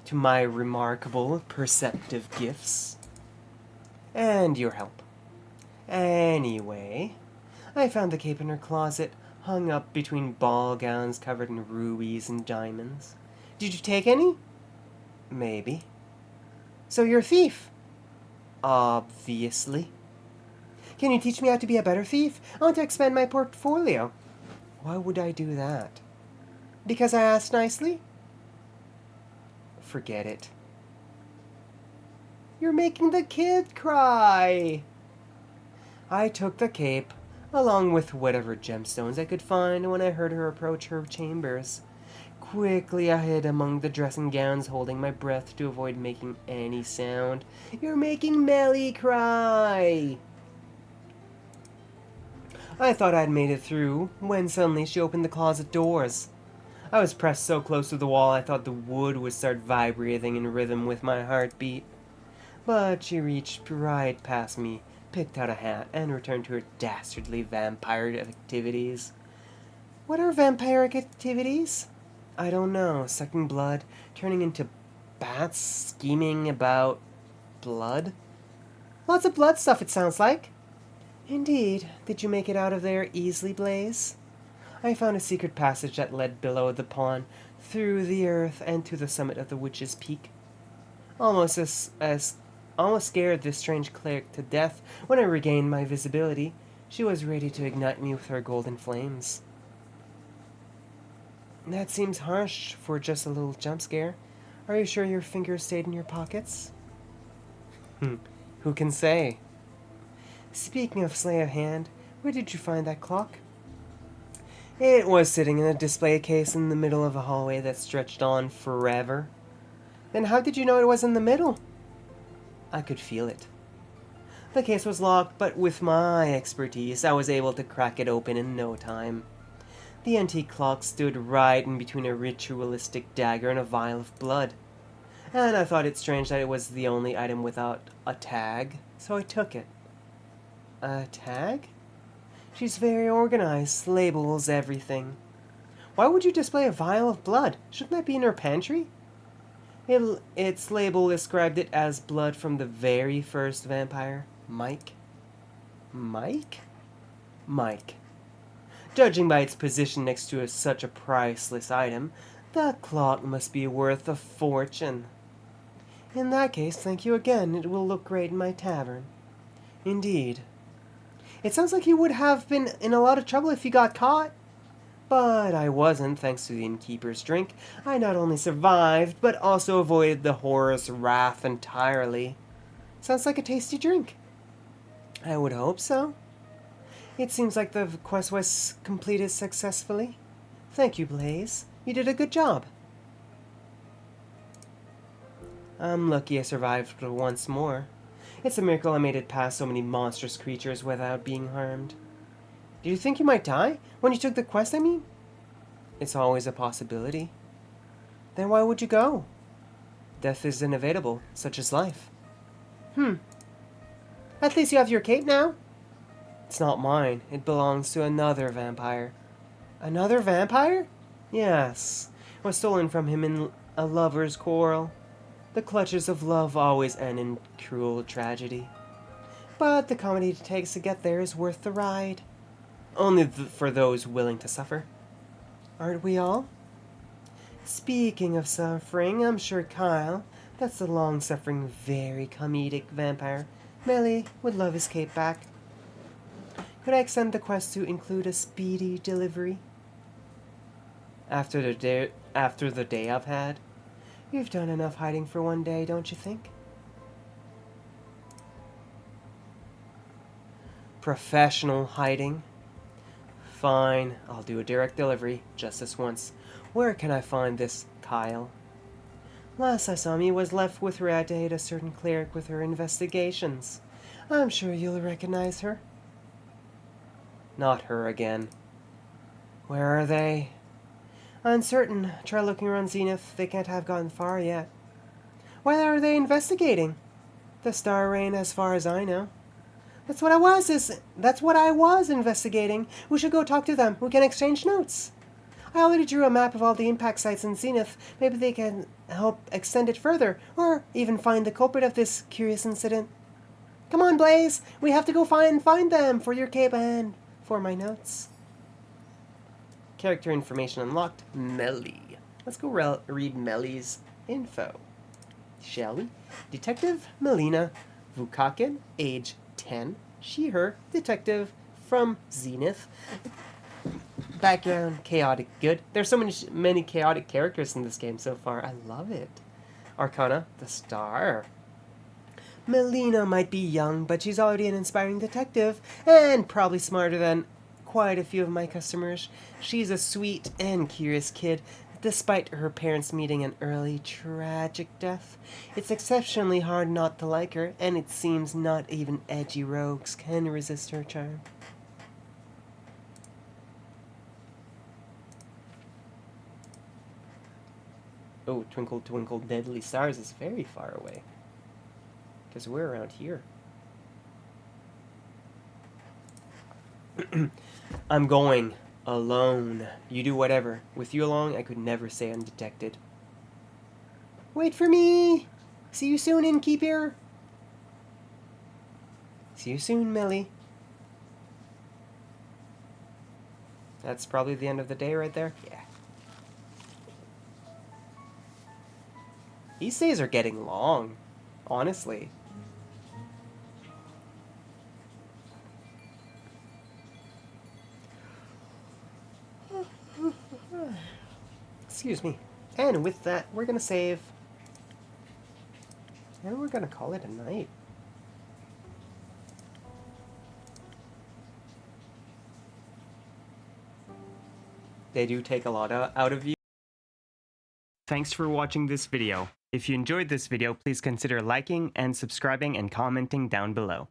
to my remarkable perceptive gifts. And your help. Anyway, I found the cape in her closet, hung up between ball gowns covered in rubies and diamonds. Did you take any? Maybe. So you're a thief? Obviously. Can you teach me how to be a better thief? I want to expand my portfolio. Why would I do that? Because I asked nicely? Forget it. You're making the kid cry. I took the cape, along with whatever gemstones I could find when I heard her approach her chambers. Quickly I hid among the dressing gowns, holding my breath to avoid making any sound. You're making Melly cry! I thought I'd made it through, when suddenly she opened the closet doors. I was pressed so close to the wall I thought the wood would start vibrating in rhythm with my heartbeat. But she reached right past me, picked out a hat, and returned to her dastardly vampire activities. What are vampiric activities? I don't know. Sucking blood, turning into bats, scheming about blood? Lots of blood stuff, it sounds like. Indeed. Did you make it out of there easily, Blaze? I found a secret passage that led below the pond, through the earth, and to the summit of the Witch's Peak. Almost scared this strange cleric to death when I regained my visibility. She was ready to ignite me with her golden flames. That seems harsh for just a little jump scare. Are you sure your fingers stayed in your pockets? Who can say? Speaking of sleight of hand, where did you find that clock? It was sitting in a display case in the middle of a hallway that stretched on forever. Then how did you know it was in the middle? I could feel it. The case was locked, but with my expertise, I was able to crack it open in no time. The antique clock stood right in between a ritualistic dagger and a vial of blood. And I thought it strange that it was the only item without a tag, so I took it. A tag? She's very organized, labels everything. Why would you display a vial of blood? Shouldn't that be in her pantry? Its label described it as blood from the very first vampire, Mike. Mike? Mike. Judging by its position next to such a priceless item, the clock must be worth a fortune. In that case, thank you again. It will look great in my tavern. Indeed. It sounds like you would have been in a lot of trouble if you got caught. But I wasn't, thanks to the innkeeper's drink. I not only survived, but also avoided the horror's wrath entirely. Sounds like a tasty drink. I would hope so. It seems like the quest was completed successfully. Thank you, Blaze. You did a good job. I'm lucky I survived once more. It's a miracle I made it past so many monstrous creatures without being harmed. Did you think you might die? When you took the quest, I mean? It's always a possibility. Then why would you go? Death is inevitable, such as life. At least you have your cape now? It's not mine. It belongs to another vampire. Another vampire? Yes. It was stolen from him in a lover's quarrel. The clutches of love always end in cruel tragedy. But the comedy it takes to get there is worth the ride. Only for those willing to suffer. Aren't we all? Speaking of suffering, I'm sure Kyle, that's the long-suffering, very comedic vampire, Melly, would love his cape back. Could I extend the quest to include a speedy delivery? After the day I've had? You've done enough hiding for one day, don't you think? Professional hiding. Fine, I'll do a direct delivery, just this once. Where can I find this Kyle? Last I saw him, he was left with her to aid a certain cleric with her investigations. I'm sure you'll recognize her. Not her again. Where are they? Uncertain. Try looking around Zenith. They can't have gotten far yet. What are they investigating? The Star Rain, as far as I know. That's what I was investigating. We should go talk to them. We can exchange notes. I already drew a map of all the impact sites in Zenith. Maybe they can help extend it further, or even find the culprit of this curious incident. Come on, Blaze. We have to go find them for your cape and for my notes. Character information unlocked. Melly. Let's go read Melly's info. Shall we? Detective Melina Vukakin, age 10. She, her. Detective from Zenith. Background, chaotic good. There's so many chaotic characters in this game so far. I love it. Arcana, the star. Melina might be young, but she's already an inspiring detective, and probably smarter than quite a few of my customers. She's a sweet and curious kid, despite her parents meeting an early tragic death. It's exceptionally hard not to like her, and it seems not even edgy rogues can resist her charm. Oh, Twinkle Twinkle Deadly Stars is very far away. Because we're around here. I'm going alone. You do whatever. With you along, I could never stay undetected. Wait for me! See you soon, innkeeper! See you soon, Melly. That's probably the end of the day right there. Yeah. These days are getting long, honestly. Excuse me. And with that, we're gonna save. And we're gonna call it a night. They do take a lot out of you. Thanks for watching this video. If you enjoyed this video, please consider liking and subscribing and commenting down below.